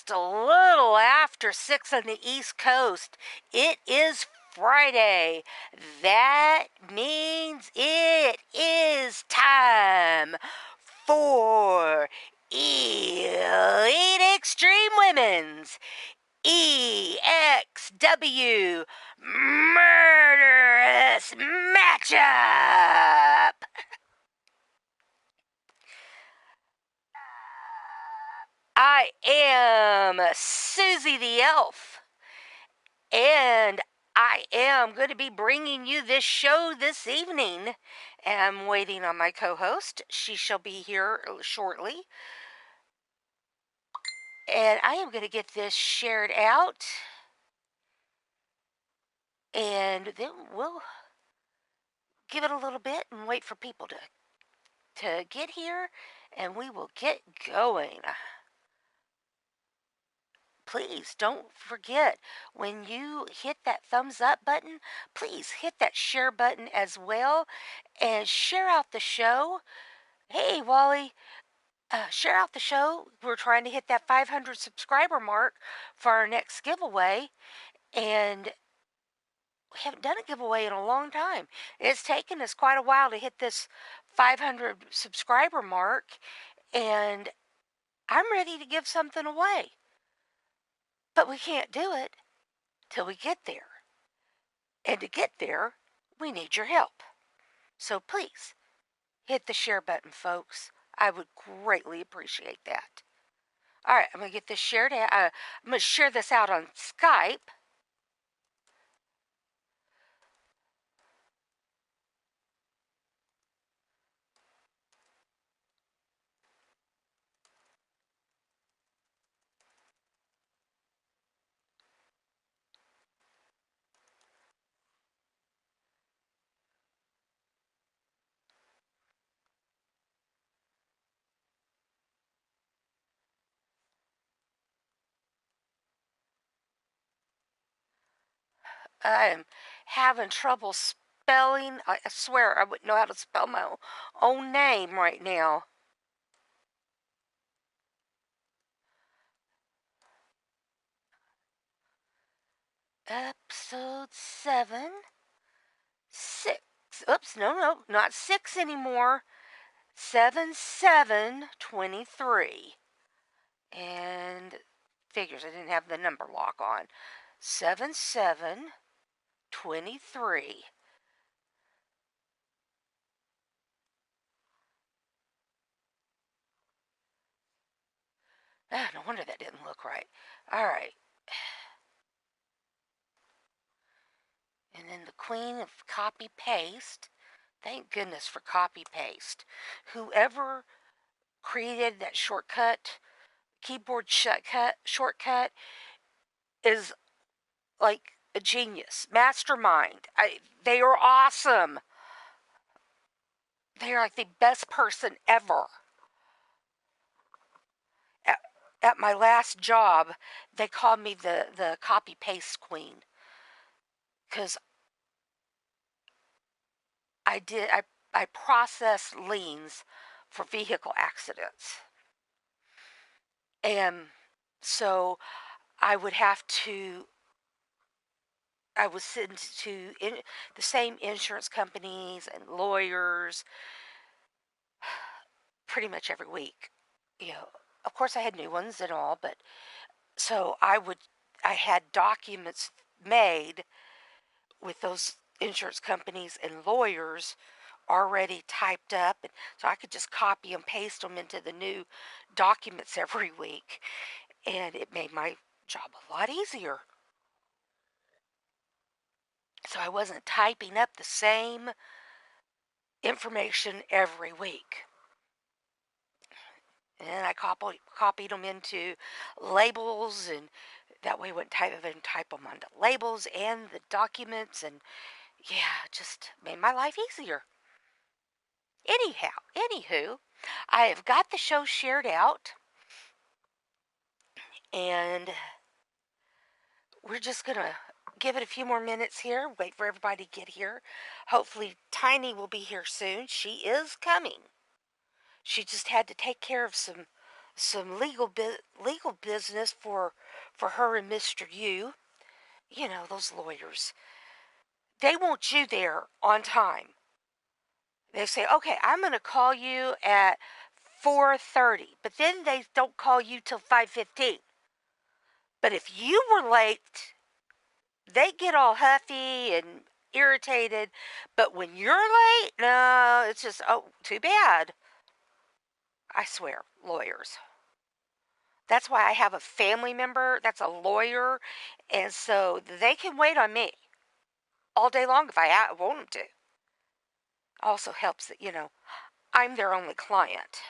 just a little after 6 on the East Coast. It is Friday. That means it is time for Elite Extreme Women's EXW Murderous Matchup. I am Susie the Elf, and I am going to be bringing you this show this evening. And I'm waiting on my co-host. She shall be here shortly. And I am going to get this shared out, and then we'll give it a little bit and wait for people to get here, and we will get going. Please don't forget, when you hit that thumbs up button, please hit that share button as well and share out the show. Hey, Wally, share out the show. We're trying to hit that 500 subscriber mark for our next giveaway, and we haven't done a giveaway in a long time. It's taken us quite a while to hit this 500 subscriber mark, and I'm ready to give something away. But we can't do it till we get there. And to get there, we need your help. So please, hit the share button, folks. I would greatly appreciate that. All right, I'm going to get this shared out. I'm going to share this out on Skype. I am having trouble spelling. I swear I wouldn't know how to spell my own name right now. Episode 7. 6. Oops, no, not 6 anymore. 7/7/23. And figures, I didn't have the number lock on. 7/7/23. Ah, no wonder that didn't look right. All right. And then the queen of copy paste. Thank goodness for copy paste. Whoever created that keyboard shortcut is like a genius, mastermind. They are awesome. They are like the best person ever. At my last job, they called me the copy paste queen, because I process liens for vehicle accidents, and so I would send to the same insurance companies and lawyers pretty much every week. Of course I had new ones and all, but so I had documents made with those insurance companies and lawyers already typed up, and so I could just copy and paste them into the new documents every week, and it made my job a lot easier. So I wasn't typing up the same information every week. And I copied them into labels, and that way I wouldn't type them onto labels and the documents, and yeah, just made my life easier. Anywho, I have got the show shared out, and we're just going to give it a few more minutes here, wait for everybody to get here. Hopefully Tiny will be here soon. She is coming. She just had to take care of some some legal business for her and Mr. U. You know, those lawyers. They want you there on time. They say, "Okay, I'm going to call you at 4:30," but then they don't call you till 5:15. But if you were late, they get all huffy and irritated. But when you're late, no, it's just, oh, too bad. I swear, lawyers. That's why I have a family member that's a lawyer, and so they can wait on me all day long if I want them to. Also helps that, I'm their only client.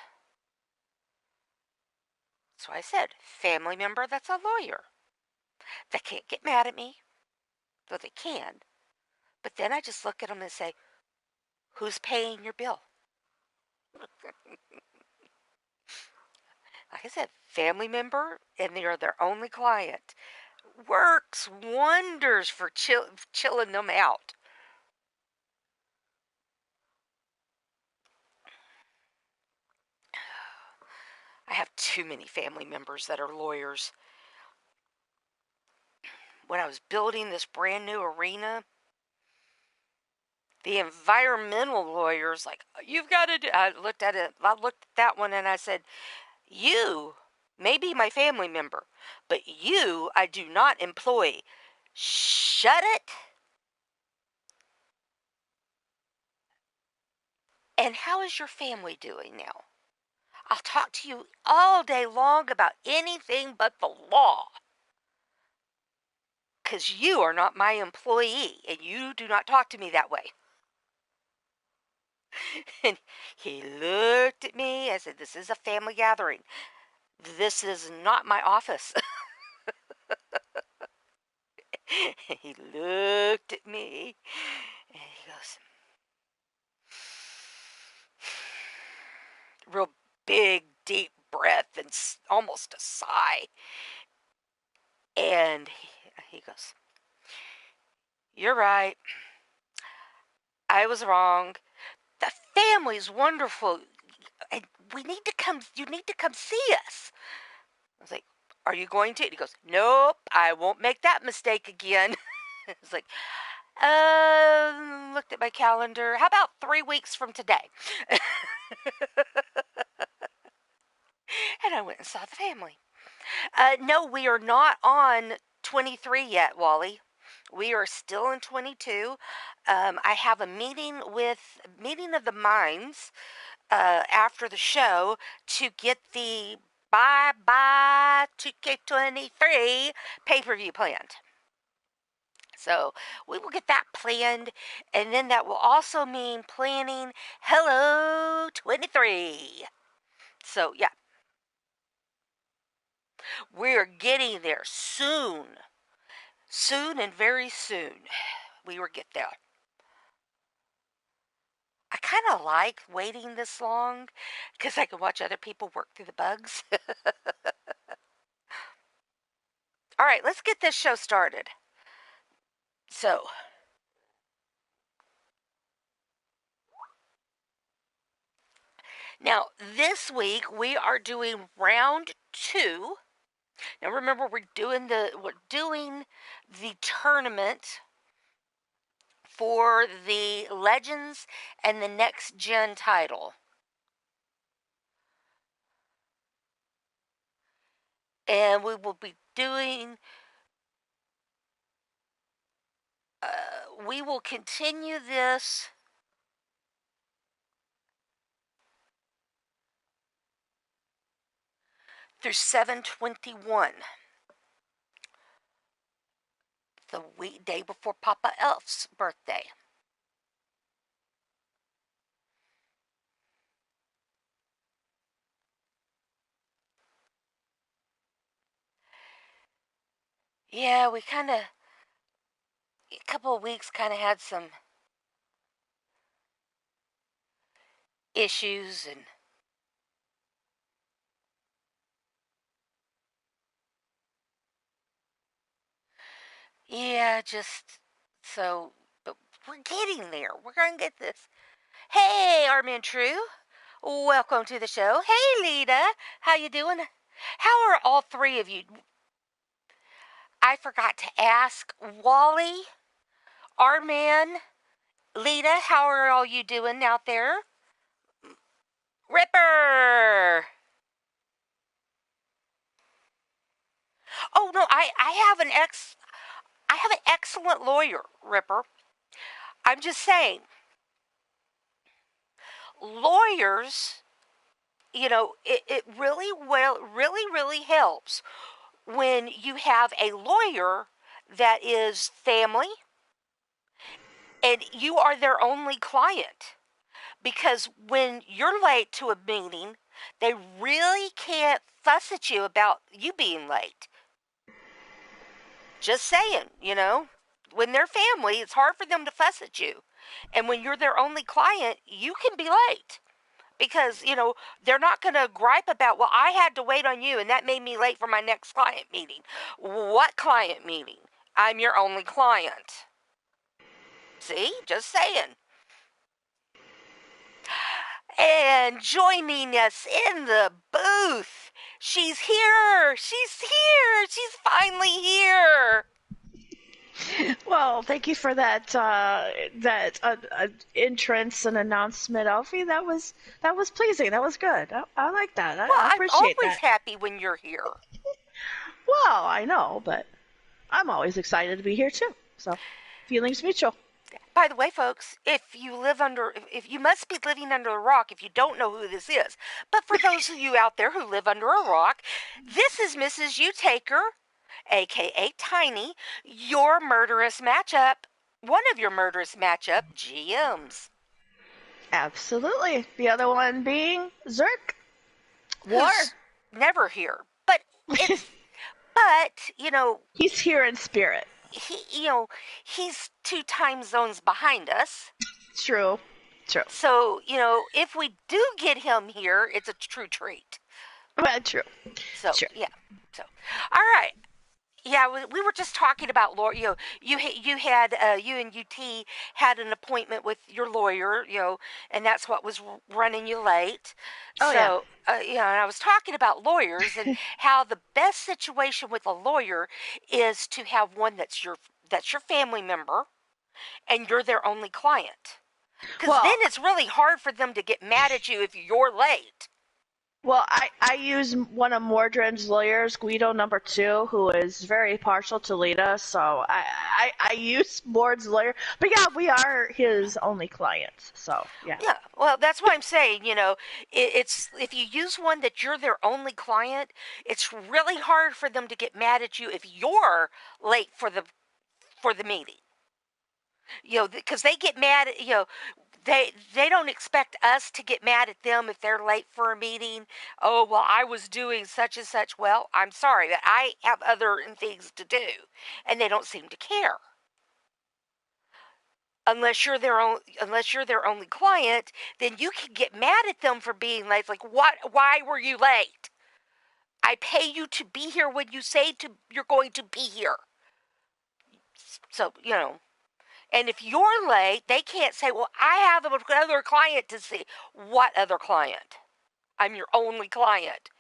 So I said, family member that's a lawyer. They can't get mad at me, though they can. But then I just look at them and say, who's paying your bill? Like I said, family member, and they're their only client. Works wonders for chilling them out. I have too many family members that are lawyers. When I was building this brand new arena, the environmental lawyers, like, you've got to do, I looked at that one and I said, you may be my family member, but you I do not employ. Shut it. And how is your family doing now? I'll talk to you all day long about anything but the law. Because you are not my employee, and you do not talk to me that way. And he looked at me. I said, this is a family gathering. This is not my office. And he looked at me, and he goes, real big, deep breath and almost a sigh. And he goes, you're right. I was wrong. The family's wonderful. And you need to come see us. I was like, are you going to? And he goes, nope, I won't make that mistake again. I was like, looked at my calendar. How about 3 weeks from today? And I went and saw the family. No, we are not on 23 yet, Wally. We are still in 22. I have a meeting of the minds after the show to get the Bye Bye 2K23 pay-per-view planned. So we will get that planned, and then that will also mean planning Hello 23. So yeah, we're getting there soon. Soon and very soon. We will get there. I kind of like waiting this long because I can watch other people work through the bugs. All right, let's get this show started. So, now this week we are doing round 2. Now remember, we're doing the tournament for the Legends and the Next Gen title. And we will be doing we will continue this through 7/21, the day before Papa Elf's birthday. Yeah, we kind of, a couple of weeks kind of had some issues, and yeah, just so, but we're getting there. We're going to get this. Hey, our man True. Welcome to the show. Hey, Lita. How you doing? How are all three of you? I forgot to ask Wally, our man, Lita, how are all you doing out there? Ripper. Oh no, I have an excellent lawyer, Ripper. I'm just saying, lawyers, it really helps when you have a lawyer that is family and you are their only client. Because when you're late to a meeting, they really can't fuss at you about you being late. Just saying, when they're family, it's hard for them to fuss at you. And when you're their only client, you can be late. Because, they're not going to gripe about, well, I had to wait on you and that made me late for my next client meeting. What client meeting? I'm your only client. See? Just saying. And joining us in the booth, she's here. She's finally here. Well, thank you for that entrance and announcement, Alfie. That was pleasing. That was good. I like that. Well, I I'm appreciate always that. happy when you're here. Well, I know, but I'm always excited to be here too. So, feelings mutual. By the way, folks, if you must be living under a rock if you don't know who this is. But for those of you out there who live under a rock, this is MrsUtaker, aka Tiny, your murderous matchup, one of your murderous matchup GMs. Absolutely. The other one being Zerk. War. Who's never here. But it's but, He's here in spirit. he's 2 time zones behind us. True. So, if we do get him here, it's a true treat. Well, true. So, yeah. So, all right. Yeah, we were just talking about lawyer. You had you and UT had an appointment with your lawyer. And that's what was running you late. Oh, so, and I was talking about lawyers and how the best situation with a lawyer is to have one that's your family member, and you're their only client. Because then it's really hard for them to get mad at you if you're late. Well, I use one of Mordred's lawyers, Guido number 2, who is very partial to Lita, so I use Mord's lawyer. But yeah, we are his only clients, so yeah. Yeah, well, that's what I'm saying, it's if you use one that you're their only client, it's really hard for them to get mad at you if you're late for the meeting. Because they get mad at, they don't expect us to get mad at them if they're late for a meeting. Oh, well, I was doing such and such. Well, I'm sorry, but I have other things to do, and they don't seem to care. Unless you're their only client, then you can get mad at them for being late. Like, why were you late? I pay you to be here when you say you're going to be here. So, and if you're late, they can't say, well, I have another client to see. What other client? I'm your only client.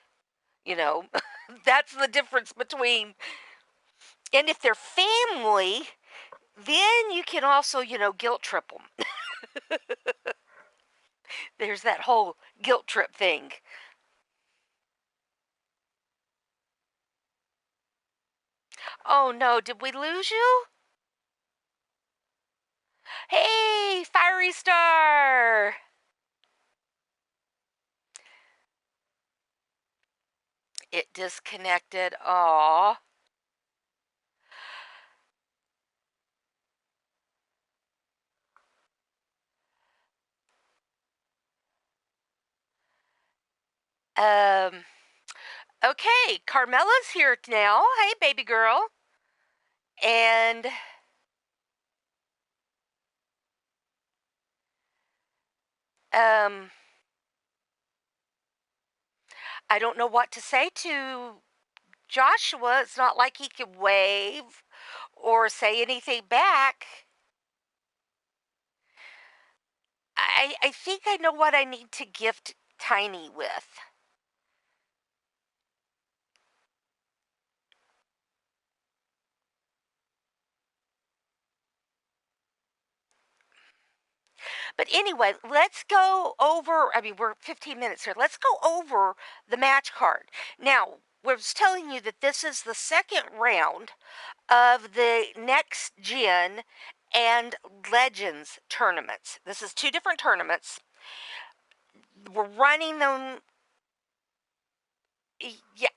That's the difference between. And if they're family, then you can also, guilt trip them. There's that whole guilt trip thing. Oh no, did we lose you? Hey, Fiery Star! It disconnected. Aw. Okay, Carmela's here now. Hey, baby girl. And I don't know what to say to Joshua. It's not like he could wave or say anything back. I think I know what I need to gift Tiny with. But anyway, let's go over. I mean, we're 15 minutes here. Let's go over the match card. Now, we're telling you that this is the second round of the Next Gen and Legends tournaments. This is two different tournaments. We're running them. Yeah.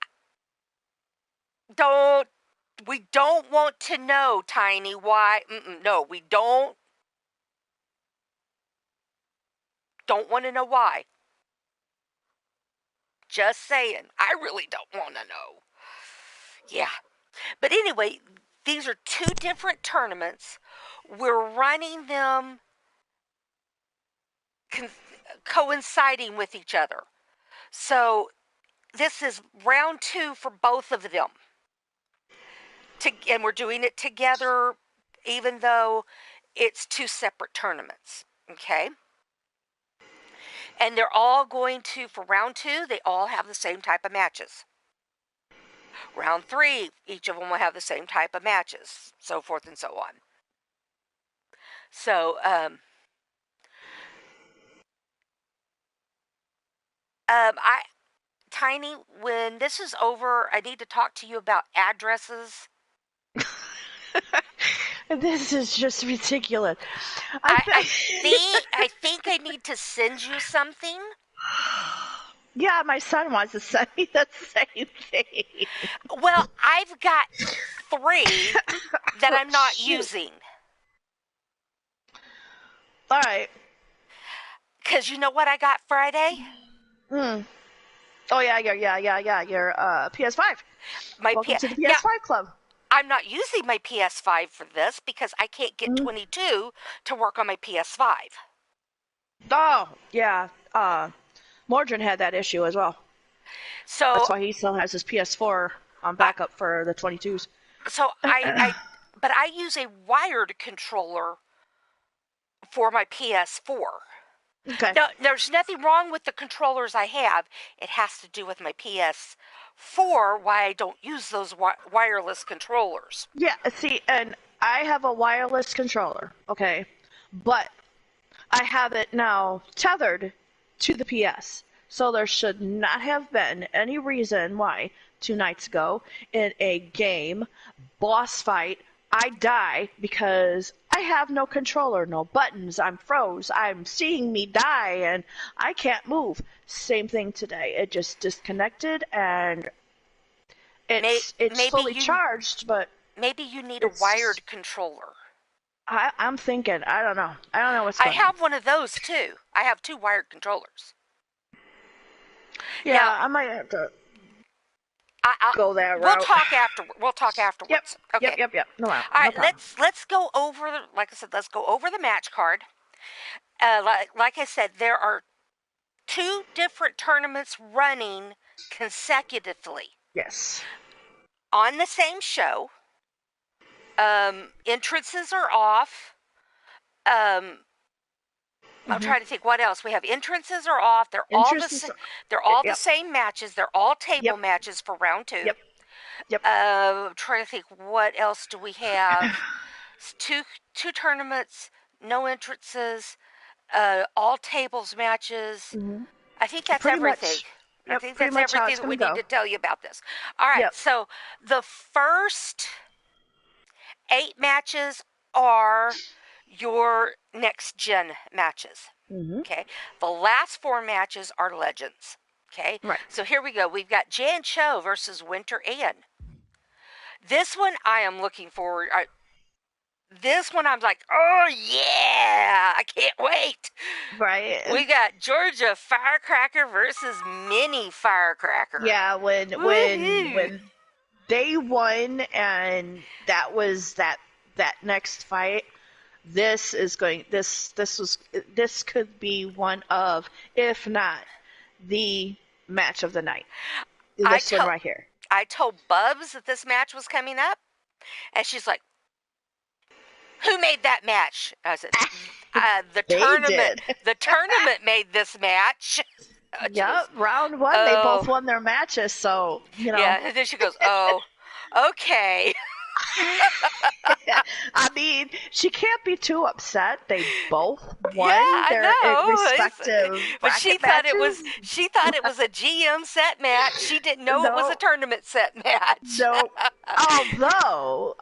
We don't want to know, Tiny, why. No, we don't want to know why. Just saying. I really don't want to know. Yeah. But anyway, these are two different tournaments. We're running them coinciding with each other. So this is round 2 for both of them. And we're doing it together, even though it's two separate tournaments. Okay? And they're all going to, for round 2, they all have the same type of matches. Round 3, each of them will have the same type of matches, so forth and so on. So, Tiny, when this is over, I need to talk to you about addresses. This is just ridiculous. I think I need to send you something. Yeah, my son wants to send me the same thing. Well, I've got 3 that I'm not using. All right. Because you know what I got Friday? Oh, yeah, your PS5. Welcome to the PS5 club. I'm not using my PS5 for this because I can't get 22 to work on my PS5. Oh, yeah. Mordred had that issue as well. So that's why he still has his PS4 on backup for the 22s. So but I use a wired controller for my PS4. Okay. Now, there's nothing wrong with the controllers I have. It has to do with my PS4, why I don't use those wireless controllers. Yeah, see, and I have a wireless controller, okay? But I have it now tethered to the PS. So there should not have been any reason why 2 nights ago in a game, boss fight, I die because I have no controller, no buttons, I'm froze, I'm seeing me die, and I can't move. Same thing today. It just disconnected, and it's fully charged, but... Maybe you need a wired controller. I'm thinking, I don't know what's going on. I have one of those, too. I have 2 wired controllers. Yeah, now, I might have to... go that route. We'll talk afterwards. Yep. Okay. Yep. No, all right. Let's go over. Like I said, let's go over the match card. Like I said, there are 2 different tournaments running consecutively. Yes. On the same show. Entrances are off. I'm trying to think what else. We have entrances are off. They're all the same matches. They're all table matches for round 2. Yep. I'm trying to think what else do we have. two tournaments, no entrances, all tables matches. I think that's pretty everything. Yep, I think that's everything that we need to tell you about this. All right, so the first 8 matches are your next gen matches. Okay. The last 4 matches are legends. Okay. Right. So here we go. We've got Jan Cho versus Winter Ann. This one I am looking forward. This one I'm like, oh yeah, I can't wait. Right. We got Georgia Firecracker versus Mini Firecracker. Yeah, when they won, and that was that next fight. This could be one of, if not the match of the night. This one right here. I told Bubs that this match was coming up, and she's like, "Who made that match?" I said, "The tournament. The tournament made this match." Yep, round one, they both won their matches, so, Yeah, and then she goes, oh, okay. I mean, she can't be too upset. They both Yeah, won I their know. respective But she bracket thought matches. she thought it was a GM set match. She didn't know it was a No, tournament set match. no.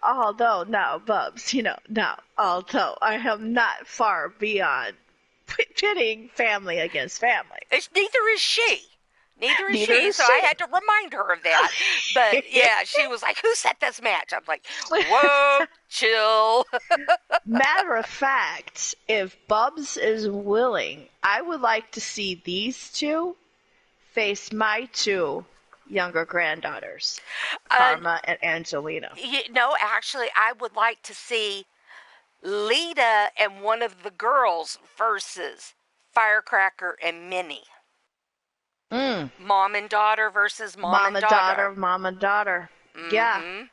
Although, no, Bubs, no. Although I am not far beyond pitting family against family. Neither is she. Neither is Neither she, is so she. I had to remind her of that. But yeah, she was like, who set this match? I'm like, whoa, chill. Matter of fact, if Bubs is willing, I would like to see these two face my two younger granddaughters, Karma and Angelina. No, actually, I would like to see Lita and one of the girls versus Firecracker and Minnie. Mom and daughter versus mom and daughter. Mom and daughter. Mm-hmm. Yeah.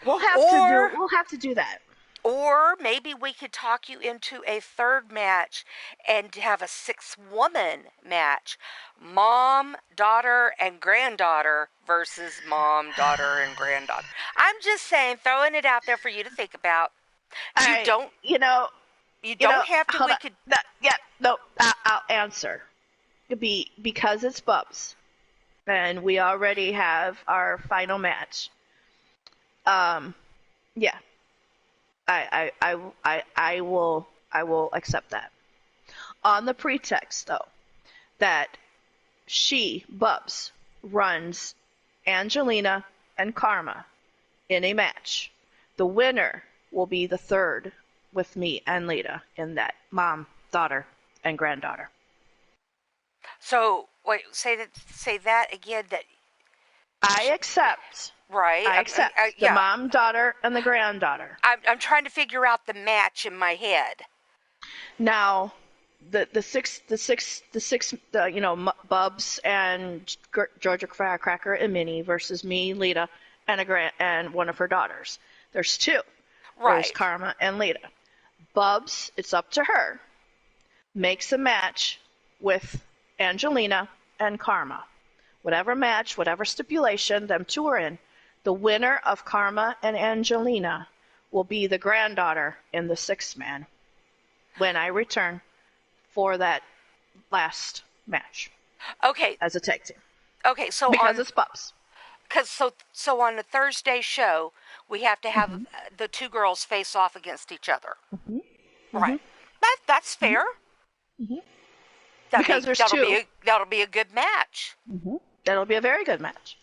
We'll have to do that. Or maybe we could talk you into a third match and have a 6-woman match. Mom, daughter, and granddaughter versus mom, daughter, and granddaughter. I'm just saying, throwing it out there for you to think about. You don't have to. I'll answer. Because it's Bubs, and we already have our final match. Yeah. I will accept that. On the pretext, though, that Bubs, runs Angelina and Karma in a match. The winner will be the third with me and Lita in that mom, daughter, and granddaughter. So, wait, say that again. That I accept. Right. I accept the mom, daughter, and the granddaughter. I'm trying to figure out the match in my head. Now, the six, Bubs and Georgia Firecracker and Minnie versus me, Lita, and one of her daughters. There's two. Right. There's Karma and Lita. Bubs, it's up to her. Makes a match with Angelina and Karma. Whatever match, whatever stipulation them two are in, the winner of Karma and Angelina will be the granddaughter in the 6-man when I return for that last match. Okay. As a tag team. Okay, so because it's Bubs. So on the Thursday show, we have to have the two girls face off against each other. Mm-hmm. Right. That's fair. Mm-hmm. Because there's two. That'll be a good match. Mm-hmm. That'll be a very good match.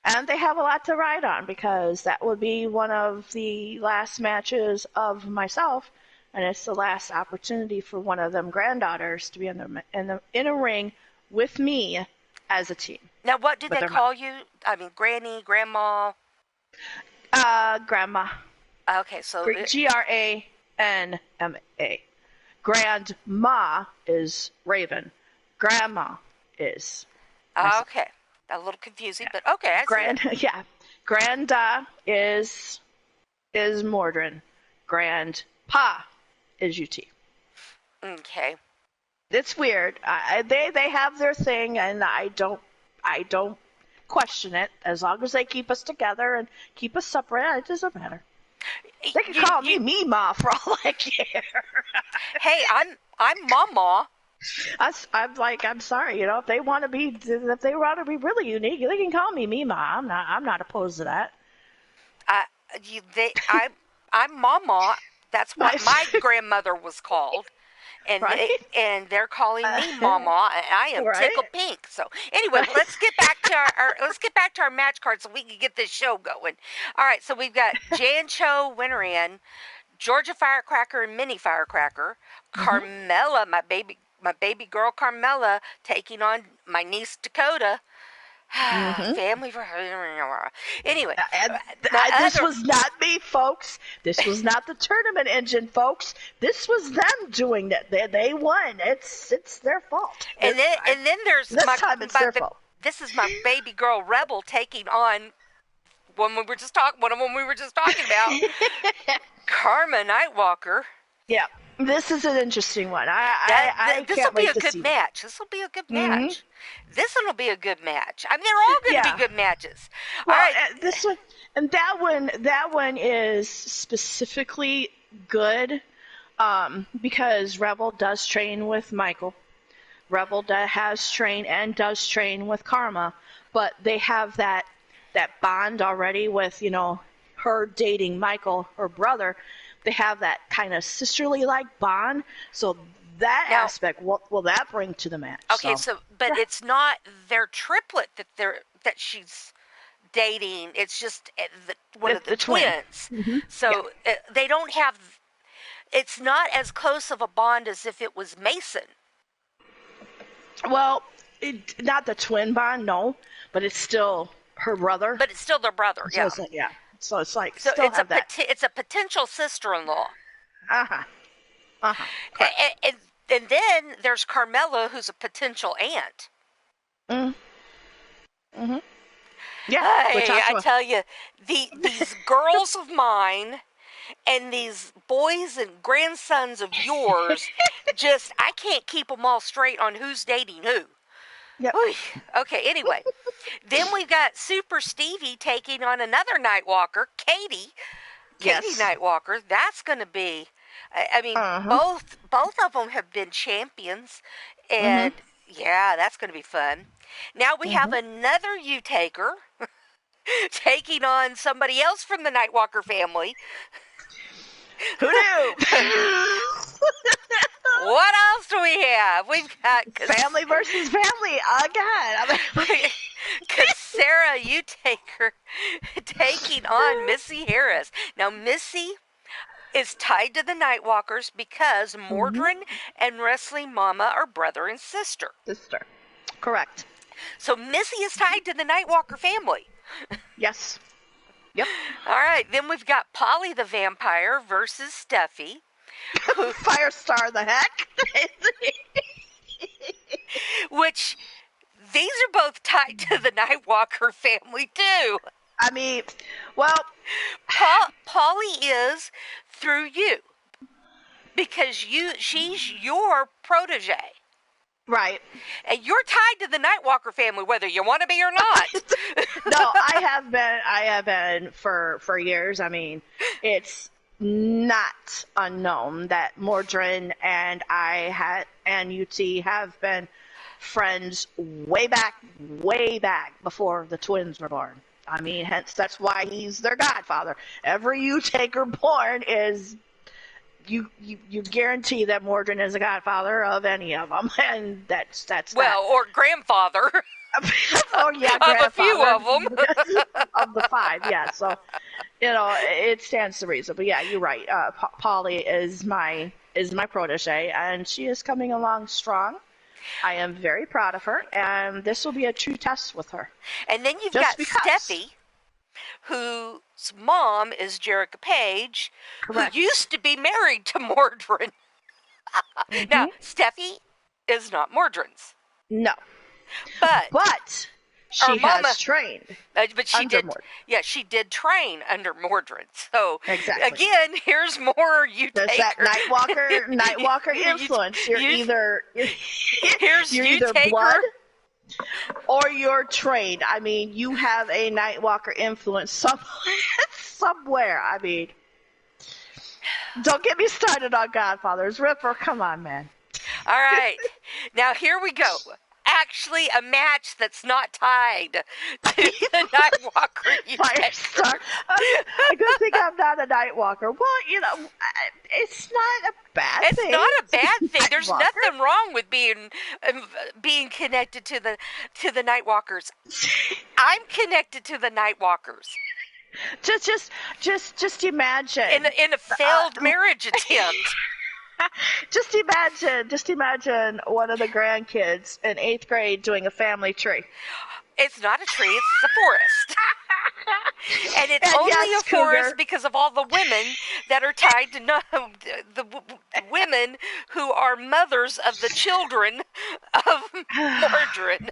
And they have a lot to ride on because that would be one of the last matches of myself, and it's the last opportunity for one of them granddaughters to be in a ring with me as a team. Now, what do they call you? I mean, Granny, Grandma? Grandma. Okay, so... Grandma. Grandma is Raven. Grandma is... Okay. A little confusing, but okay. Yeah. Granda is Mordrin. Grandpa is UT. Okay. It's weird. They have their thing, and I don't question it. As long as they keep us together and keep us separate, it doesn't matter. They can call me Mima for all I care. Hey, I'm Mama. I'm sorry, if they want to be really unique, they can call me Mima. I'm not opposed to that. I'm Mama. That's what my grandmother was called, and right? they're calling me Mama. And I am tickled pink. So anyway, let's get back to our match card so we can get this show going. All right, so we've got Jan Cho winner in, Georgia Firecracker and Minnie Firecracker, Carmella, my baby girl Carmella, taking on my niece Dakota. Family for anyway. This was not me, folks. This was not the tournament engine, folks. This was them doing that. They won. It's their fault. And then there's their fault. This is my baby girl Rebel taking on one of them we were just talking about, Karma Nightwalker. Yeah. This is an interesting one. I This will can't be wait a to good see that. match. This will be a good Hmm. match. This one will be a good match. I mean, they're all going to be Yeah. good matches. All Well, right. this one and that one is specifically good because Rebel does train with Michael. Rebel has trained and does train with Karma, but they have that bond already with her dating Michael, her brother. They have that kind of sisterly like bond. So that Now, aspect, what will that bring to the match? okay, So so but it's not their triplet that she's dating. It's just one of the the twin. twins. Yeah. So they don't have. It's not as close of a bond as if it was Mason. Well, not the twin bond, no, but it's still her brother. But it's still their brother. So Yeah. it's like, yeah. So it's like So still have that. it's a potential sister-in-law. Uh huh. Uh huh. And, Correct. and then there's Carmela, who's a potential aunt. Mm. Mhm. Yeah. With Hey, I Joshua. tell you, these girls of mine and these boys and grandsons of yours, I can't keep them all straight on who's dating who. Yep. Oy. Okay, anyway. Then we've got Super Stevie taking on another Nightwalker, Katie. Katie Yes. Nightwalker. That's going to be. I mean, Uh huh. both of them have been champions, Mhm. and yeah, that's going to be fun. Now we have Mhm. another U-Taker taking on somebody else from the Nightwalker family. Who knew? What else do we have? We've got Family versus family again. Sarah U-Taker taking on Missy Harris. Now, Missy is tied to the Nightwalkers because Mordrin and Wrestling Mama are brother and sister. Sister. Correct. So Missy is tied to the Nightwalker family. Yes. Yep. All right, then we've got Polly the Vampire versus Steffi. Firestar the heck. Which, these are both tied to the Nightwalker family, too. I mean, well, Polly is through you. Because she's your protege. right. And you're tied to the Nightwalker family, whether you want to be or not. No, I have been for years. I mean, it's not unknown that Mordrin and UT have been friends way back before the twins were born. I mean, hence that's why he's their godfather. Every U-Taker born is you guarantee that Mordrin is a godfather of any of them, and that's well, or grandfather. oh yeah, of a few of them. of the five, yeah. So it stands to reason. But yeah, you're right. Polly is my protege, and she is coming along strong. I am very proud of her, and this will be a true test with her. And then you've Just got because. Steffi, whose mom is Jerica Page, Correct. who used to be married to Mordrin. Now, Steffi is not Mordrin's. No, But she mama, has trained. but she under did. Mordrin. Yeah, she did train under Mordrin. So Exactly. again, here's more There's that Nightwalker influence. You're either blood or you're trained. I mean, you have a Nightwalker influence somewhere. I mean, don't get me started on Godfathers. Ripper, come on, man. All right, now here we go. Actually, a match that's not tied to the Nightwalker. Firestar. A good thing I'm not a Nightwalker. Well, it's not a bad thing. It's not a bad thing. There's Nightwalker. nothing wrong with being connected to the Nightwalkers. I'm connected to the Nightwalkers. Just imagine In a failed marriage attempt. Just imagine one of the grandkids in 8th grade doing a family tree. It's not a tree, it's a forest. And it's And only yes, a forest Cougar. because of all the women that are tied to the women who are mothers of the children of Mordrin.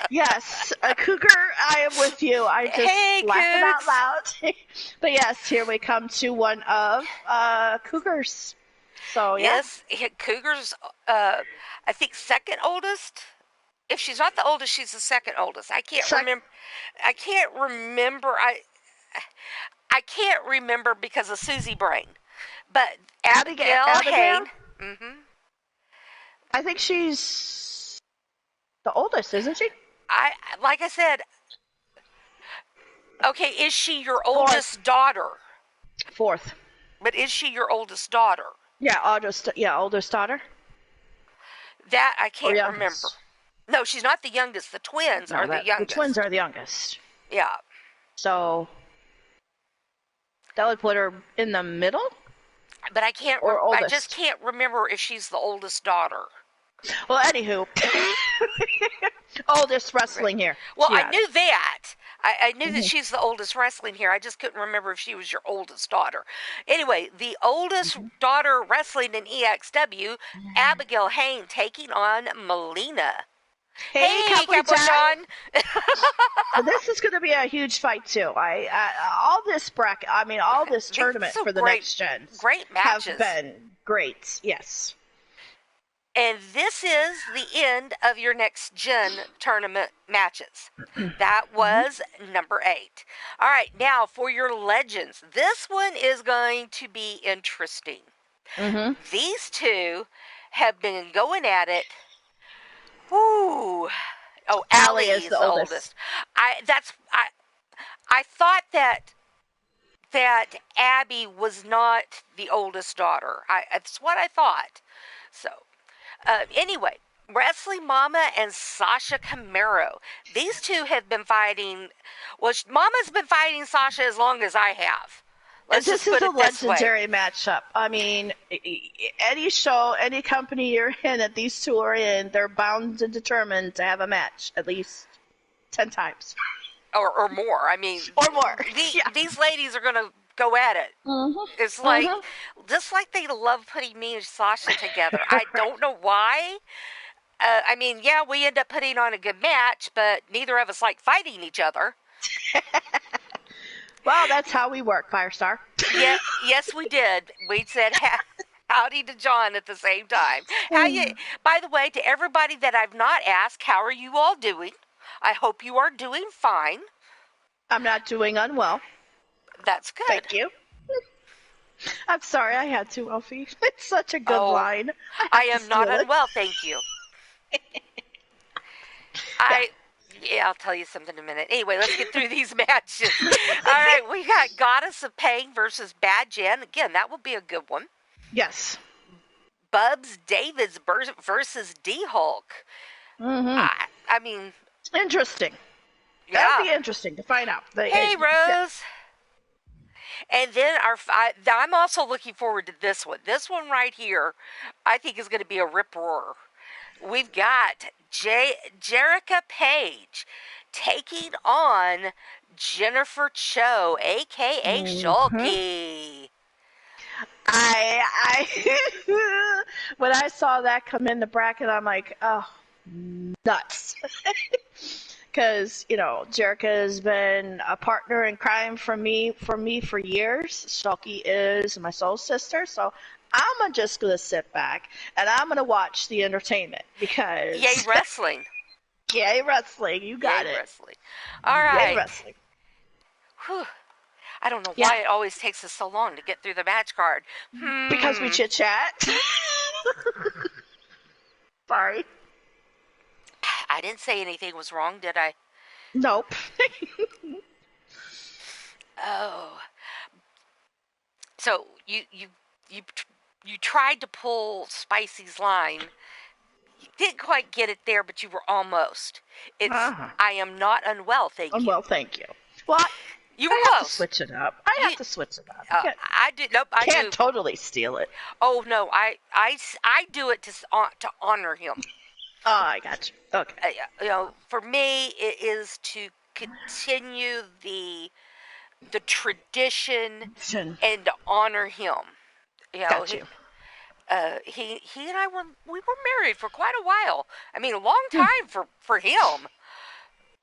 Yes, Cougar, I am with you. I just Hey, laughing out Cougs. loud. But yes, here we come to one of Cougar's So yeah. Yes, Cougar's, I think, second oldest. If she's not the oldest, she's the second oldest. I can't remember. I can't remember. I can't remember because of Susie Brain. But Abigail Hain. Mm-hmm. I think she's the oldest, isn't she? Like I said. Okay, is she your oldest daughter? Fourth. But is she your oldest daughter? Yeah, oldest daughter. That I can't remember. No, she's not the youngest. The twins are the youngest. The twins are the youngest. Yeah. So that would put her in the middle. But I can't. I just can't remember if she's the oldest daughter. Well, anywho, oldest wrestling here. Well, I knew that. I knew that she's the oldest wrestling here. I just couldn't remember if she was your oldest daughter. Anyway, the oldest daughter wrestling in EXW, Abigail Hain, taking on Melina. Hey, Cowboy John. This is going to be a huge fight too. All this bracket, all this tournament for the next gens, great matches, have been great. Yes. And this is the end of your next gen tournament matches. That was number 8. All right, now for your legends. This one is going to be interesting. These two have been going at it. Ooh. Oh, Allie is the oldest. I thought that Abby was not the oldest daughter. That's what I thought. So, anyway, Wrestling Mama and Sasha Camaro. These two have been fighting. Well, Mama's been fighting Sasha as long as I have. This is a legendary matchup. I mean, any show, any company you're in that these two are in, they're bound and determined to have a match at least 10 times. Or more. I mean, or more. These ladies are going to go at it. It's like, just like they love putting me and Sasha together. I don't know why. I mean, yeah, we end up putting on a good match, but neither of us like fighting each other. Well, that's how we work, Firestar. Yeah, yes, we did. We said howdy to John at the same time. By the way, to everybody that I've not asked, how are you all doing? I hope you are doing fine. I'm not doing unwell. That's good. Thank you. I'm sorry, I had to, Elfie. It's such a good line. I am not unwell, thank you. I'll tell you something in a minute. Anyway, let's get through these matches. All right, we got Goddess of Pain versus Bad Jen. Again, that will be a good one. Yes. Bubs Davids versus D-Hulk. I mean... Interesting. Yeah. That'll be interesting to find out. Hey, Rose. Yeah. And then I'm also looking forward to this one. This one right here, I think is going to be a rip-roar. We've got Jerica Page taking on Jennifer Cho, a.k.a. Shulky. When I saw that come in the bracket, I'm like, oh, nuts. Because, Jerica has been a partner in crime for me for years. Shulky is my soul sister, so I'm just going to sit back and I'm going to watch the entertainment because... Yay, wrestling. Yay, wrestling. You got it. Wrestling. All right. Yay, wrestling. Whew. I don't know why it always takes us so long to get through the match card. Because we chit-chat. Sorry. I didn't say anything was wrong, did I? Nope. Oh. So, you tried to pull Spicy's line. You didn't quite get it there, but you were almost. It's I am not unwell, thank you. Unwell, thank you. Well, you were I close. have to switch it up. I have to switch it up. I do. Nope, I can't totally steal it. Oh no, I do it to honor him. Oh, I got you. Okay. For me, it is to continue the tradition and to honor him. Got you. He and I were married for quite a while. I mean, a long time for him.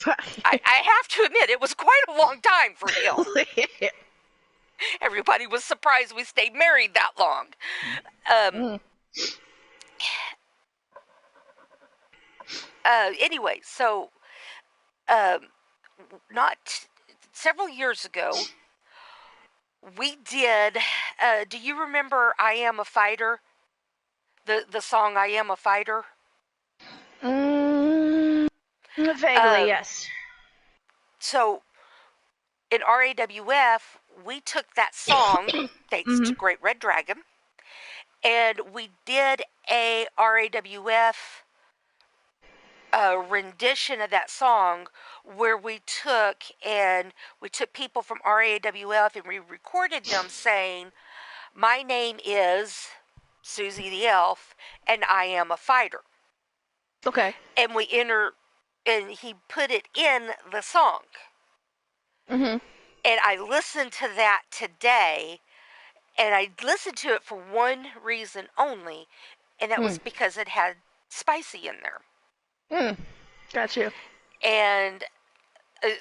I have to admit, it was quite a long time for him. Everybody was surprised we stayed married that long. Anyway, so not several years ago, we did. Do you remember "I Am a Fighter"? The song "I Am a Fighter." Vaguely, yes. So in RAWF, we took that song, thanks to Great Red Dragon, and we did a RAWF rendition of that song where we took people from RAWF and we recorded them saying, "My name is Susie the Elf, and I am a fighter." Okay. And and he put it in the song. And I listened to that today, and I listened to it for one reason only, and that was because it had spicy in there. Got you. And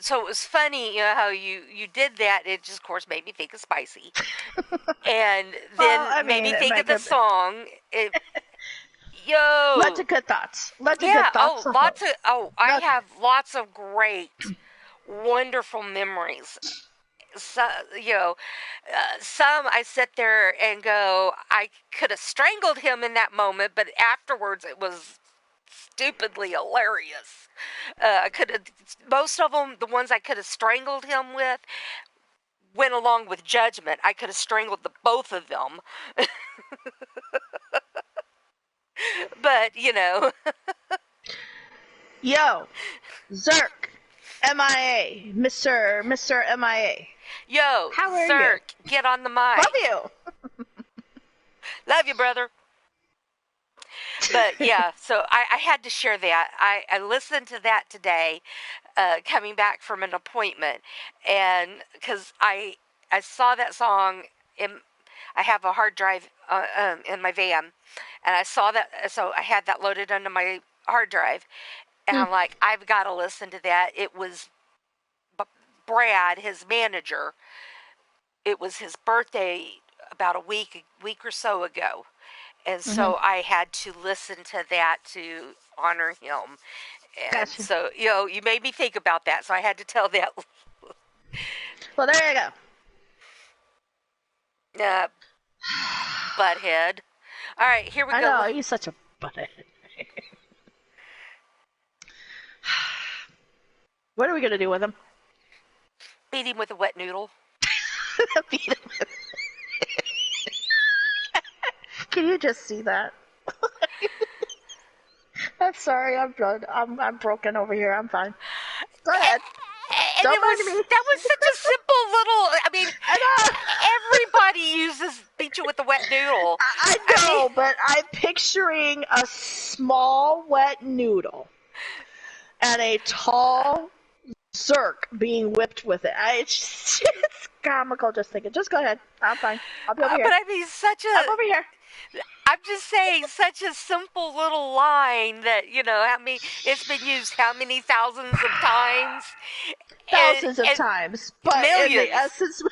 so it was funny, how you did that. It just, of course, made me think of spicy, and then made me think of the song. Lots of good thoughts. Good thoughts. I have lots of great, wonderful memories. So, some I sit there and go, I could have strangled him in that moment, but afterwards it was stupidly hilarious. Most of them, the ones I could have strangled him with, went along with judgment. I could have strangled the both of them. But, Yo, Zerk, MIA, Mr. MIA. Yo, how are Zerk, you? Get on the mic. Love you. Love you, brother. But yeah, so I had to share that. I listened to that today, coming back from an appointment, and because I saw that song I have a hard drive in my van, and I saw that, so I had that loaded onto my hard drive, and I'm like, I've got to listen to that. It was Brad, his manager. It was his birthday about a week or so ago. And so I had to listen to that to honor him. And gotcha. So, you made me think about that. So I had to tell that. Well, there you go. Butthead. All right, here we go. I know, he's such a butthead. What are we going to do with him? Beat him with a wet noodle. Beat him with... Can you just see that? I'm sorry, I'm broken over here. I'm fine. Go ahead. And that was such a simple little. I mean, everybody uses beat you with a wet noodle. I know, but I'm picturing a small wet noodle and a tall Zerk being whipped with it. It's comical just thinking. Just go ahead. I'm fine. I'll be over here. But I mean, I'm over here. I'm just saying, such a simple little line that, it's been used how many thousands of times? Thousands of times. But millions. In the essence,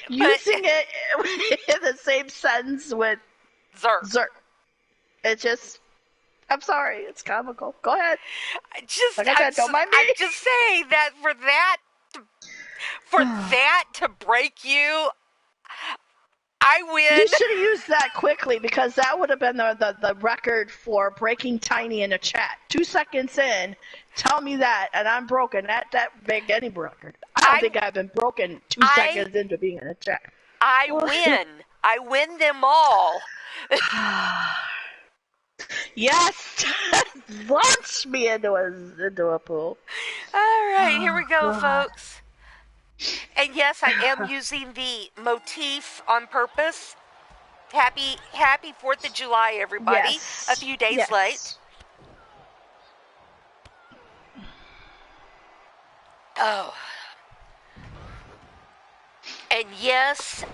using it in the same sentence with Zerk. It's just, I'm sorry, it's comical. Go ahead. Don't mind me. I'm just saying that for that to break you, I win. You should have used that quickly, because that would have been the record for breaking Tiny in a chat. 2 seconds in, tell me that, and I'm broken. That big any record. I don't think I've been broken 2 seconds into being in a chat. I win. I win them all. Yes! Launch me into a pool. All right, here we go, folks. And yes, I am using the motif on purpose. Happy 4th of July, everybody. Yes. A few days late. Oh. And yes,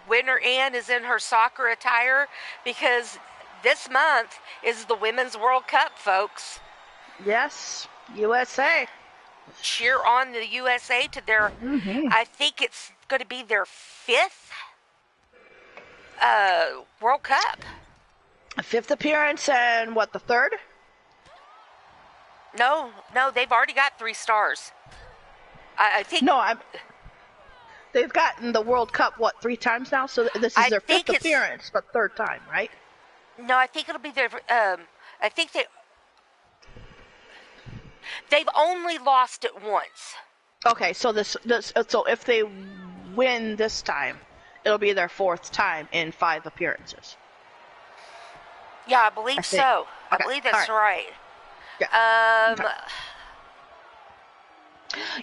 Winter Ann is in her soccer attire, because this month is the Women's World Cup, folks. Yes, USA. Cheer on the USA to their, I think it's going to be their 5th World Cup. A 5th appearance and what, the 3rd? No, they've already got 3 stars. I think. No, they've gotten the World Cup, 3 times now? So this is their 5th appearance, but 3rd time, right? No, I think it'll be their. I think they've only lost it once. Okay, so so if they win this time, it'll be their 4th time in 5 appearances. Yeah, I believe so. Okay. I believe that's right. Yeah. Okay.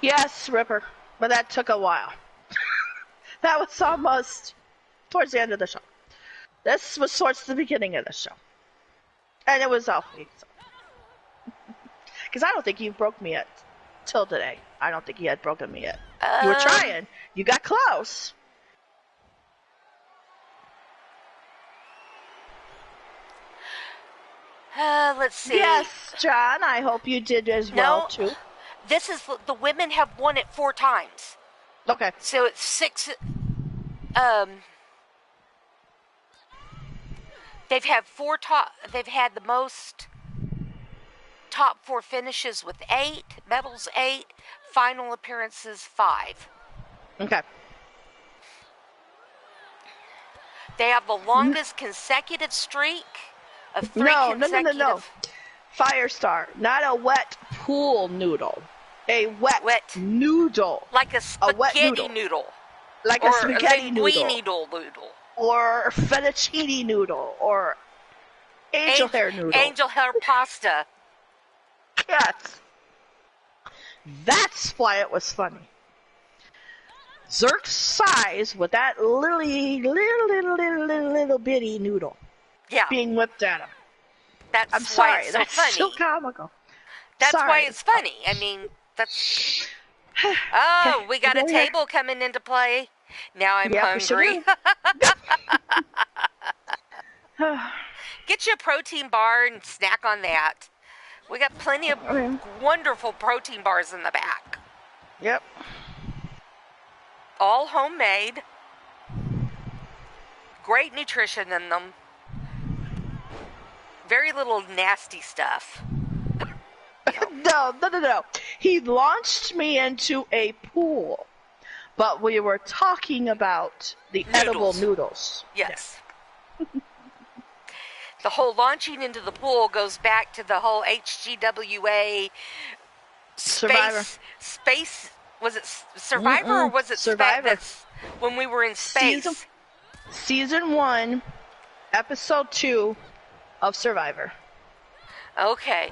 Yes, Ripper, but that took a while. That was almost towards the end of the show. This was towards the beginning of the show. And it was off week. Because I don't think you broke me yet. Till today. I don't think you had broken me yet. You were trying. You got close. Let's see. Yes, John, I hope you did as well, too. This is, the women have won it 4 times. Okay. So it's 6, they've had the most top 4 finishes with 8, medals 8, final appearances 5. Okay. They have the longest consecutive streak of 3 consecutive. No. Firestar, not a wet pool noodle. A wet noodle. Like a spaghetti noodle. Like a spaghetti noodle. Or fettuccine noodle. Or angel hair noodle. Angel hair pasta. Yes. That's why it was funny. Zerk's size with that little bitty noodle. Yeah. Being whipped at him. I'm sorry, that's funny. so comical. That's why it's funny. I mean, that's... Oh, we got a table coming into play. Now I'm hungry. Get you a protein bar and snack on that. We got plenty of wonderful protein bars in the back. Yep. All homemade. Great nutrition in them. Very little nasty stuff. No. He launched me into a pool, but we were talking about the edible noodles. Yes. Yeah. The whole launching into the pool goes back to the whole HGWA space. Was it Survivor or was it Survivor? When we were in space. Season 1, episode 2 of Survivor. Okay.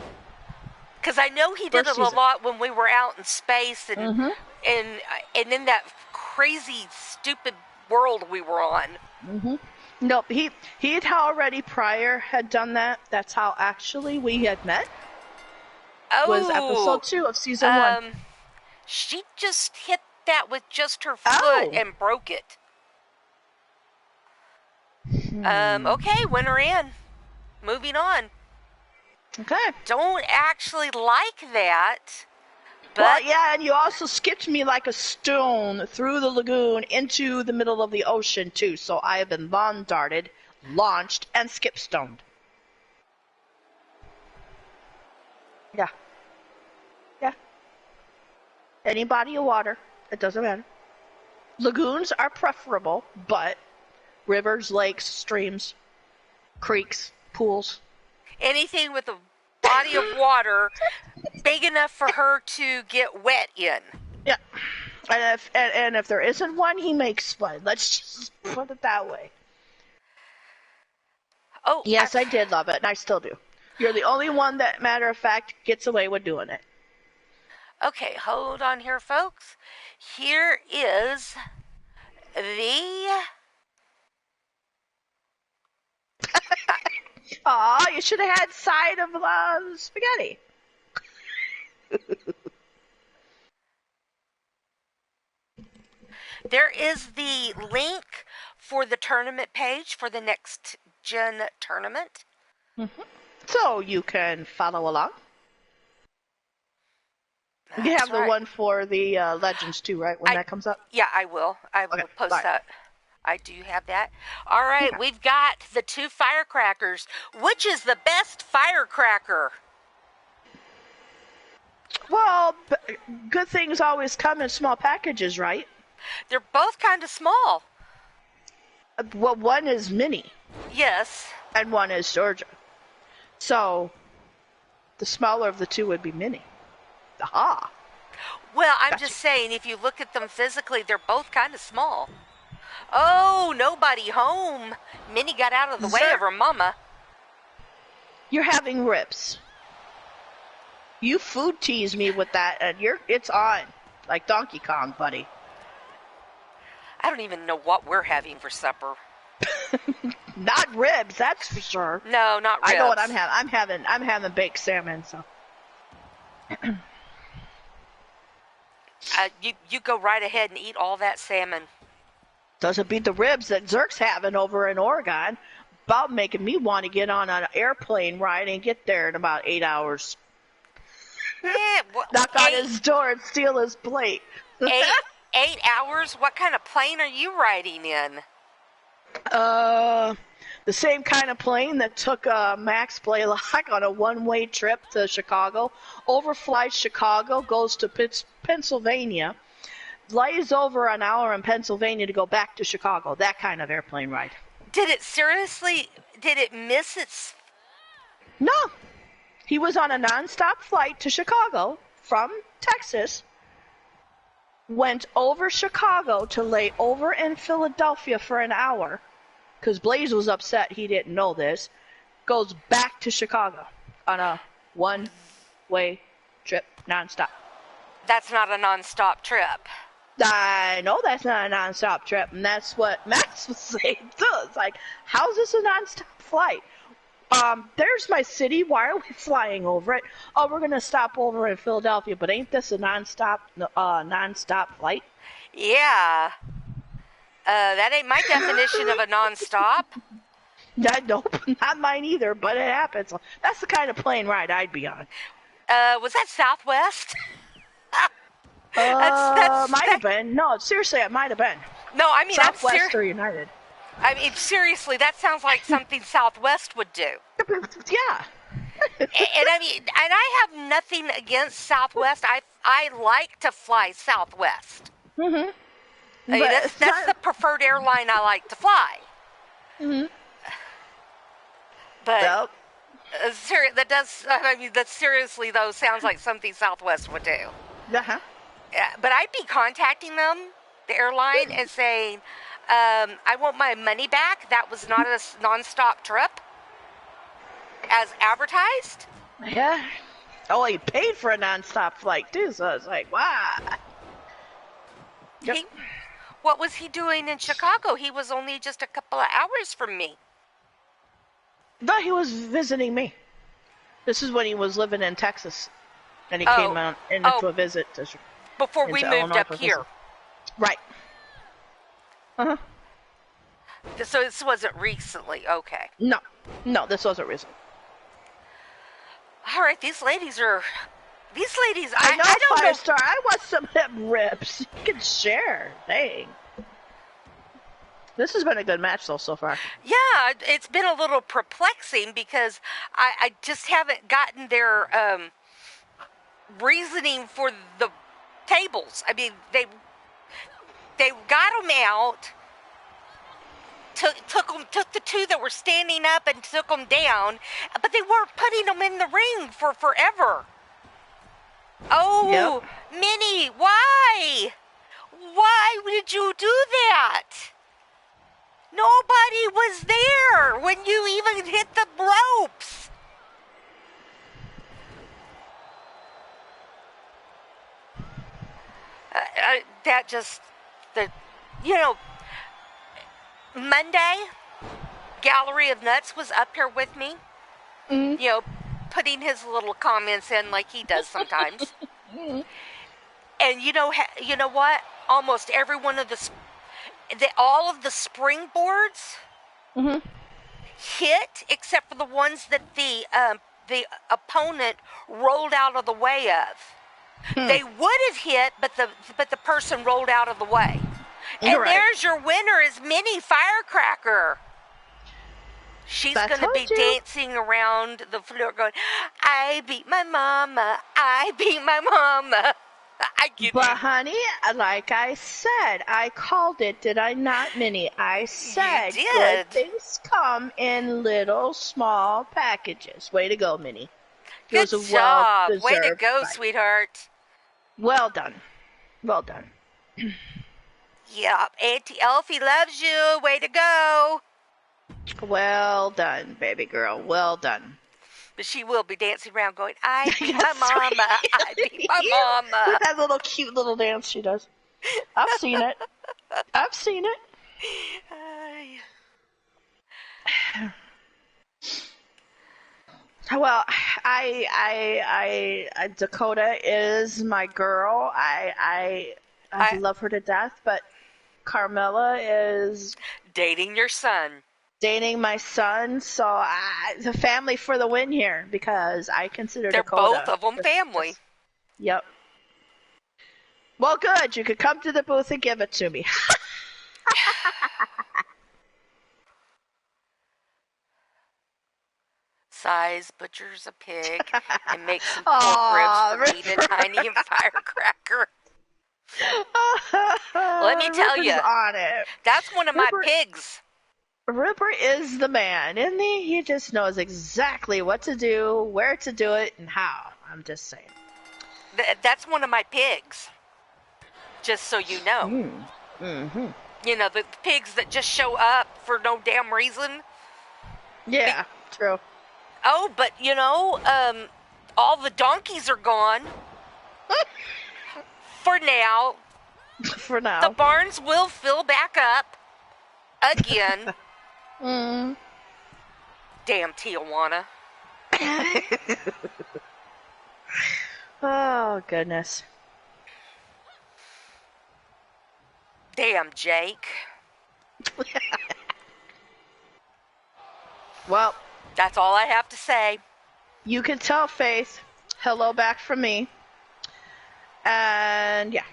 Because I know he did it a lot when we were out in space and in that crazy, stupid world we were on. Mm-hmm. Nope, he had already prior had done that. That's how actually we had met. Was episode 2 of season 1. She just hit that with just her foot and broke it. Okay, winner in. Moving on. Okay. Don't actually like that. But well, yeah, and you also skipped me like a stone through the lagoon into the middle of the ocean, too. So I have been lawn darted, launched, and skip stoned. Yeah. Yeah. Any body of water, it doesn't matter. Lagoons are preferable, but rivers, lakes, streams, creeks, pools. Anything with a body of water big enough for her to get wet in. Yeah. And if there isn't one, he makes one. Let's just put it that way. Oh. Yes, I did love it, and I still do. You're the only one that, matter of fact, gets away with doing it. Okay, hold on here, folks. Here is the... Aw, you should have had side of spaghetti. There is the link for the tournament page for the next gen tournament. Mm-hmm. So you can follow along. You That's have the right. one for the Legends too, right? When that comes up. Yeah, I will. I Okay. will All post right. that. I do have that. All right, Okay. we've got the 2 firecrackers. Which is the best firecracker? Well, good things always come in small packages, right? They're both kind of small. Well, one is mini Yes. and one is Georgia. So the smaller of the two would be mini. Aha. Well, I'm Gotcha. just saying, if you look at them physically, they're both kind of small. Oh, nobody home. Minnie got out of the way of Zerk, her mama. you're having ribs. You food tease me with that, and it's on like Donkey Kong, buddy. I don't even know what we're having for supper. Not ribs, that's for sure. No, not ribs. I know what I'm having. I'm having baked salmon. So You go right ahead and eat all that salmon. doesn't beat the ribs that Zerk's having over in Oregon. About making me want to get on an airplane ride and get there in about 8 hours. Knock on his door and steal his plate. 8 hours? What kind of plane are you riding in? The same kind of plane that took Max Blaylock on a one-way trip to Chicago, overflies Chicago, goes to Pennsylvania, lays over an hour in Pennsylvania to go back to Chicago. That kind of airplane ride. Did it miss its... No. He was on a nonstop flight to Chicago from Texas, went over Chicago to lay over in Philadelphia for an hour, because Blaze was upset he didn't know this, goes back to Chicago on a one-way trip, nonstop. That's not a nonstop trip. I know that's not a nonstop trip, and that's what Max was saying too. It's like, how's this a nonstop flight? There's my city. Why are we flying over it? Oh, we're gonna stop over in Philadelphia, but ain't this a nonstop flight? Yeah. That ain't my definition of a nonstop. Nope, not mine either, but it happens. That's the kind of plane ride I'd be on. Was that Southwest? Might have been. No, seriously, it might have been. No, I mean, Southwest or United. I mean, seriously, that sounds like something Southwest would do. Yeah. And I mean, and I have nothing against Southwest. I like to fly Southwest. Mhm. I mean, that's the preferred airline I like to fly. Mhm. But Yep. that seriously though sounds like something Southwest would do. Uh-huh. But I'd be contacting them, the airline, and saying, I want my money back. That was not a nonstop trip, as advertised. Yeah. Oh, he paid for a nonstop flight too, so it's like, wow. Yep. What was he doing in Chicago? He was only just a couple of hours from me. No, he was visiting me. This is when he was living in Texas, and he came into a visit to before we moved Illinois up here. Right. Uh-huh. So this wasn't recently. Okay. No, this wasn't recent. All right, these ladies. I know, I don't know. Firestar. I want some of them rips. You can share. Dang. This has been a good match, though, so far. Yeah, it's been a little perplexing because I just haven't gotten their reasoning for the tables. I mean, they got them out, took the 2 that were standing up and took them down, but they weren't putting them in the ring for forever. Oh, yep. Minnie, why? Why did you do that? Nobody was there when you even hit the ropes. Monday, Gallery of Nuts was up here with me. Mm-hmm. Putting his little comments in like he does sometimes. And you know what? Almost every one of all of the springboards hit, except for the ones that the opponent rolled out of the way of. They would have hit, but the person rolled out of the way. And Right. there's your winner is Minnie Firecracker. She's going to be dancing around the floor going, I beat my mama, I beat my mama. I get But you. honey, like I said, I called it, did I not, Minnie? I said You good did. things come in little small packages. Way to go, Minnie. Good job. Way to go, sweetheart. Well done. Well done. Yep, Auntie Elfie loves you. Way to go. Well done, baby girl. Well done. But she will be dancing around going, I beat my mama, I beat my mama. With that little cute little dance she does. I've seen it. I've seen it. Well, I Dakota is my girl. I love her to death, but Carmela is dating your son. Dating my son, so the family for the win here because I consider they're Dakota. Both of them family. Yep. Well, good. You could come to the booth and give it to me. Size butchers a pig and makes some pork ribs for me to Tiny and Firecracker. Let me tell you, on it. That's one of my pigs. Ripper is the man, isn't he? He just knows exactly what to do, where to do it, and how. I'm just saying. That's one of my pigs. Just so you know. Mm-hmm. You know, the pigs that just show up for no damn reason. Yeah, true. Oh, but you know, all the donkeys are gone. For now. For now. The barns will fill back up. Again. Damn Tijuana. Oh, goodness. Damn Jake. Well, that's all I have to say. You can tell Faith, hello back from me. And yeah.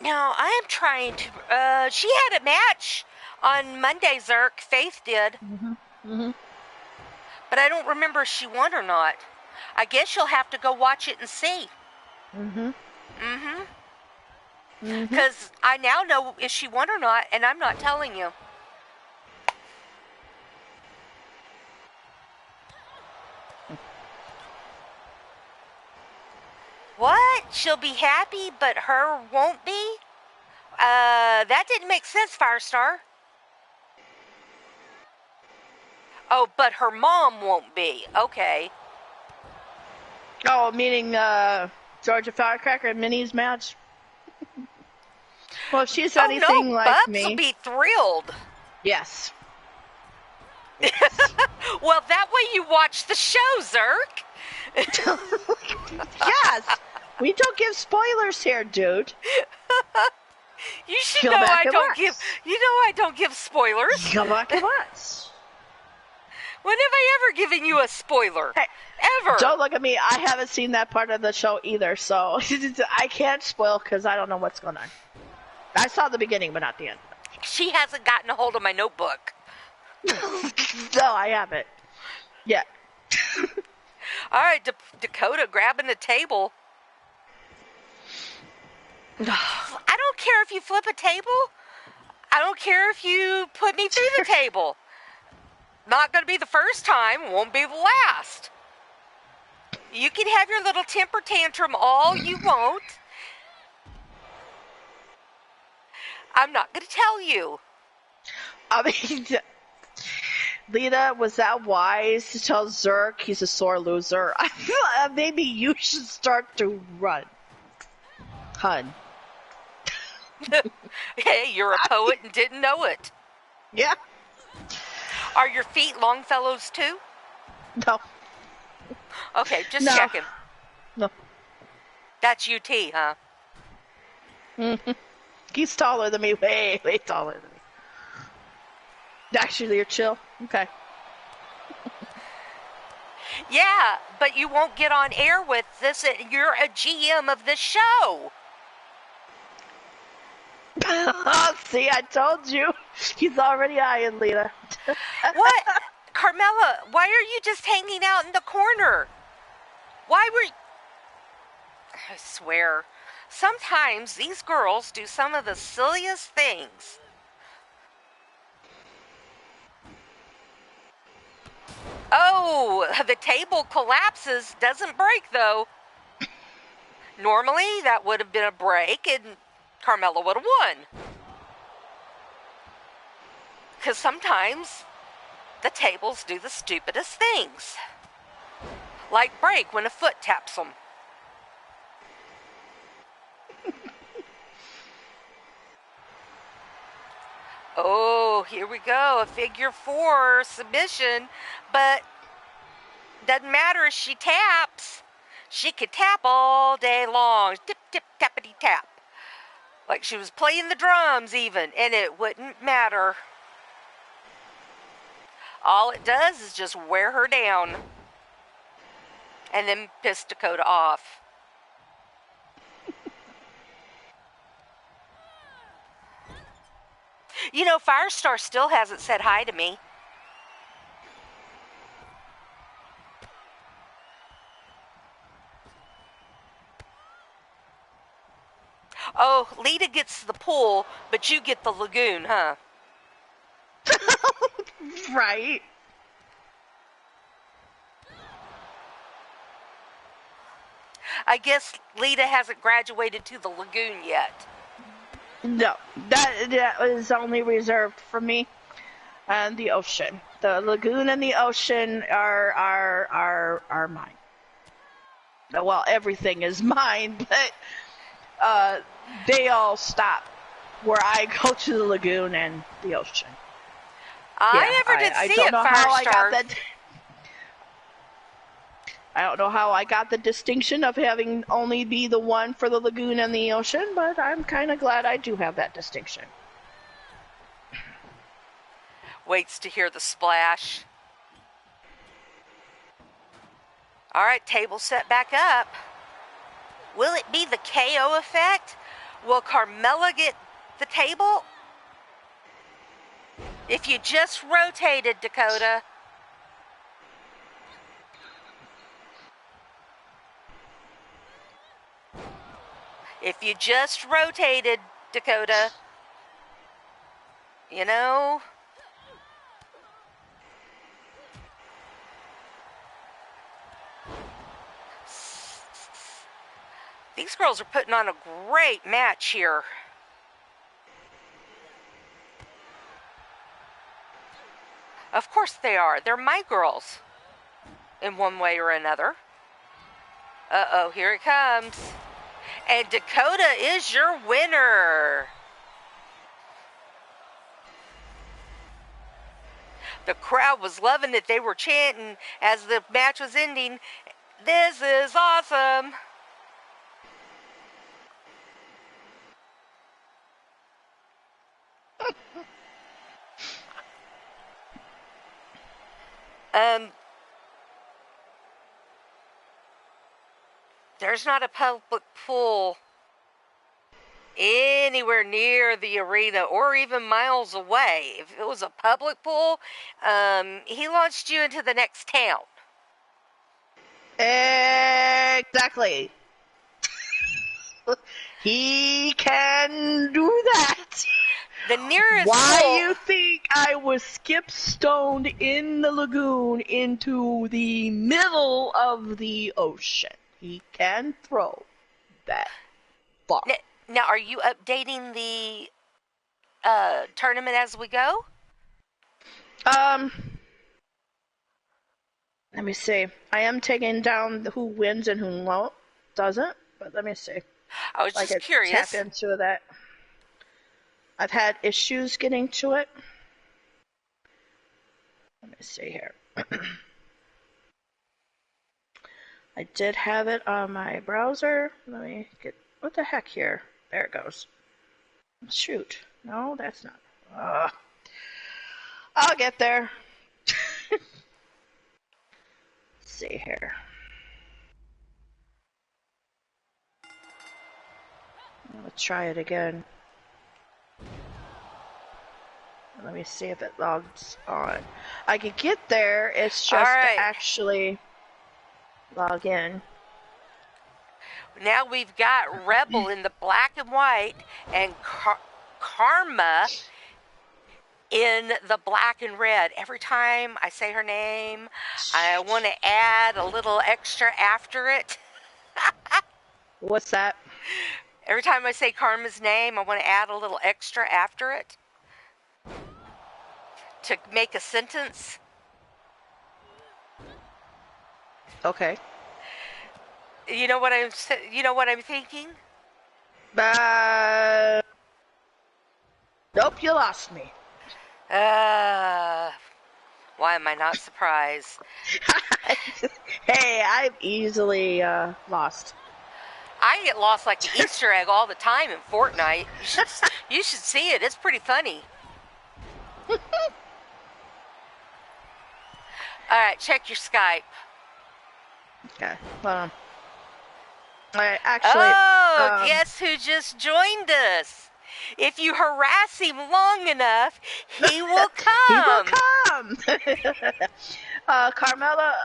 Now, I am trying to, she had a match on Monday, Zerk. Faith did. But I don't remember if she won or not. I guess you'll have to go watch it and see. Because I now know if she won or not, and I'm not telling you. What? She'll be happy, but her won't be? That didn't make sense, Firestar. Oh, but her mom won't be. Okay. Oh, meaning Georgia Firecracker and Minnie's match? Well, if she's anything like Bubs me... will be thrilled. Yes. Well, that way you watch the show, Zerk. Yes. We don't give spoilers here, dude. You should know I don't give... You know I don't give spoilers. Go back and watch. When have I ever given you a spoiler? Hey, ever. Don't look at me. I haven't seen that part of the show either, so I can't spoil because I don't know what's going on. I saw the beginning, but not the end. She hasn't gotten a hold of my notebook. No, I haven't. Yet. All right, Dakota grabbing the table. I don't care if you flip a table. I don't care if you put me through the table. Not going to be the first time, won't be the last. You can have your little temper tantrum all you want. I'm not going to tell you. I mean, Lita, was that wise to tell Zerk he's a sore loser? I feel maybe you should start to run. Hun. Hey, you're a poet and didn't know it. Yeah. Are your feet Longfellows too? No. Okay, just checking. No. That's UT, huh? Mm-hmm. He's taller than me. Way taller than me. Actually, you're chill. Okay. Yeah, but you won't get on air with this. You're a GM of this show. See, I told you. He's already eyeing Lita. What? Carmela, why are you just hanging out in the corner? Why were you... I swear, sometimes these girls do some of the silliest things. Oh, the table collapses. Doesn't break, though. Normally, that would have been a break, and Carmela would have won. Because sometimes the tables do the stupidest things. Like break when a foot taps them. Oh, here we go. A figure 4 submission. But doesn't matter if she taps. She could tap all day long. Tip, tip, tappity, tap. Like she was playing the drums even. And it wouldn't matter. All it does is just wear her down. And then piss Dakota off. You know, Firestar still hasn't said hi to me. Oh, Lita gets the pool, but you get the lagoon, huh? Right. I guess Lita hasn't graduated to the lagoon yet. No, that is only reserved for me and the ocean. The lagoon and the ocean are mine. Well, everything is mine, but they all stop where I go to the lagoon and the ocean. I never did see it, Firestar. I don't know how I got the distinction of having only be the one for the lagoon and the ocean, but I'm kind of glad I do have that distinction. Waits to hear the splash. All right, table set back up. Will it be the KO effect? Will Carmela get the table? If you just rotated, Dakota. If you just rotated, Dakota, you know. These girls are putting on a great match here. Of course they are. They're my girls. In one way or another. Uh-oh, here it comes. And Dakota is your winner. The crowd was loving it. They were chanting as the match was ending, "This is awesome." There's not a public pool anywhere near the arena or even miles away. If it was a public pool, he launched you into the next town. Exactly. He can do that. The nearest Why pool... you think I was skip stoned in the lagoon into the middle of the ocean? He can throw that far. Now, are you updating the tournament as we go? Let me see. I am taking down who wins and who doesn't, but let me see. I was just curious. Tap into that. I've had issues getting to it. Let me see here. I did have it on my browser. Let me get... What the heck here? There it goes. Shoot. No, that's not. I'll get there. see here. Let's try it again. Let me see if it logs on. I can get there, it's just to actually log in. Now we've got Rebel in the black and white and Karma in the black and red. Every time I say her name, I want to add a little extra after it. What's that? Every time I say Karma's name, I want to add a little extra after it to make a sentence. Okay. You know what I'm thinking? Nope, you lost me. Why am I not surprised? Hey, I'm easily lost. I get lost like the Easter egg all the time in Fortnite. You should see it. It's pretty funny. All right, check your Skype. Okay, hold on. All right, actually. Guess who just joined us? If you harass him long enough, he will come. He will come. Carmela.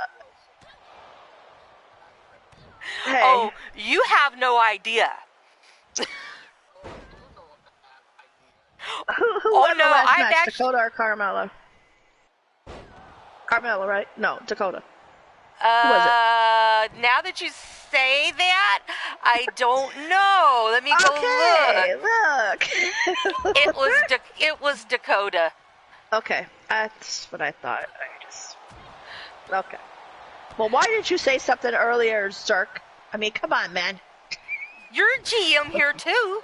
Hey. Oh, you have no idea. Who won the last match, Dakota or Carmela? Carmela, right? No, Dakota. Who was it? Now that you say that, I don't know. Let me go look. It was Dakota. Okay, that's what I thought. Okay. Well, why didn't you say something earlier, Zerk? I mean, come on, man. You're GM here too.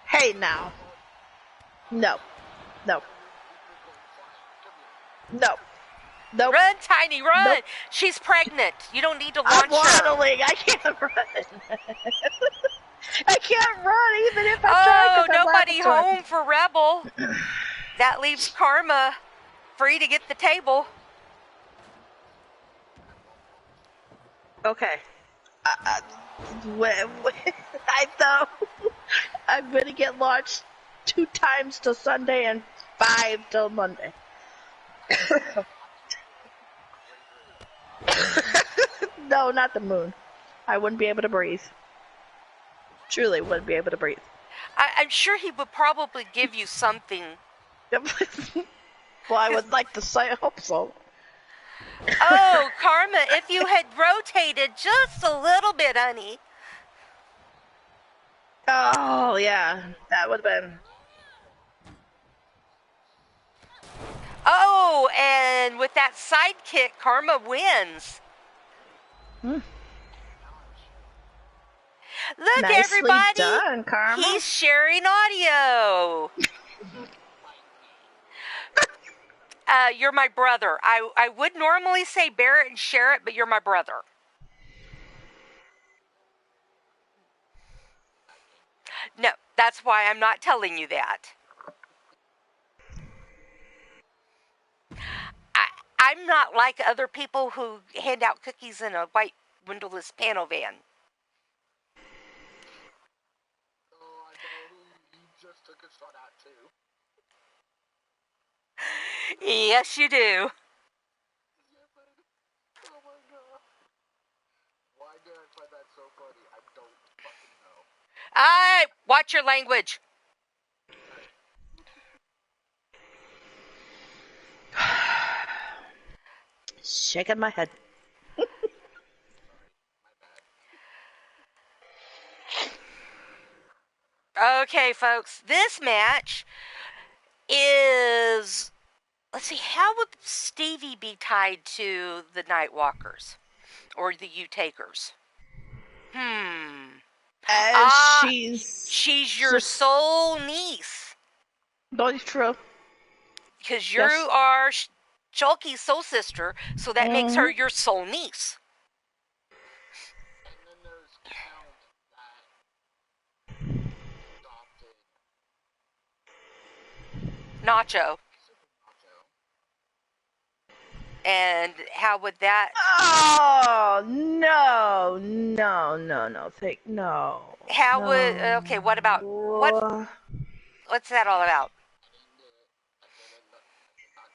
Hey, now. No. Nope. Run, Tiny, run! Nope. She's pregnant. You don't need to launch her. I'm waddling. I can't run. I can't run even if I try. Oh, nobody home for Rebel. That leaves Karma free to get the table. Okay. I thought I'm going to get launched 2 times till Sunday and 5 till Monday. No, not the moon. I wouldn't be able to breathe. Truly wouldn't be able to breathe. I'm sure he would probably give you something. Well, I would like to say, I hope so. Oh, Karma, if you had rotated just a little bit, honey. Oh, yeah. That would have been... Oh, and with that sidekick, Karma wins. Look, Nicely everybody. Done, Karma. He's sharing audio. You're my brother. I would normally say Barrett and share it, but you're my brother. No, that's why I'm not telling you that. I'm not like other people who hand out cookies in a white windowless panel van. Oh, I know who you just took a shot at too. Yes, you do. Yeah, baby. Oh my god. Why did I find that so funny? I don't fucking know. Watch your language. Shaking my head. Okay, folks, this match is... Let's see, how would Stevie be tied to the Nightwalkers? Or the U-Takers? She's your soul niece. That's true. Because you are Shulky's soul sister, so that makes her your soul niece. And then there's Count that adopted Nacho. Super Nacho. And how would that? Oh no! Think no. How no. would? Okay, what about what? What's that all about?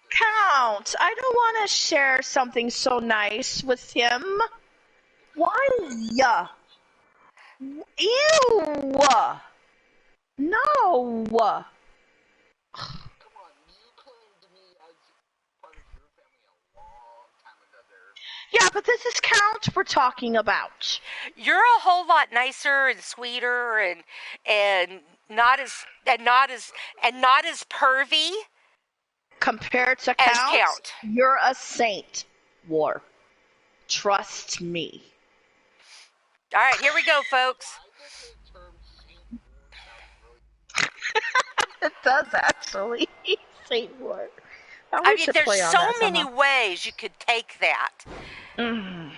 Count? I don't want to share something so nice with him. Why? Ew! No! Come on, you claimed me as part of your family a long time ago there. Yeah, but this is Count we're talking about. You're a whole lot nicer and sweeter and not as pervy Compared to as Count, Count. you're a saint, War. Trust me. All right, here we go, folks. Why does the term Saint War sound really It does actually. Saint War. I mean, there's so many ways you could take that and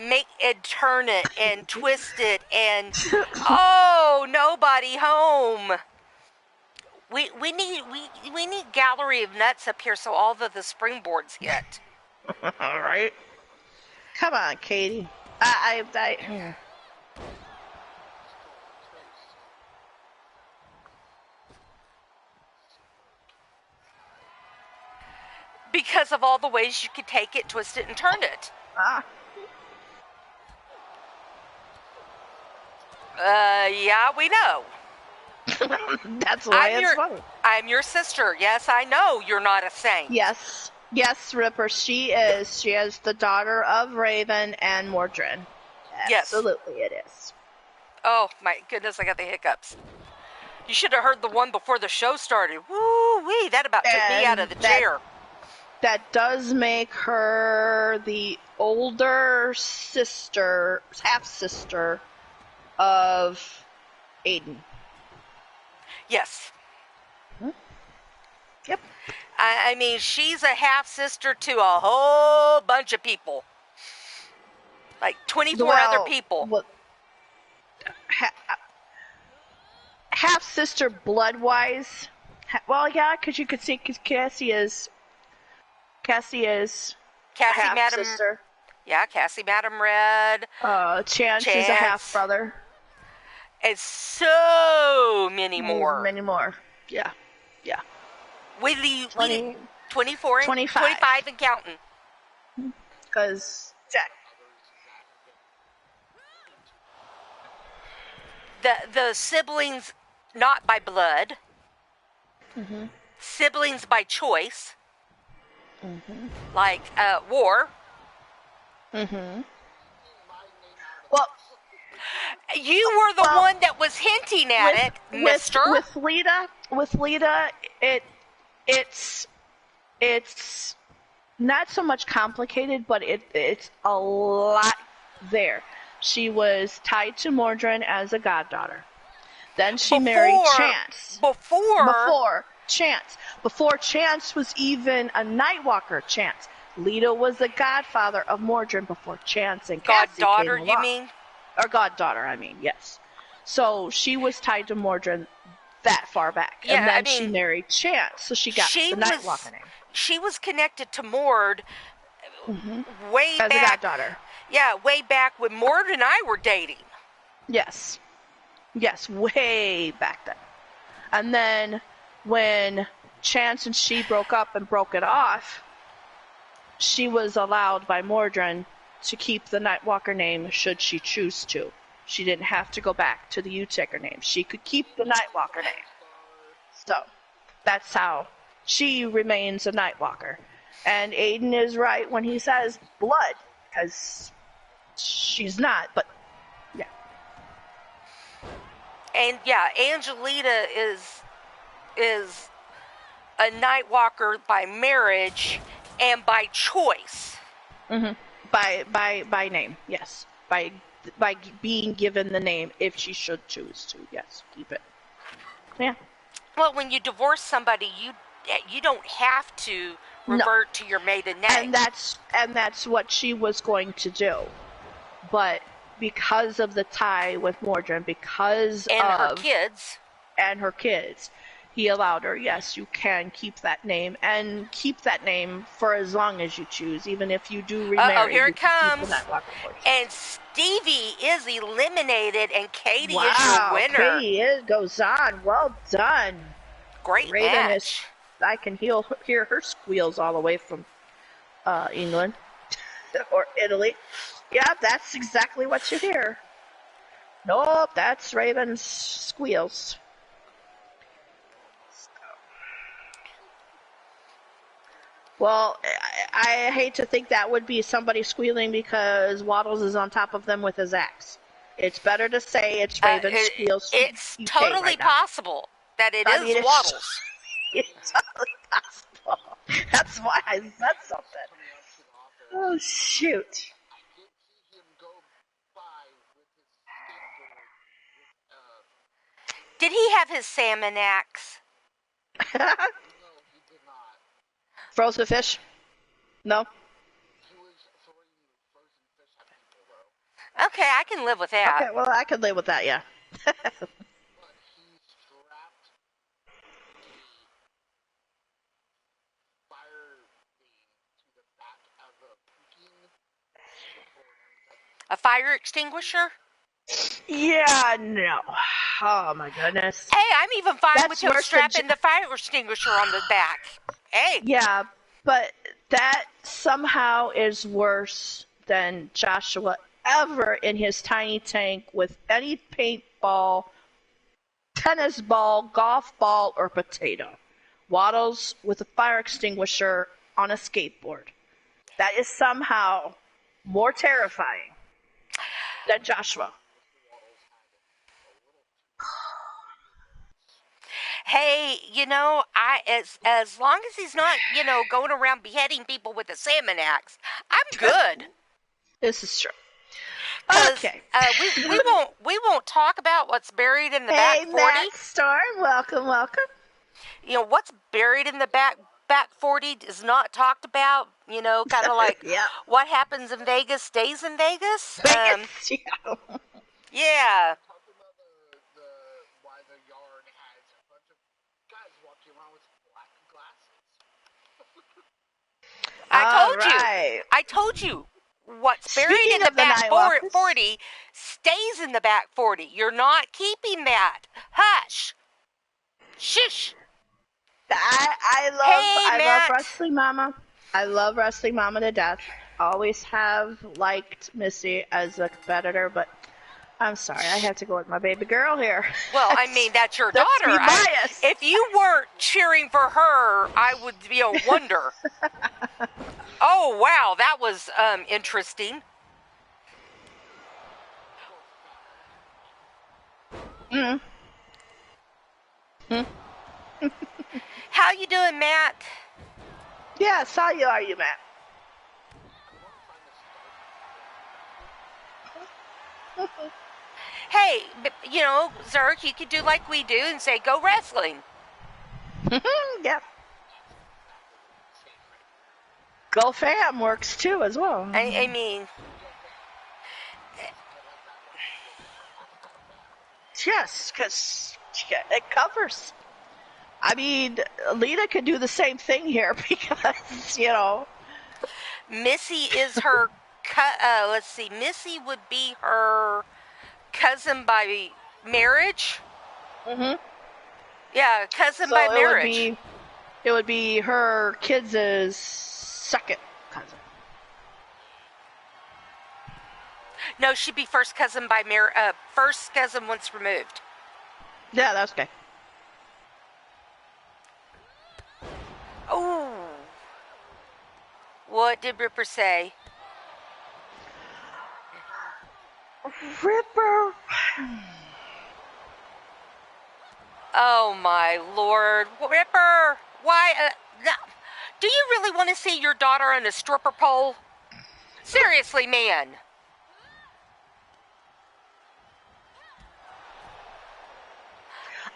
make and turn it and twist it and oh, nobody home. We need gallery of nuts up here so all of the springboards hit. All right. Come on, Katie. Because of all the ways you could take it, twist it, and turn it. Yeah, we know. That's why it's funny. I'm your sister. Yes, I know you're not a saint. Yes, Ripper. She is. She is the daughter of Raven and Mordred. Yes. Absolutely, it is. Oh, my goodness, I got the hiccups. You should have heard the one before the show started. Woo-wee, that about took me out of the chair. That does make her the older sister, half-sister of Aiden. Yes. Yep. I mean, she's a half-sister to a whole bunch of people. Like 24 other people. Well, half-sister blood-wise. Well, yeah, because you could see Cassie is Madam, sister. Yeah, Cassie Madam Red. Chance is a half brother. And so many more. Many more. Yeah. We 24 and 25 and counting. Because Jack. The siblings not by blood. Mm-hmm. Siblings by choice. Mm-hmm. Like War. Mm-hmm. Well, you were the one that was hinting at it, mister. With Lita, it's not so much complicated, but it's a lot there. She was tied to Mordred as a goddaughter. Then she married Chance. Before Chance was even a Nightwalker. Chance. Lita was the godfather of Mordred before Chance and Cassie goddaughter, came along. you mean? Or goddaughter, I mean, yes. So she was tied to Mordred that far back. Yeah, and then she married Chance, so she got the Nightwalker name. She was connected to Mord way back. As a goddaughter. Yeah, way back when Mord and I were dating. Yes, way back then. And then when Chance and she broke up and broke it off, she was allowed by Mordred to keep the Nightwalker name should she choose to. She didn't have to go back to the Utaker name. She could keep the Nightwalker name. So, that's how she remains a Nightwalker. And Aiden is right when he says blood, because she's not, but yeah. And yeah, Angelita is a Nightwalker by marriage and by choice. Mm-hmm. By name, yes. By being given the name if she should choose to, yes, keep it. Yeah. Well, when you divorce somebody, you don't have to revert to your maiden name. And that's what she was going to do. But because of the tie with Mordred, because and of her kids, he allowed her, yes, you can keep that name, and keep that name for as long as you choose, even if you do remarry. Uh-oh, here you it can keep comes. the Nightwalker horse. And Stevie is eliminated, and Katie Wow, is your winner. Katie goes on. Well done. Great Raven match. I can hear her squeals all the way from England or Italy. Yeah, that's exactly what you hear. Nope, that's Raven's squeals. Well, I hate to think that would be somebody squealing because Waddles is on top of them with his axe. It's better to say it's Raven's squeals. It's UK totally right now. possible that it is Waddles. It's totally possible. That's why I said something. Oh, shoot. I did see him go by with his skateboard. Did he have his salmon axe? No, he did not. Frozen fish? No? He was throwing frozen fish at people, though. Okay, I can live with that. Okay, well, I could live with that, yeah. But he strapped a fire thing to the back of a cooking skateboard. A fire extinguisher? Yeah, no. Oh, my goodness. Hey, I'm even fine That's with him worse than strapping the fire extinguisher on the back. Hey. Yeah, but that somehow is worse than Joshua ever in his tiny tank with any paintball, tennis ball, golf ball, or potato. Waddles with a fire extinguisher on a skateboard. That is somehow more terrifying than Joshua. Hey, as long as he's not, going around beheading people with a salmon axe, I'm good. This is true. Okay. We won't talk about what's buried in the back 40. Hey, Matt Storm, welcome. What's buried in the back 40 is not talked about. Kind of like yeah. What happens in Vegas stays in Vegas. Vegas, Yeah. Talking about why the yard has a bunch of guys walking around with black glasses. I told you. What's buried in the back 40 stays in the back 40. You're not keeping that. Hush. Shush. I love Wrestling Mama. I love Wrestling Mama to death. Always have liked Missy as a competitor, but I'm sorry, I have to go with my baby girl here. Well, I mean, that's your daughter. If you weren't cheering for her, I would wonder. Oh, wow, that was interesting. How you doing, Matt? Yes, how are you, Matt? Hey, Zerk, you could do like we do and say, go wrestling. Yep. Go fam works too as well. I mean... Yes, because it covers. I mean, Lita could do the same thing here because, Missy is her... let's see, Missy would be her cousin by marriage? Mm-hmm. Yeah, cousin by marriage. It would be her kids' second cousin. No, she'd be first cousin by first cousin once removed. Yeah, that's okay. Oh. What did Ripper say? Ripper. Oh my lord, Ripper! Why? No. Do you really want to see your daughter on a stripper pole? Seriously, man.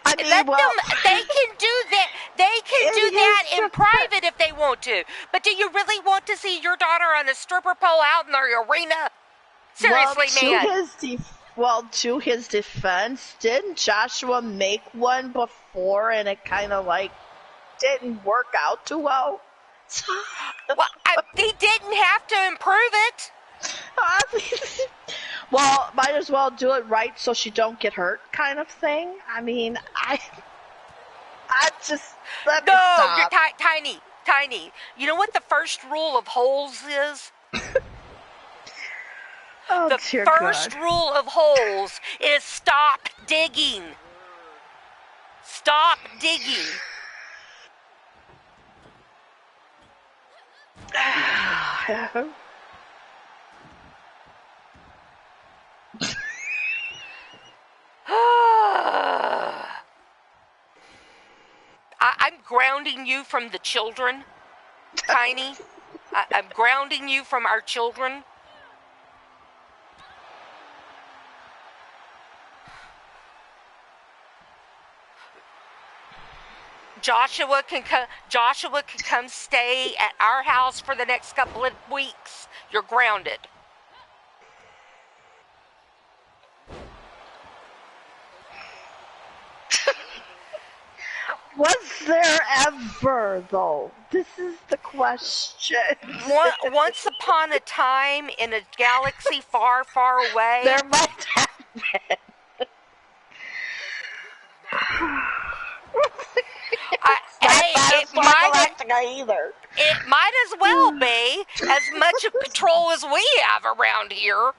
I mean, they can do that. They can do that in private if they want to. But do you really want to see your daughter on a stripper pole out in the arena? Seriously, man. Well, to his defense, didn't Joshua make one before and it kind of like didn't work out too well? Well, he didn't have to improve it. Well, might as well do it right so she don't get hurt, kind of thing. I mean, I just let me No, you're stop. tiny. You know what the first rule of holes is? Oh, The dear first God. rule of holes is stop digging. Stop digging. I'm grounding you from the children, Tiny. I'm grounding you from our children. Joshua can come stay at our house for the next couple of weeks. You're grounded. Was there ever, though? This is the question. Once upon a time in a galaxy far, far away. There might have been. It might as well be as much control as we have around here.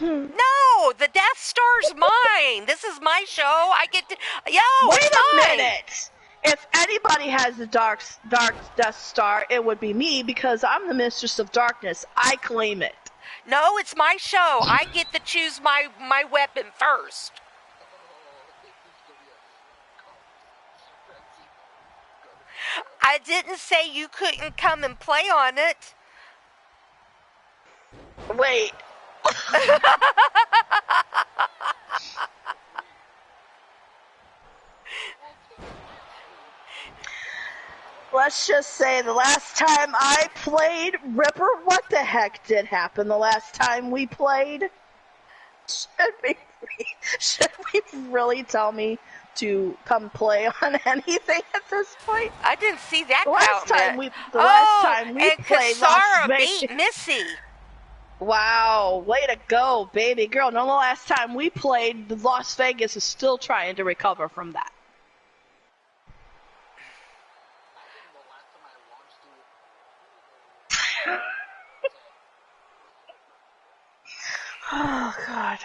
No, the Death Star's mine. This is my show. I get to. Wait a minute. If anybody has the dark Death Star, it would be me because I'm the Mistress of Darkness. I claim it. No, it's my show. I get to choose my weapon first. I didn't say you couldn't come and play on it. Wait. Let's just say the last time I played Ripper, what the heck did happen the last time we played? Should we really tell me to come play on anything at this point? I didn't see that. The last time we played Kasara beat Missy. Wow, way to go, baby girl. No, the last time we played, Las Vegas is still trying to recover from that. Oh, God.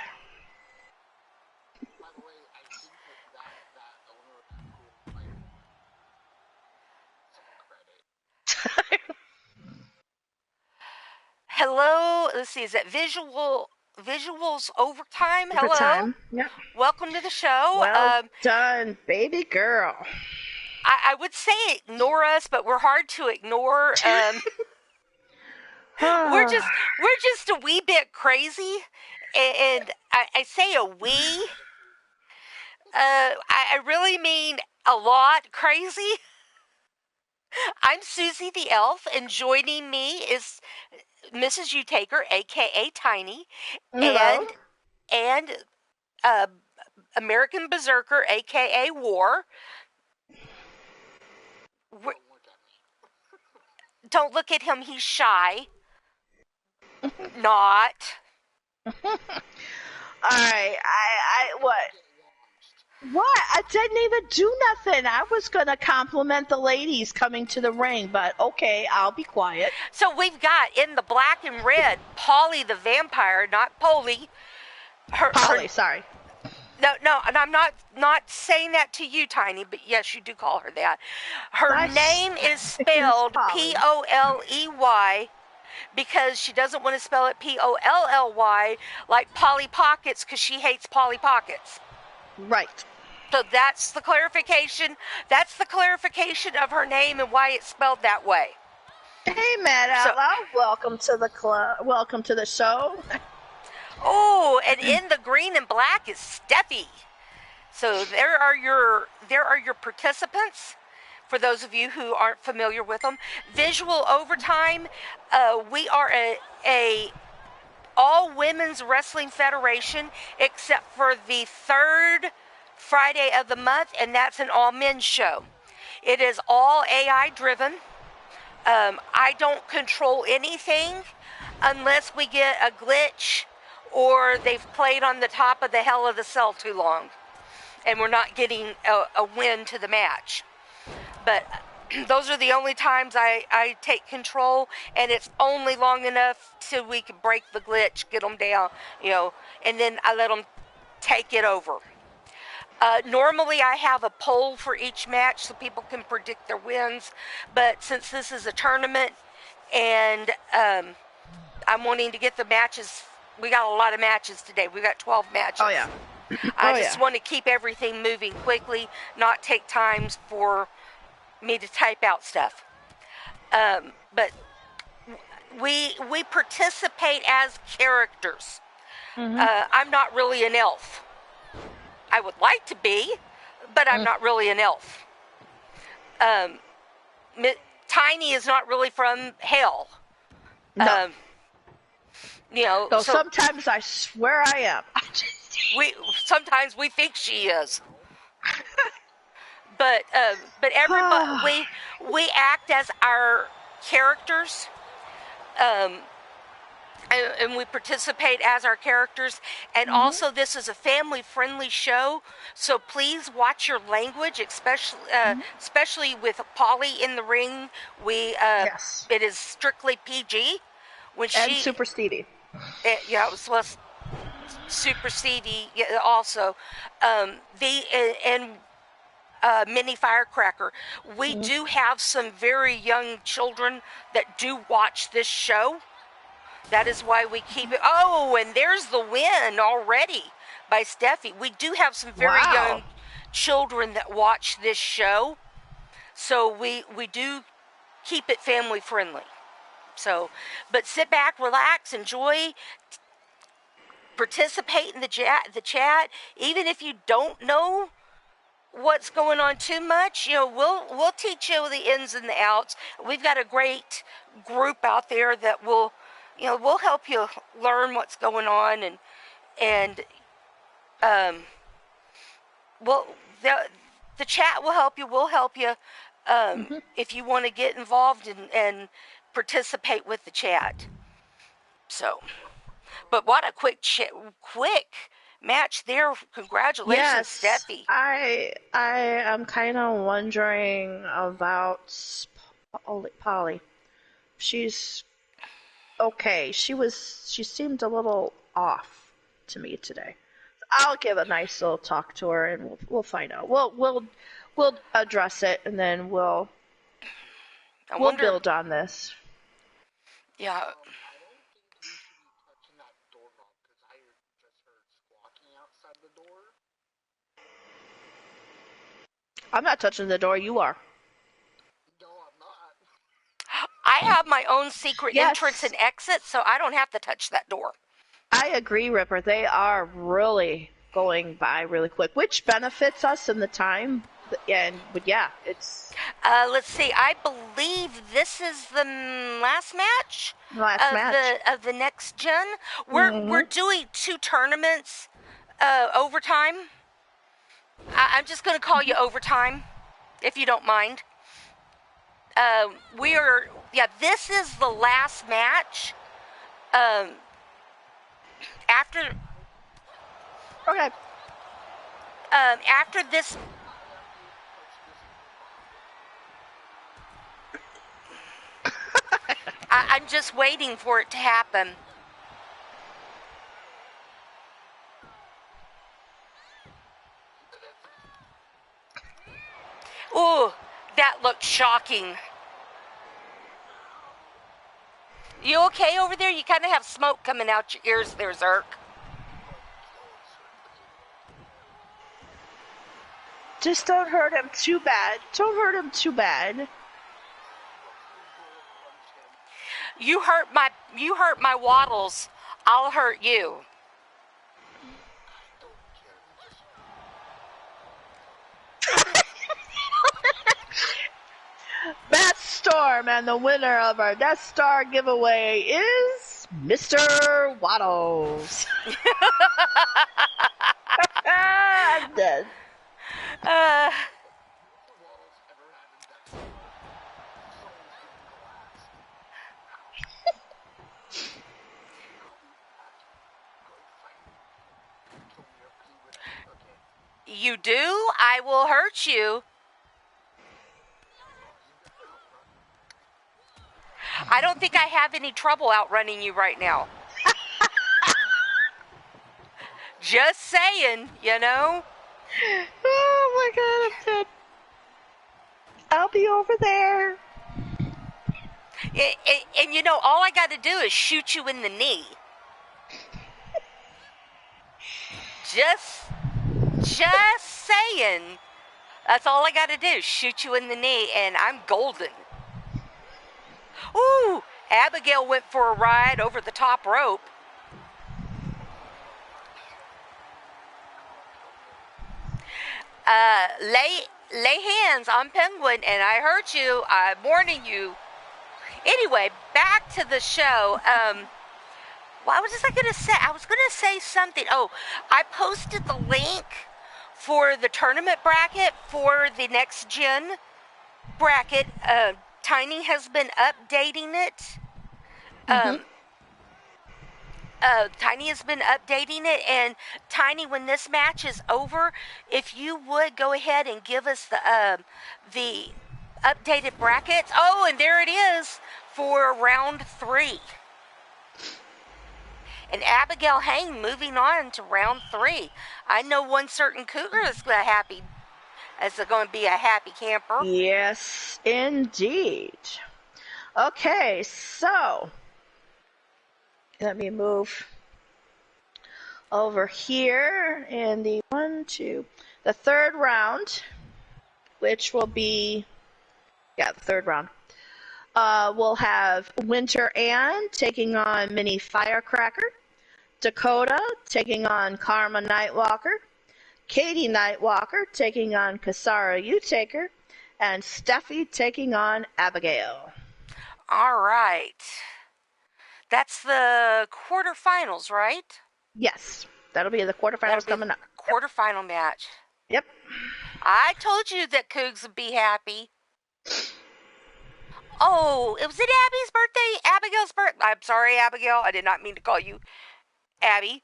Hello, let's see, is that Visuals Overtime? Hello. Overtime. Yep. Welcome to the show. Well done, baby girl. I would say ignore us, but we're hard to ignore. We're just a wee bit crazy, and I say a wee. I really mean a lot crazy. I'm Susie the Elf, and me is MrsUtaker, aka Tiny, Hello. and American Berserker, aka War. Don't look at him; he's shy. Not. Alright, what? What? I didn't even do nothing. I was gonna compliment the ladies coming to the ring, but okay, I'll be quiet. So we've got in the black and red, Polly the vampire, not Polly. Polly, sorry. No, and I'm not saying that to you, Tiny, but yes, you do call her that. Her name is spelled Poley because she doesn't want to spell it Polly like Polly Pockets because she hates Polly Pockets. Right. So that's the clarification. That's the clarification of her name and why it's spelled that way. Hey, Matt Outlaw, welcome to the club. Welcome to the show. Oh, and in the green and black is Steffi. So there are your participants for those of you who aren't familiar with them. Visual Overtime, we are a all-women's wrestling federation except for the third Friday of the month, and that's an all-men's show. It is all AI-driven. I don't control anything unless we get a glitch or they've played on the top of the hell of the cell too long and we're not getting a win to the match. But those are the only times I take control, and it's only long enough till we can break the glitch, get them down, and then I let them take it over. Normally I have a poll for each match so people can predict their wins, but since this is a tournament and I'm wanting to get the matches, we got a lot of matches today. We got 12 matches. Oh, yeah. I just want to keep everything moving quickly, not take times for me to type out stuff. But we participate as characters. I'm not really an elf. I would like to be, but I'm not really an elf. Tiny is not really from hell. No. So sometimes I swear I am. Sometimes we think she is. But everybody, we act as our characters, and we participate as our characters. And also, this is a family-friendly show, so please watch your language, especially with Polly in the ring. Yes. It is strictly PG. And Super Stevie. Super Stevie also. Mini Firecracker. We do have some very young children that do watch this show. That is why we keep it. Oh, and there's the win already by Steffi. We do have some very young children that watch this show. So we do keep it family friendly. So, but sit back, relax, enjoy, participate in the chat. Even if you don't know what's going on too much, we'll teach you the ins and the outs. We've got a great group out there that will help you learn what's going on, and the chat will help you. We'll help you if you want to get involved and participate with the chat. So, but what a quick match there. Congratulations, Steffi. I am kind of wondering about Polly. She's okay. She seemed a little off to me today. I'll give a nice little talk to her, and we'll find out. We'll address it, and then we'll build on this. Yeah. I don't think we should be touching that doorknob because I just heard squawking outside the door. I'm not touching the door. You are. No, I'm not. I have my own secret entrance and exit, so I don't have to touch that door. I agree, Ripper. They are really going by really quick, which benefits us in the time. But yeah, it's. Let's see. I believe this is the last match. Of the next gen. We're doing 2 tournaments, overtime. I'm just going to call you overtime, if you don't mind. This is the last match. After this. I'm just waiting for it to happen. Ooh, that looked shocking. You okay over there? You kind of have smoke coming out your ears there, Zerk. Just don't hurt him too bad. Don't hurt him too bad. You hurt my waddles. I'll hurt you. Storm, and the winner of our Death Star giveaway is Mr. Waddles. I'm dead. Uh, Waddles ever had in Death Star. Souls in glass. Told me to play with me. Okay. you do? I will hurt you. I don't think I have any trouble outrunning you right now. Just saying, you know? Oh my god, I'm dead. I'll be over there. And you know, all I got to do is shoot you in the knee. Just saying. That's all I got to do, shoot you in the knee, and I'm golden. Ooh, Abigail went for a ride over the top rope. Lay hands on Penguin, and I hurt you. I'm warning you. Anyway, back to the show. What was I going to say? I was going to say something. Oh, I posted the link for the tournament bracket for the next gen bracket. Tiny has been updating it. Tiny has been updating it, and Tiny, when this match is over, if you would go ahead and give us the updated brackets. Oh, and there it is for round 3. And Abigail Hane moving on to round 3. I know one certain cougar is going to be a happy camper. Yes, indeed. Okay, so let me move over here in the the third round, which will be, the third round. We'll have Winter Ann taking on Minnie Firecracker, Dakota taking on Karma Nightwalker, Katie Nightwalker taking on Kasara Utaker, and Steffi taking on Abigail. All right. That's the quarterfinals, right? Yes, that'll be the quarterfinals coming up. Quarterfinal match. Yep. I told you that Cougs would be happy. Oh, was it Abby's birthday? Abigail's birthday? I'm sorry, Abigail. I did not mean to call you Abby.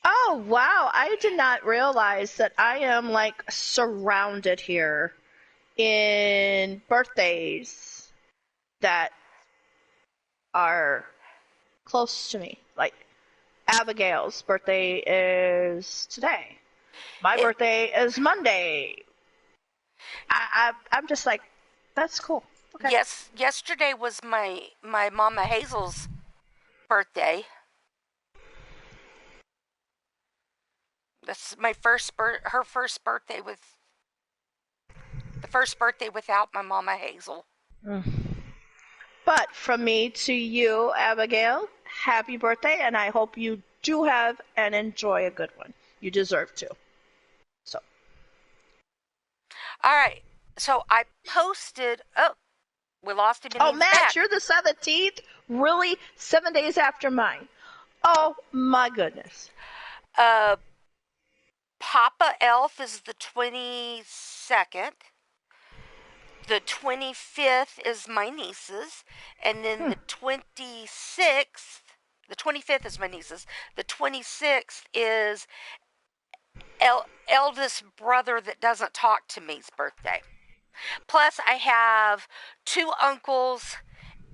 Oh, wow. I did not realize that I am, like, surrounded here in birthdays that are close to me. Like, Abigail's birthday is today. My birthday is Monday. I'm just like, that's cool. Okay. Yes, yesterday was my Mama Hazel's birthday. That's my her first birthday the first birthday without my Mama Hazel. But from me to you, Abigail, happy birthday, and I hope you do have and enjoy a good one. You deserve to. So. All right. So I posted. Oh, we lost him. Oh, Matt, you're the 17th? Really? 7 days after mine. Oh, my goodness. Papa Elf is the 22nd. The 25th is my niece's. And then the 26th, the 25th is my niece's. The 26th is eldest brother that doesn't talk to me's birthday. Plus, I have 2 uncles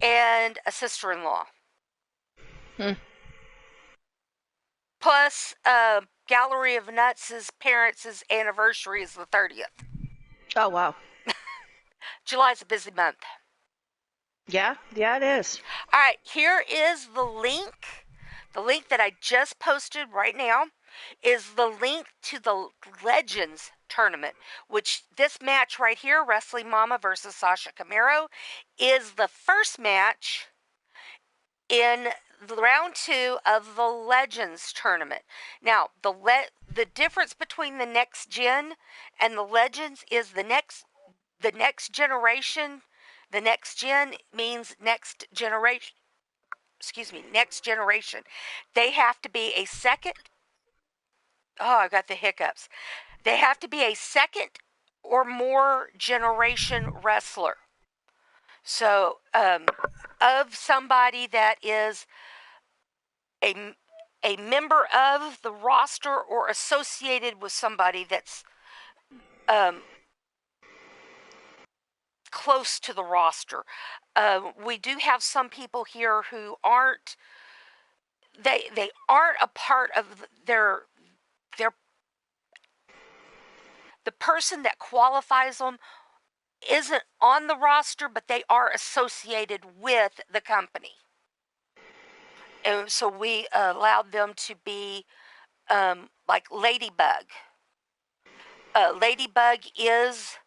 and a sister-in-law. Plus, Gallery of Nuts' parents' anniversary is the 30th. Oh, wow. July's a busy month. Yeah, it is. All right, here is the link. The link that I just posted right now is the link to the Legends tournament, which this match right here, Wrestling Mama versus Sasha Camaro, is the first match in round 2 of the Legends tournament. Now, the difference between the next gen and the Legends is the next the next generation, the next gen means next generation. Excuse me, next generation. They have to be a second. Oh, I got the hiccups. They have to be a second or more generation wrestler. So, of somebody that is a member of the roster or associated with somebody that's close to the roster. We do have some people here who aren't. They aren't a part of their the person that qualifies them isn't on the roster, but they are associated with the company. And so we allowed them to be like Ladybug. Ladybug is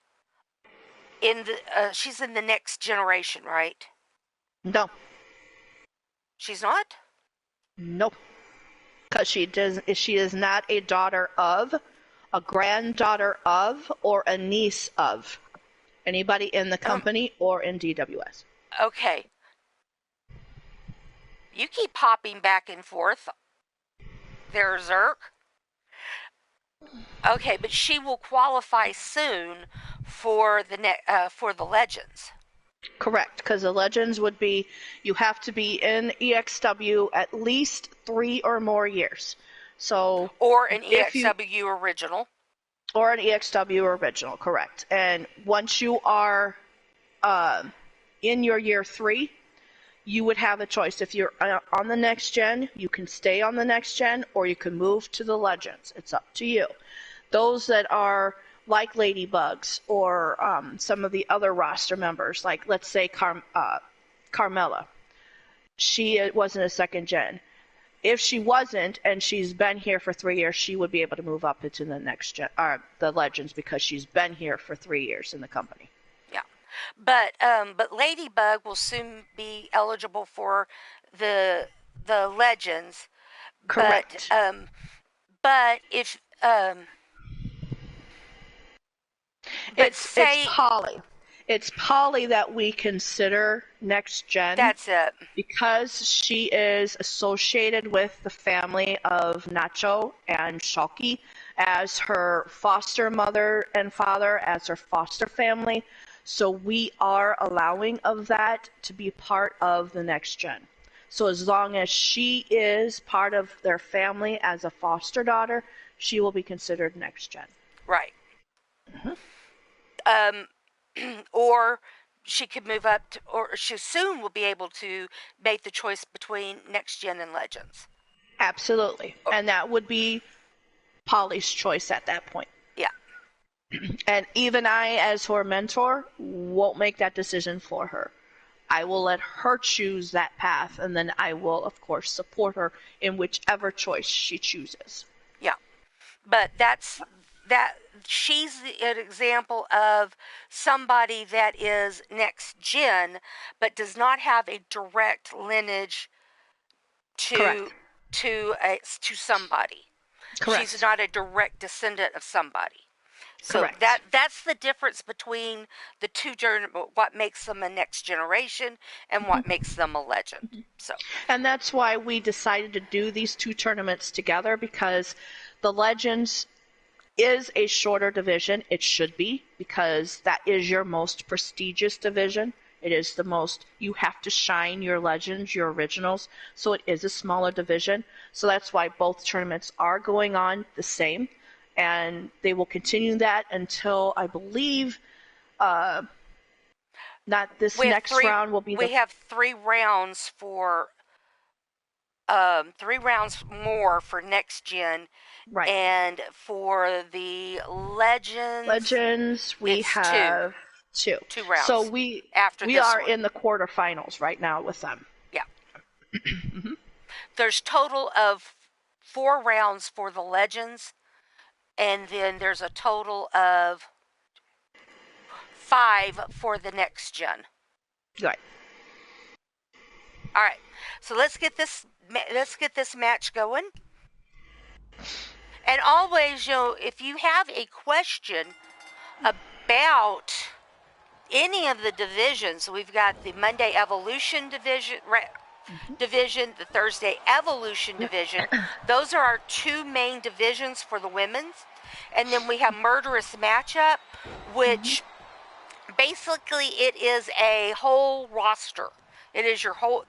in the she's in the next generation, right? No. She's not? Nope. Because she is not a daughter of, a granddaughter of, or a niece of anybody in the company or in DWS. Okay. You keep popping back and forth there, Zerk. Okay, but she will qualify soon for the Legends. Correct, because the Legends would be, you have to be in EXW at least 3 or more years. So, or an EXW original. Or an EXW original, correct. And once you are in your year 3, you would have a choice. If you're on the next gen, you can stay on the next gen, or you can move to the Legends. It's up to you. Those that are like Ladybugs or some of the other roster members, like let's say Carmella, she wasn't a second gen. If she wasn't, and she's been here for 3 years, she would be able to move up into the next gen, the Legends, because she's been here for 3 years in the company. Yeah, but Ladybug will soon be eligible for the Legends. Correct. But if it's Polly. It's Polly that we consider next gen. That's it. Because she is associated with the family of Nacho and Shulky as her foster mother and father, as her foster family. So we are allowing of that to be part of the next gen. So as long as she is part of their family as a foster daughter, she will be considered next gen. Right. Or she could move up to, or she soon will be able to make the choice between next gen and Legends. Absolutely. And that would be Polly's choice at that point. Yeah. And even I, as her mentor, won't make that decision for her. I will let her choose that path, and then I will, of course, support her in whichever choice she chooses. Yeah. But she's an example of somebody that is next gen, but does not have a direct lineage to somebody. Correct. She's not a direct descendant of somebody. So Correct. that's the difference between the two, what makes them a next generation and what makes them a legend. So, and that's why we decided to do these 2 tournaments together, because the Legends is a shorter division. It should be, because that is your most prestigious division. It is the most, you have to shine your Legends, your originals, so it is a smaller division. So that's why both tournaments are going on the same, and they will continue that until, I believe, not this next round will be we have 3 rounds for 3 rounds more for next gen. Right. And for the Legends, we have 2 rounds. So we are in the quarterfinals right now with them. Yeah. There's total of 4 rounds for the Legends, and then there's a total of 5 for the next gen. Right. All right. So let's get this match going. And always, if you have a question about any of the divisions. We've got the Monday Evolution division, the Thursday Evolution division. Those are our two main divisions for the women's. And then we have Murderous Matchup, which basically it is a whole roster. It is your whole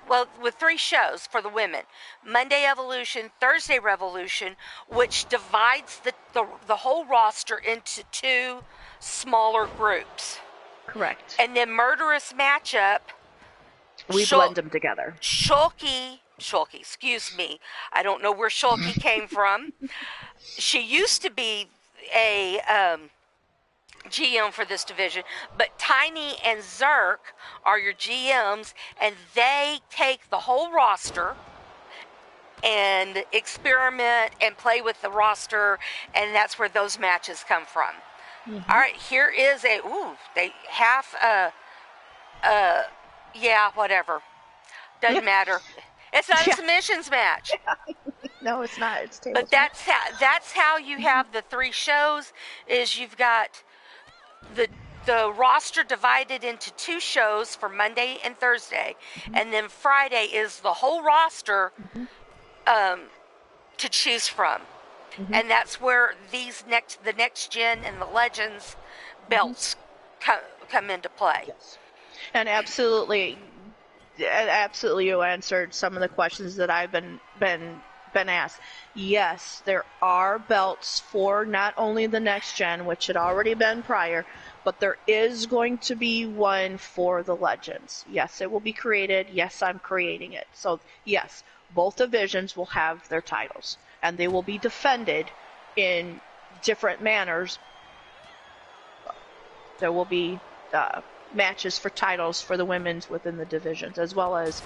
well, with 3 shows for the women: Monday Evolution, Thursday Revolution, which divides the whole roster into 2 smaller groups. Correct. And then Murderous Matchup, we blend them together. Shulky, excuse me. I don't know where Shulky came from. She used to be a GM for this division, but Tiny and Zerk are your GMs, and they take the whole roster and experiment and play with the roster, and that's where those matches come from. All right, here is whatever. Doesn't matter. It's not a submissions match. No, it's not. It's tables. But that's how you have the 3 shows. Is you've got the roster divided into 2 shows for Monday and Thursday, and then Friday is the whole roster to choose from. And that's where the next gen and the legends belts come into play. Yes. And absolutely you answered some of the questions that I've been asked. Yes, there are belts for not only the next gen, which had already been prior, but there is going to be one for the legends. Yes, it will be created. Yes, I'm creating it. So yes, both divisions will have their titles, and they will be defended in different manners. There will be matches for titles for the women's within the divisions, as well as,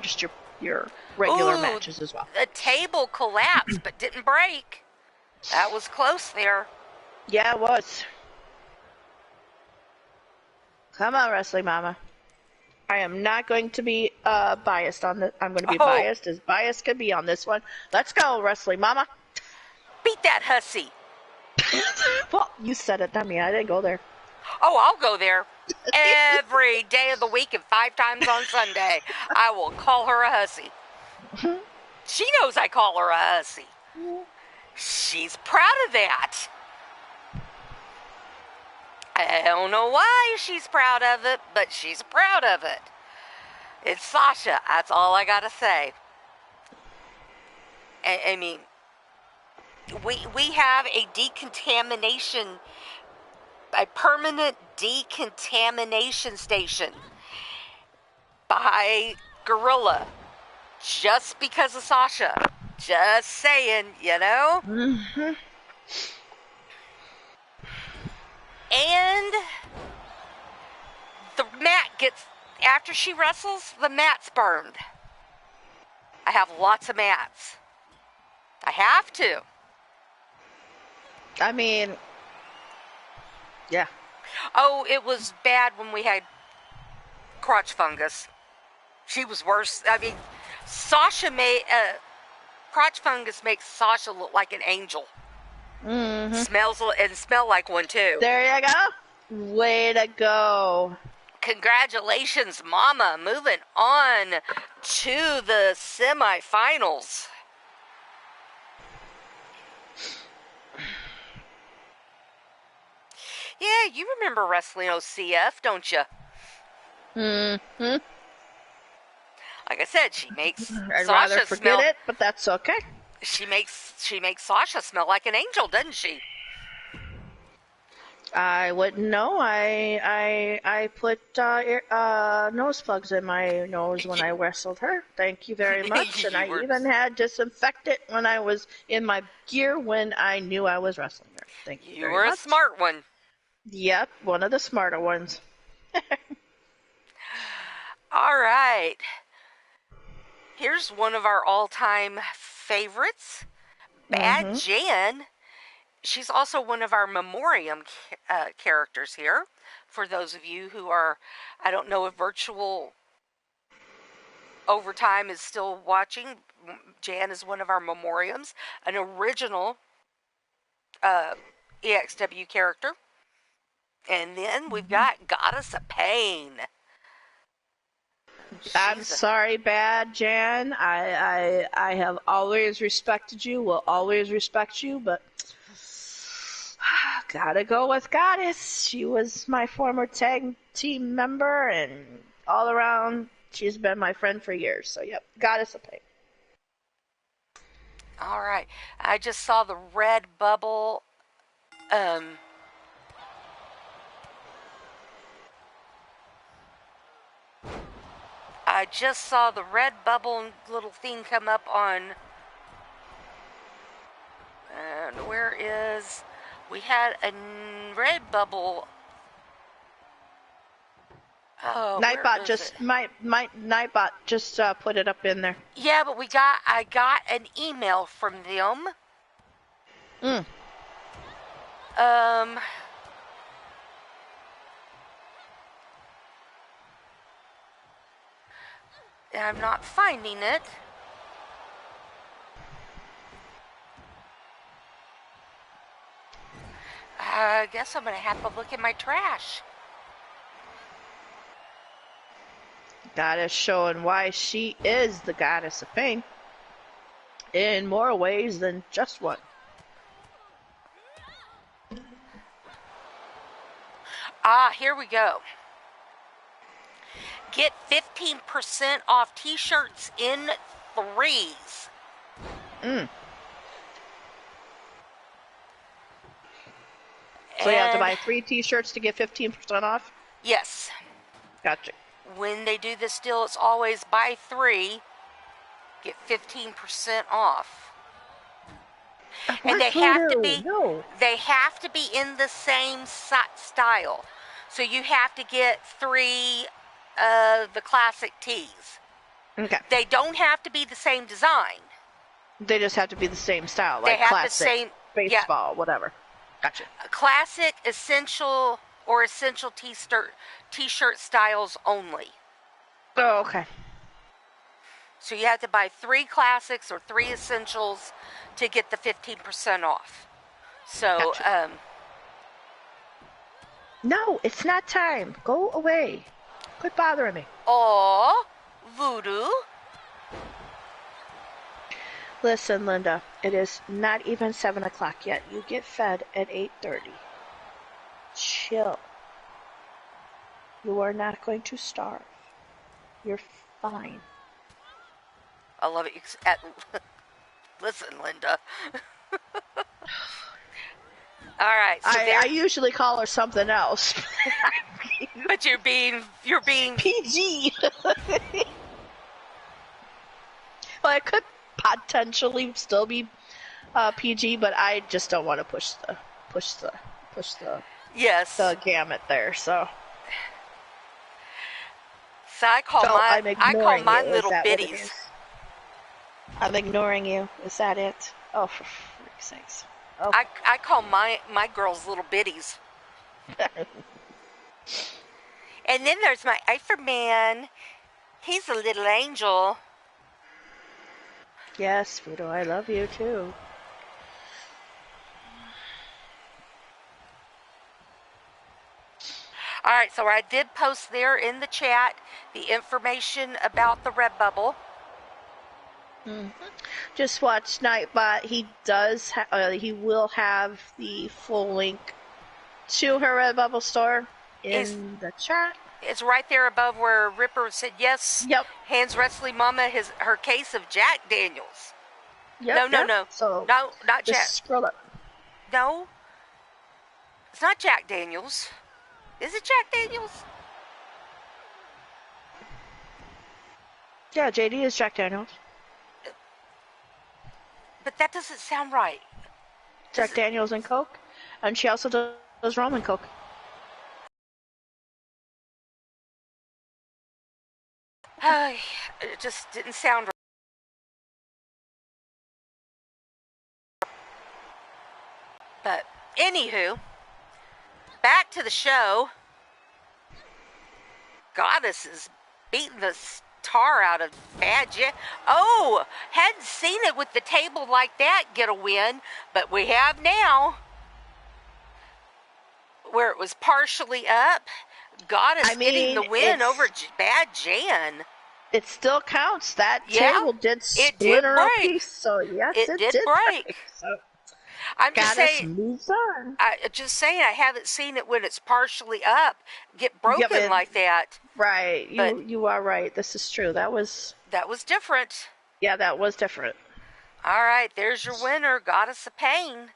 just your regular matches as well. The table collapsed but didn't break. That was close there. Yeah, it was. Come on, Wrestling Mama. I am not going to be biased on this. I'm going to be biased as biased can be on this one. Let's go, Wrestling Mama. Beat that hussy. Well, you said it, not me. I didn't go there. Oh, I'll go there. Every day of the week and 5 times on Sunday, I will call her a hussy. She knows I call her a hussy. She's proud of that. I don't know why she's proud of it, but she's proud of it. It's Sasha. That's all I gotta say. I mean, we have a permanent decontamination station by Gorilla, just because of Sasha. Just saying, And the mat after she wrestles, the mat's burned. I have lots of mats. I have to. I mean, yeah. Oh, it was bad when we had crotch fungus. She was worse. I mean, crotch fungus makes Sasha look like an angel. Smell like one too. There you go. Way to go. Congratulations, Mama. Moving on to the semifinals. Yeah, you remember wrestling OCF, don't you? Like I said, she makes I'd Sasha rather forget it, but that's okay. She makes Sasha smell like an angel, doesn't she? I wouldn't know. I put nose plugs in my nose when I wrestled her. Thank you very much. And I even had disinfectant when I was in my gear when I knew I was wrestling her. Thank you very much. You were a smart one. Yep, one of the smarter ones. All right. Here's one of our all-time favorites, Bad Jan. She's also one of our memoriam characters here. For those of you who are, I don't know if virtual overtime is still watching, Jan is one of our memoriams, an original EXW character. And then we've got Goddess of Pain. I'm sorry, Bad Jan. I have always respected you, will always respect you, but gotta go with Goddess. She was my former tag team member, and all around, she's been my friend for years. So, yep, Goddess of Pain. All right. I just saw the red bubble. I just saw the red bubble little thing come up on. Where is. We had a red bubble. Oh, Nightbot just put it up in there. Yeah, but I got an email from them. I'm not finding it. I guess I'm going to have to look in my trash. Goddess showing why she is the Goddess of Pain in more ways than just one. Here we go. Get 15% off t-shirts in 3s. So you have to buy 3 t-shirts to get 15% off? Yes. Gotcha. When they do this deal, it's always buy 3, get 15% off. And they have to be in the same style. So you have to get 3 of the classic tees. Okay. They don't have to be the same design. They just have to be the same style, like they have classic, the same baseball, whatever. Gotcha. Classic, essential, or essential t-shirt styles only. Oh, okay. So you have to buy 3 classics or 3 essentials to get the 15% off. So, gotcha. No, it's not time. Go away. Quit bothering me. Aw, Voodoo. Listen, Linda, it is not even 7 o'clock yet. You get fed at 8:30. Chill. You are not going to starve. You're fine. I love it. Listen, Linda. All right. So I usually call her something else. But you're being PG. Well, it could potentially still be PG, but I just don't want to push the gamut there. So I call mine little bitties. I'm ignoring you. Is that it? Oh, for freak's sakes. Oh. I call my girls little bitties. And then there's my Iferman. He's a little angel. Yes, Fudo, I love you too. All right, so I did post there in the chat the information about the Redbubble. Mm-hmm. Just watch Nightbot. He does. He will have the full link to her Redbubble store in the chat. It's right there above where Ripper said yes. Yep. Hands Wrestling Mama her case of Jack Daniels. Yep, No. So no, not just Jack. Scroll up. No, it's not Jack Daniels. Is it Jack Daniels? Yeah, JD is Jack Daniels. But that doesn't sound right. Jack Daniels and Coke, and she also does rum and Coke. It just didn't sound right. But anywho, back to the show. Goddess is beating the tar out of Bad Jet. Oh, hadn't seen it with the table like that get a win, but we have now. where it was partially up, got us getting the win over Bad Jan. It still counts. That table did it did splinter a piece, so yes, it did break. So I'm just saying. Moves on. I haven't seen it when it's partially up get broken like that. Right, you are right. This is true. That was different. Yeah, that was different. All right, there's your winner, Goddess of Pain.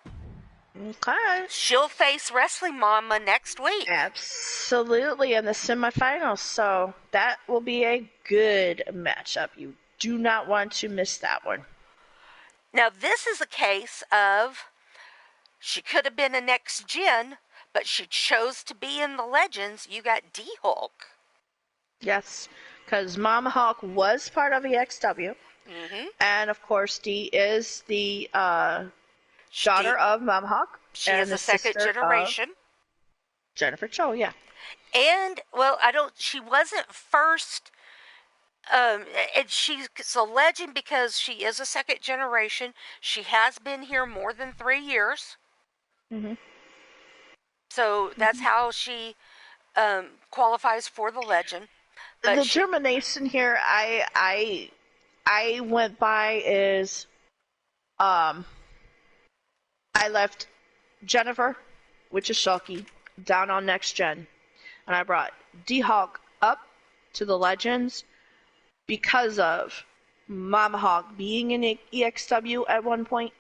Okay. She'll face Wrestling Mama next week. Absolutely, in the semifinals. So that will be a good matchup. You do not want to miss that one. Now, this is a case of she could have been a next gen, but she chose to be in the Legends. You got D-Hulk. Yes, because Mama Hulk was part of EXW. Mm-hmm. And, of course, Dee is the daughter of Mama Hulk. She is the second generation. Jennifer Cho, yeah. And, well, she wasn't first. And she's a legend because she is a second generation. She has been here more than 3 years. Mm-hmm. So that's how she qualifies for the legend. But the determination here I went by is I left Jennifer, which is Shulky, down on next gen, and I brought D-Hulk up to the Legends because of Mama Hulk being in EXW at one point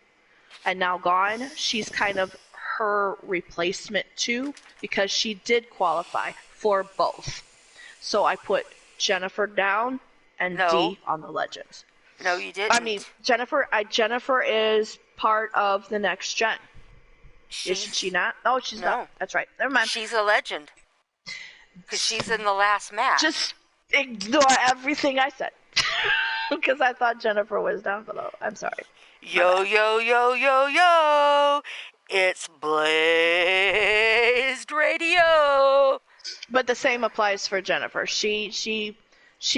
and now gone. She's kind of her replacement too, because she did qualify for both. So I put Jennifer down and Dee on the Legends. No, you didn't. I mean, Jennifer is part of the next gen. Isn't she not? Oh, she's not. That's right. Never mind. She's a legend. Because she's in the last match. Just ignore everything I said. Because I thought Jennifer was down below. I'm sorry. Yo, yo, yo, yo, yo. It's Blazed Radio. But the same applies for Jennifer. She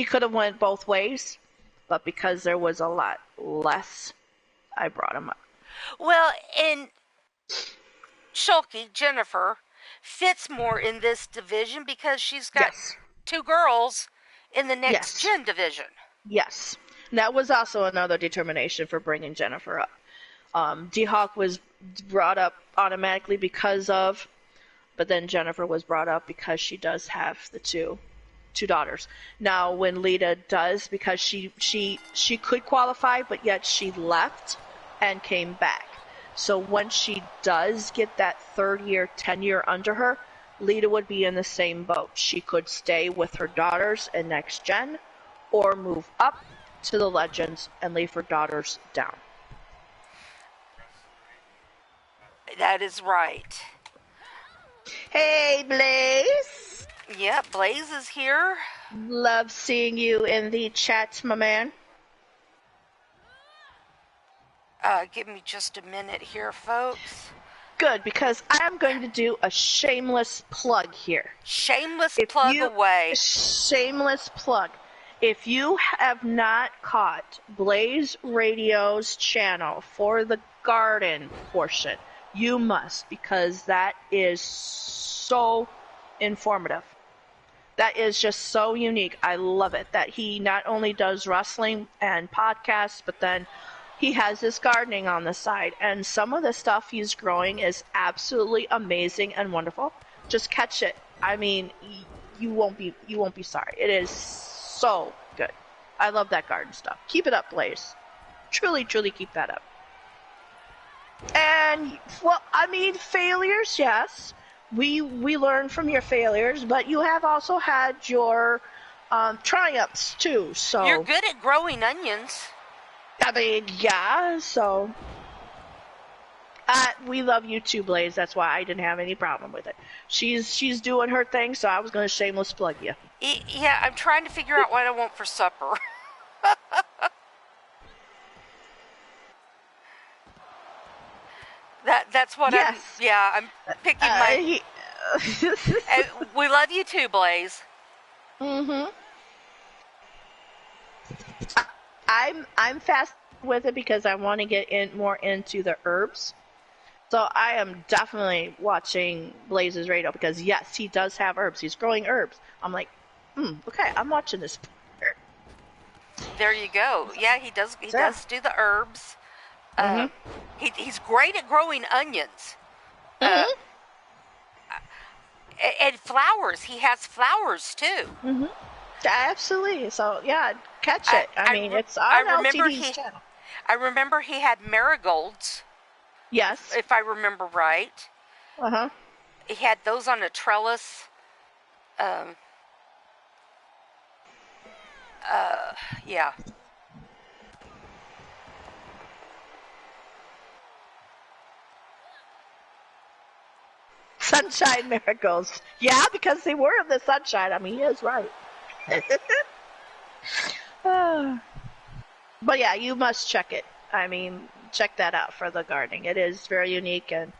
could have went both ways, but because there was a lot less, I brought him up. Well, and Shulky, Jennifer, fits more in this division because she's got two girls in the next gen division. Yes. That was also another determination for bringing Jennifer up. D-Hawk was brought up automatically because of, but then Jennifer was brought up because she does have the two daughters. Now, when Lita does, because she could qualify, but yet she left and came back. So when she does get that third year tenure under her, Lita would be in the same boat. She could stay with her daughters in next gen, or move up to the Legends and leave her daughters down. That is right. Hey, Blaze. Yeah, Blaze is here. Love seeing you in the chat, my man. Give me just a minute here, folks. Good, because I am going to do a shameless plug here. Shameless plug away. Shameless plug. If you have not caught Blaze Radio's channel for the garden portion, you must, because that is so informative. That is just so unique. I love it that he not only does wrestling and podcasts, but then he has this gardening on the side. And some of the stuff he's growing is absolutely amazing and wonderful. Just catch it. I mean, you won't be sorry. It is so good. I love that garden stuff. Keep it up, Blaze. Truly, truly keep that up. And, well, I mean, failures, yes. We learn from your failures, but you have also had your triumphs, too. So you're good at growing onions. I mean, yeah, so we love you too, Blaze. That's why I didn't have any problem with it. She's doing her thing, so I was going to shameless plug you. Yeah, I'm trying to figure out what I want for supper. That's what I'm picking my... And we love you too, Blaze. Mm-hmm. I'm fast with it because I want to get more into the herbs. So I am definitely watching Blaze's radio because yes, he does have herbs. He's growing herbs. I'm like, okay, I'm watching this. There you go. Yeah, he does. He does do the herbs. He's great at growing onions. And flowers. He has flowers too. Absolutely. So yeah, catch it. I mean, it's on LTD's channel. I remember he had marigolds. Yes. If I remember right. He had those on a trellis. Yeah. Sunshine marigolds. Yeah, because they were in the sunshine. I mean, he is right. But yeah, you must check it. I mean, check that out for the gardening. It is very unique and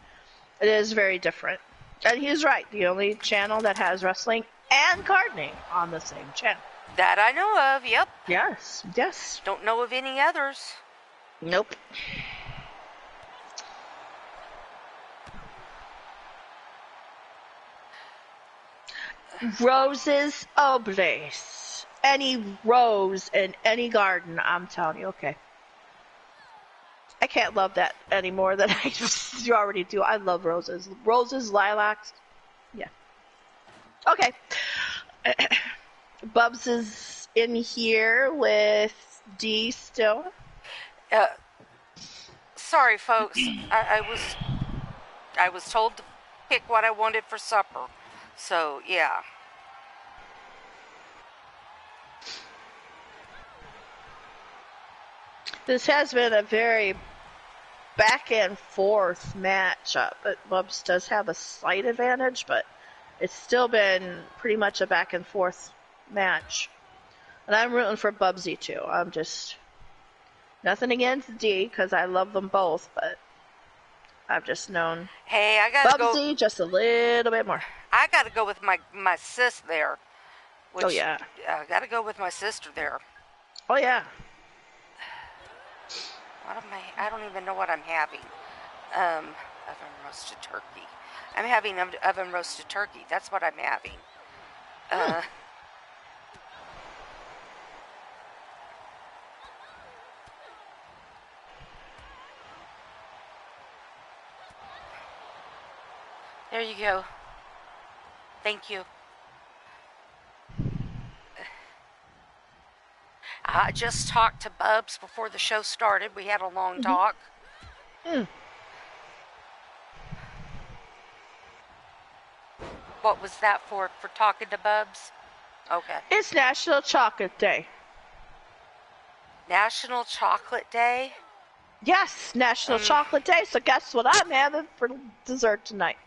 it is very different. And he's right. The only channel that has wrestling and gardening on the same channel. That I know of, yep. Yes, yes. Don't know of any others. Nope. Roses oblace. Any rose in any garden, I'm telling you, okay. I can't love that any more than you already do. I love roses. Roses, lilacs. Yeah. Okay. Bubs is in here with D still. Sorry, folks. I was told to pick what I wanted for supper. So, yeah. This has been a very back and forth matchup. But Bubs does have a slight advantage, but it's still been pretty much a back and forth match. And I'm rooting for Bubsy too. I'm just nothing against D because I love them both, but I've just known I gotta Bubsy just a little bit more. I gotta go with my sis there. Which, oh yeah. I gotta go with my sister there. Oh yeah. I don't even know what I'm having. Oven roasted turkey. I'm having oven roasted turkey. That's what I'm having. There you go. Thank you. I just talked to Bubs before the show started. We had a long talk. What was that for talking to Bubs? Okay. It's National Chocolate Day. National Chocolate Day? Yes, National Chocolate Day. So guess what I'm having for dessert tonight?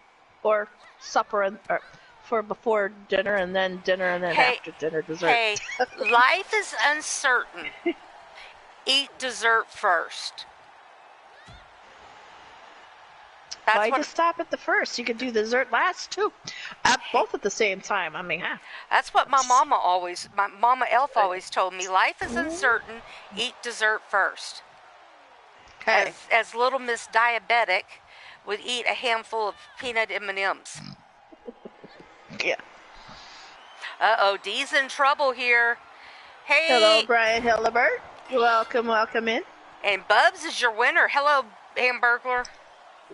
Or supper or for before dinner and then after dinner dessert. Hey, life is uncertain. Eat dessert first. Why just stop at the first? You could do dessert last too. Both at the same time. I mean, that's what my Mama Elf always told me. Life is uncertain. Eat dessert first. Okay. As Little Miss Diabetic would eat a handful of peanut M&Ms. Yeah. Uh-oh, Dee's in trouble here. Hey. Hello, Brian Hildebert. Welcome in. And Bubs is your winner. Hello, Hamburglar.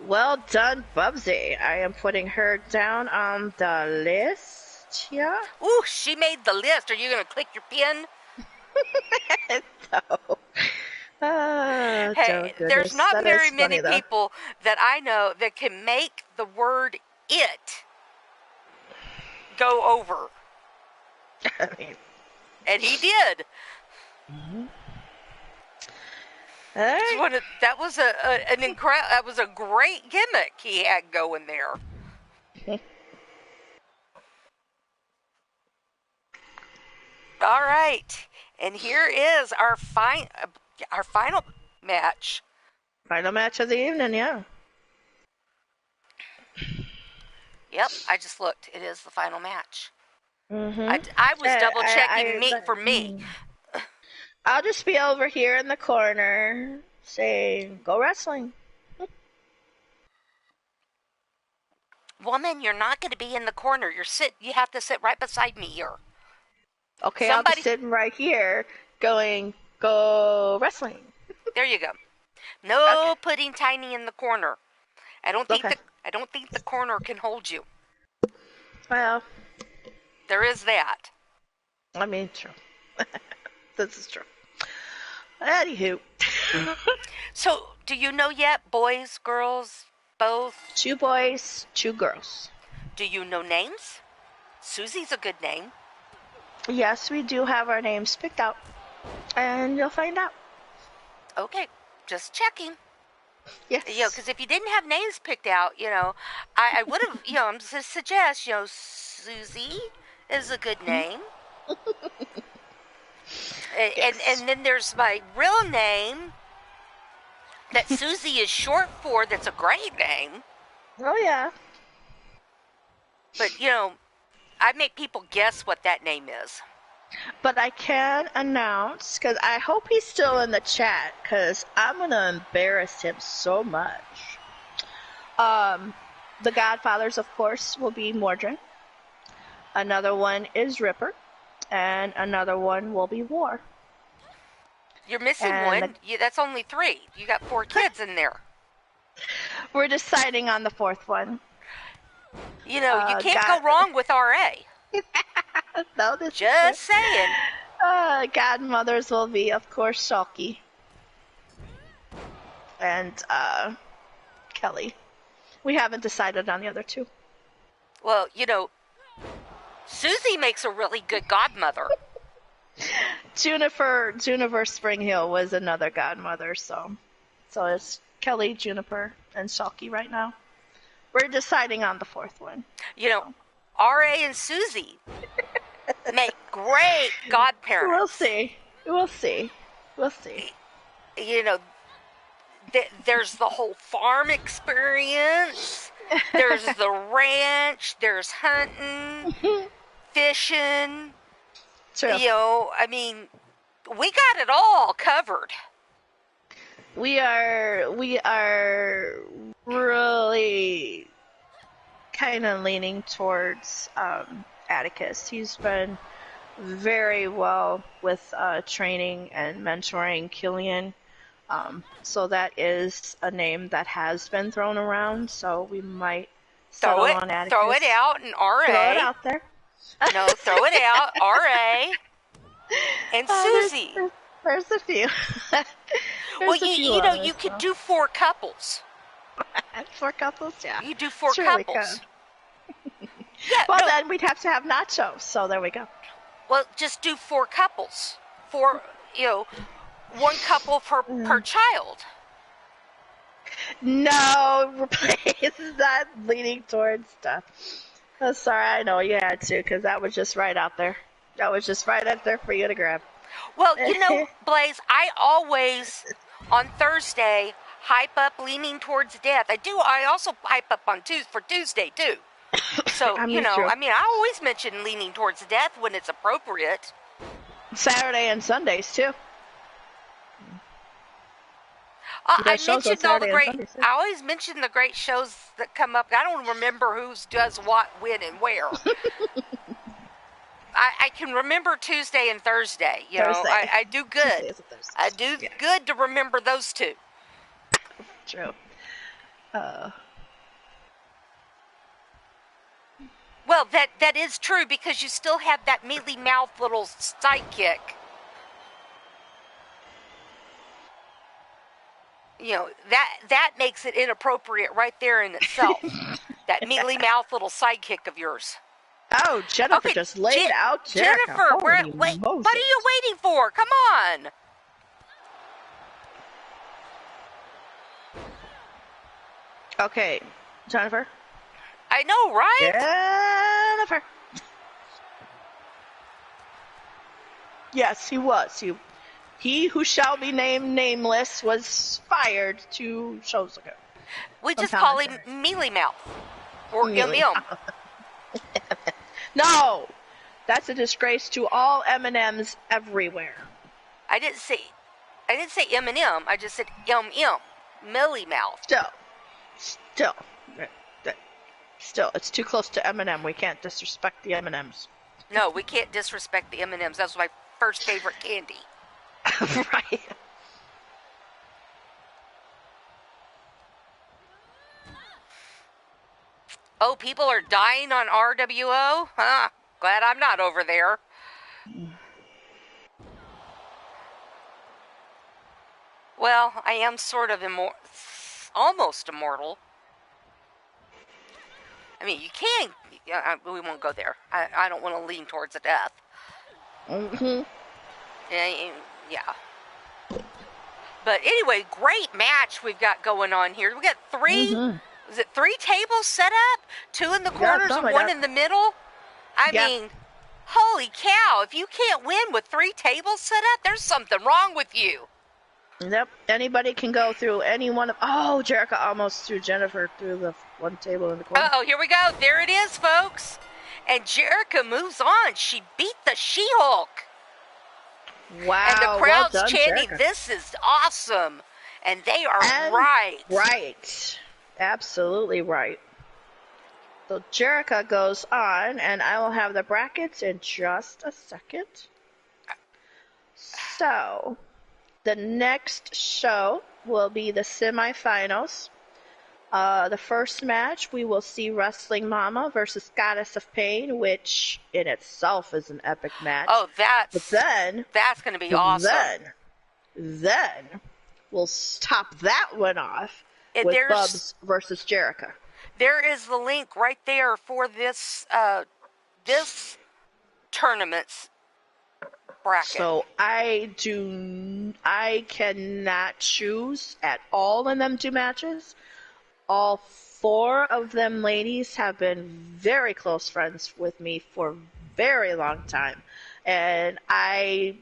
Well done, Bubsy. I am putting her down on the list. Yeah. Ooh, she made the list. Are you going to click your pin? No. Hey, there's not very many people that I know that can make the word "it" go over. I mean, and he did. All right. That was that was a great gimmick he had going there. All right, and here is our final match. Final match of the evening, yeah. Yep, I just looked. It is the final match. Mm-hmm. I was double checking for me. I'll just be over here in the corner saying, "Go wrestling." Woman, you're not going to be in the corner. You have to sit right beside me here. Okay, I'll be sitting right here going, go wrestling. There you go. No putting Tiny in the corner. I don't think the corner can hold you. Well, there is that. I mean, true. This is true. Anywho. So, do you know yet? Boys, girls, both? 2 boys, 2 girls. Do you know names? Susie's a good name. Yes, we do have our names picked out. And you'll find out. Okay, just checking. Yes. Because if you didn't have names picked out, I would have, I'm going to suggest, Susie is a good name. Yes. And then there's my real name that Susie is short for. That's a great name. Oh, yeah. But, I make people guess what that name is. But I can announce, because I hope he's still in the chat, because I'm going to embarrass him so much. The godfathers, of course, will be Mordred. Another one is Ripper. And another one will be War. You're missing one. That's only 3. You got 4 kids in there. We're deciding on the 4th one. You can't go wrong with RA. No, just saying. Godmothers will be, of course, Shalky. And Kelly. We haven't decided on the other 2. Well, Susie makes a really good godmother. Juniper Springhill was another godmother, so it's Kelly, Juniper, and Shalky right now. We're deciding on the 4th one. RA and Susie make great godparents. We'll see. There's the whole farm experience. There's the ranch. There's hunting, fishing. True. We got it all covered. We are really kind of leaning towards Atticus. He's been very well with training and mentoring Killian. So that is a name that has been thrown around, so we might settle on Atticus. Throw it out and RA. Throw it out there. No, throw it out, RA. And Susie. There's a few. You could do 4 couples. 4 couples, yeah. You do 4 couples. Yeah, then we'd have to have nachos, so there we go. Well, just do 4 couples. 4, 1 couple per child. No, it's not leaning towards stuff. Oh, sorry, I know you had to, because that was just right out there. That was just right out there for you to grab. Well, Blaze, I always, on Thursday, hype up Leaning Towards Death. I also hype up for Tuesday, too. So, I always mention Leaning Towards Death when it's appropriate. Saturday and Sundays, too. I always mention the great shows that come up. I don't remember who does what, when, and where. I can remember Tuesday and Thursday. I do good. I do good to remember those 2. True. Well, that is true because you still have that mealy mouth little sidekick. That makes it inappropriate right there in itself. That mealy mouth little sidekick of yours. Oh, Jennifer just laid out Jennifer, what are you waiting for? Come on. Okay, Jennifer. I know, right? Jennifer. Yes, he was. He who shall be named nameless was fired 2 shows ago. We just call him Mealy Mouth. Or M. No! That's a disgrace to all M&Ms everywhere. I didn't say M&M. I just said M. Mealy Mouth. Still. Still, it's too close to M&M. We can't disrespect the M&Ms. No, we can't disrespect the M&Ms. That was my first favorite candy. Right. Oh, people are dying on RWO? Huh. Glad I'm not over there. Well, I am sort of almost immortal. I mean, you can. We won't go there. I don't want to lean towards a death. Mm-hmm. Yeah. But anyway, great match we've got going on here. We got three. Mm-hmm. Is it 3 tables set up? 2 in the corners and 1 like in the middle? I mean, holy cow. If you can't win with 3 tables set up, there's something wrong with you. Yep. Anybody can go through any one of... Oh, Jerica almost threw Jennifer through the one table in the corner. Uh-oh, here we go. There it is, folks. And Jerica moves on. She beat the She-Hulk. Wow, and the crowd's well done, chanting, Jerica. "This is awesome." And they are right. Right. Absolutely right. So Jerica goes on, and I will have the brackets in just a second. So, the next show will be the semifinals. The first match, we will see Wrestling Mama versus Goddess of Pain, which in itself is an epic match. Oh, that's going to be awesome. Then we'll top that one off with Bubs versus Jerica. There is the link right there for this this tournament's bracket. So I cannot choose at all in them 2 matches. All 4 of them ladies have been very close friends with me for a very long time. And I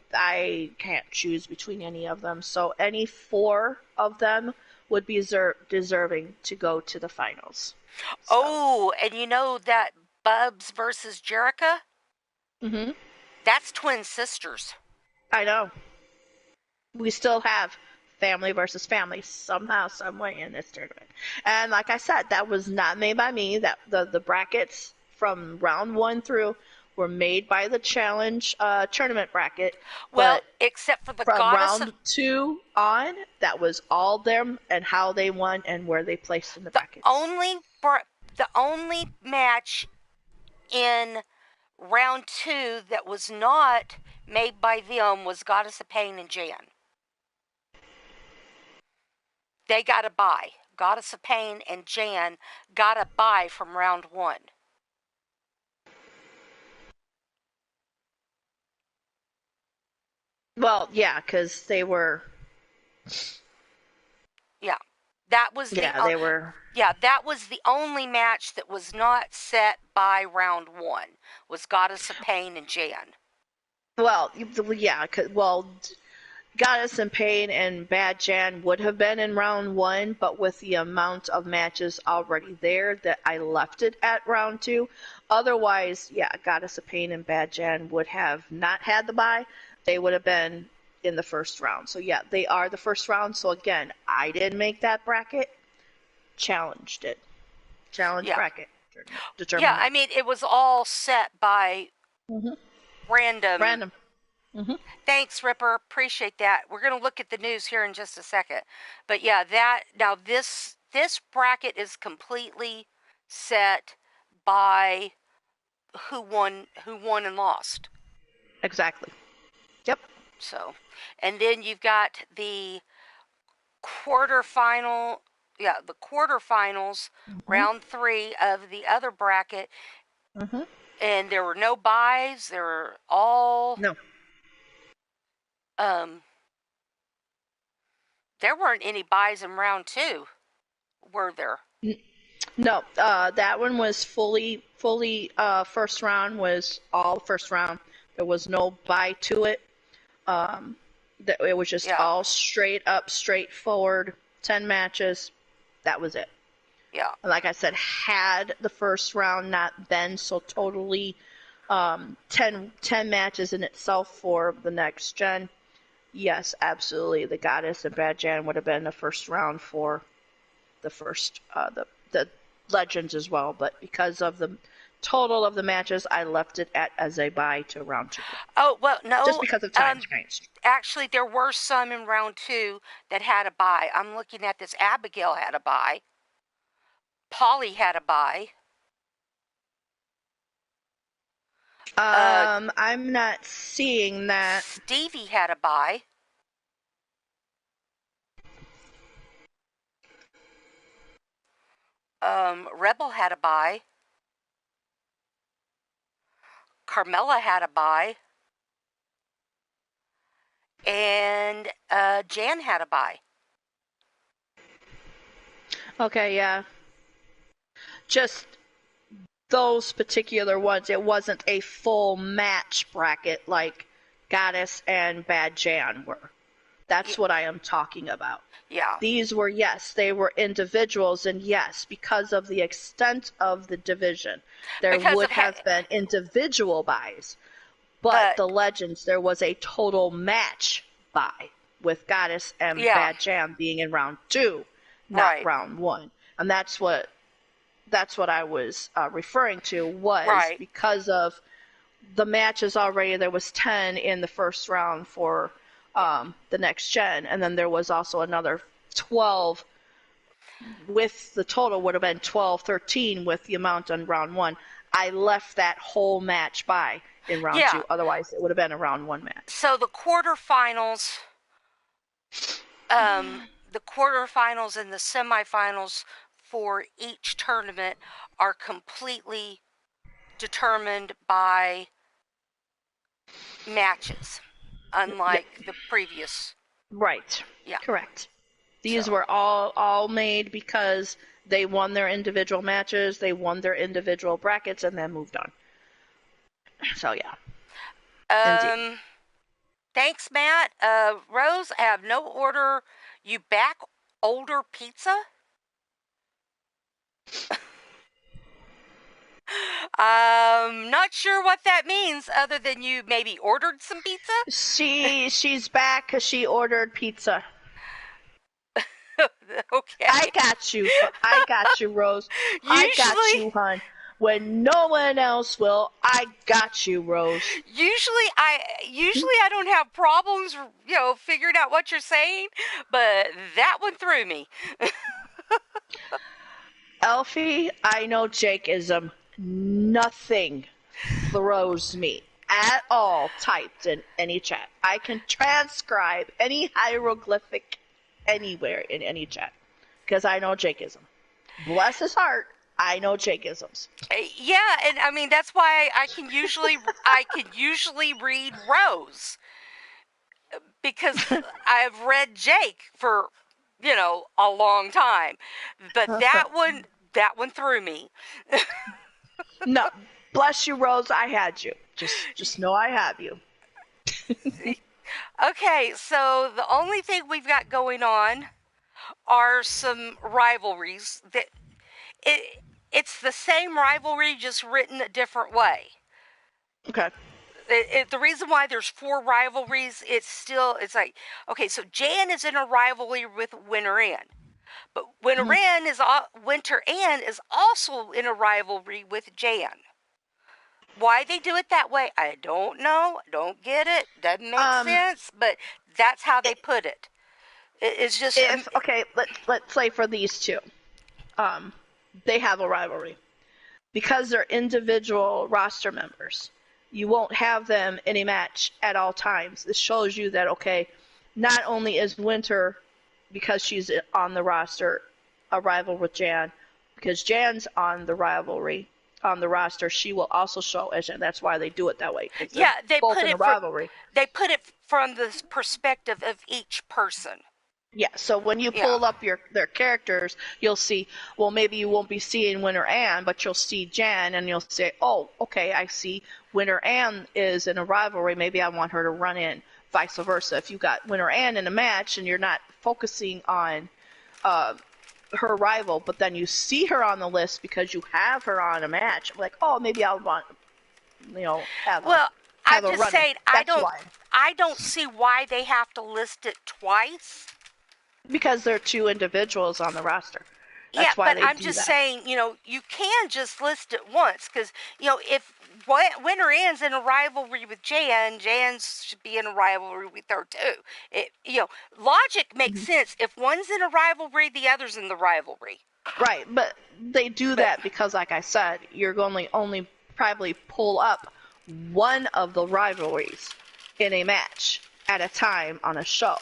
can't choose between any of them. So any 4 of them would be deserving to go to the finals. So. Oh, and you know that Bubs versus Jerica? Mm-hmm. That's twin sisters. I know. We still have family versus family somehow, some way in this tournament. And like I said, that was not made by me. That the brackets from round 1 through were made by the challenge tournament bracket. Well, except for the from Goddess round 2 on, that was all them and how they won and where they placed in the brackets. The only match in round 2 that was not made by them was Goddess of Pain and Jan. They got a bye. Goddess of Pain and Jan got a bye from round 1. Well, yeah, because they were... Yeah. That was they were... Yeah, that was the only match that was not set by round 1, was Goddess of Pain and Jan. Well, yeah, Goddess of Pain and Bad Jan would have been in round 1, but with the amount of matches already there, that I left it at round 2. Otherwise, yeah, Goddess of Pain and Bad Jan would have not had the bye. They would have been in the first round. So yeah, they are the first round. So again, I didn't make that bracket. Challenged it. Bracket. Yeah, I mean, it was all set by random. Mm-hmm. Thanks, Ripper. Appreciate that. We're going to look at the news here in just a second. But yeah, this bracket is completely set by who won and lost. Exactly. Yep. So, and then you've got the quarterfinals, round 3 of the other bracket. Mm-hmm. And there were no buys. There were all... No. There weren't any buys in round 2, were there? No, that one was fully first round, was all first round. There was no buy to it. It was just all straight up, straightforward, 10 matches. That was it. Yeah. And like I said, had the first round not been so totally 10 matches in itself for the next gen, yes, absolutely, the Goddess and Bad Jan would have been the first round for the first the Legends as well, but because of the total of the matches, I left it as a bye to round 2. Oh, well, no. Just because of time constraints. Actually, there were some in round 2 that had a bye. I'm looking at this. Abigail had a bye. Polly had a bye. I'm not seeing that. Stevie had a bye. Rebel had a bye. Carmela had a bye. And Jan had a bye. Okay, yeah. Just those particular ones, it wasn't a full match bracket like Goddess and Bad Jan were. That's what I am talking about. Yeah. These were, yes, they were individuals, and yes, because of the extent of the division, there would have been individual buys. But the Legends, there was a total match buy with Goddess and Bad Jam being in round 2, not round 1. And that's what I was referring to, was because of the matches already. There was 10 in the first round for the next gen, and then there was also another 12 with the total would have been 12, 13 with the amount on round 1. I left that whole match by in round 2. Otherwise, it would have been a round 1 match. So the quarterfinals, and the semifinals for each tournament are completely determined by matches, unlike the previous. Right. Yeah. Correct. These were all made because they won their individual matches, they won their individual brackets, and then moved on. So, yeah. Indeed. Thanks, Matt. Rose, I have no order. You back older pizza? Not sure what that means, other than you maybe ordered some pizza? She's back because she ordered pizza. Okay. I got you, Rose. I got you, hon. When no one else will, I got you, Rose. Usually I don't have problems, figuring out what you're saying, but that one threw me. Elfie, I know Jakeism. Nothing throws me at all typed in any chat. I can transcribe any hieroglyphic anywhere in any chat because I know Jakeism. Bless his heart, I know Jakeisms. Yeah, and I mean that's why I can usually read Rose, because I've read Jake for a long time, but that one threw me. No, bless you, Rose. I had you. Just know I have you. Okay, so the only thing we've got going on are some rivalries. That it's the same rivalry, just written a different way. Okay. The reason why there's 4 rivalries, it's like, okay, so Jan is in a rivalry with Winter Ann. But Winter Ann is also in a rivalry with Jan. Why they do it that way, I don't know. I don't get it. Doesn't make sense, but that's how they put it. It's just... okay, let's say for these two. They have a rivalry. Because they're individual roster members, you won't have them in a match at all times. This shows you that, okay, not only is Winter, because she's on the roster, a rival with Jan, because Jan's on the roster, she will also show as Jan. That's why they do it that way. Yeah, they both put in a rivalry. They put it from the perspective of each person. Yeah, so when you pull up their characters, you'll see, well, maybe you won't be seeing Winter Ann, but you'll see Jan, and you'll say, oh, okay, I see Winter Ann is in a rivalry, maybe I want her to run in, vice versa. If you got Winter Ann in a match and you're not focusing on her rival, but then you see her on the list because you have her on a match, like, oh, maybe I'll want, have well, I'm just saying, I don't see why they have to list it twice. Because there are 2 individuals on the roster. Yeah, That's why but they I'm do just that. saying, you can just list it once because, if winner ends in a rivalry with Jan should be in a rivalry with her too. Logic makes sense. If one's in a rivalry, the other's in the rivalry. Right, but they do that because, like I said, you're going to only probably pull up one of the rivalries in a match at a time on a show.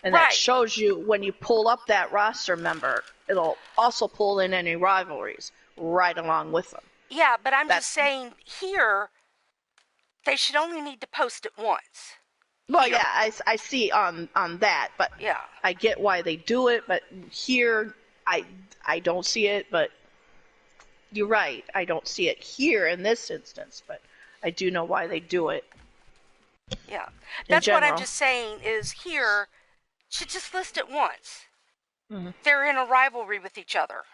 And that Right. shows you when you pull up that roster member, it'll also pull in any rivalries right along with them. Yeah, but I'm just saying here, they should only need to post it once. Well, here. yeah, I see on that, but Yeah. I get why they do it, but here I don't see it, but you're right. I don't see it here in this instance, but I do know why they do it. Yeah. That's what I'm just saying is here should just list it once. Mm-hmm. They're in a rivalry with each other.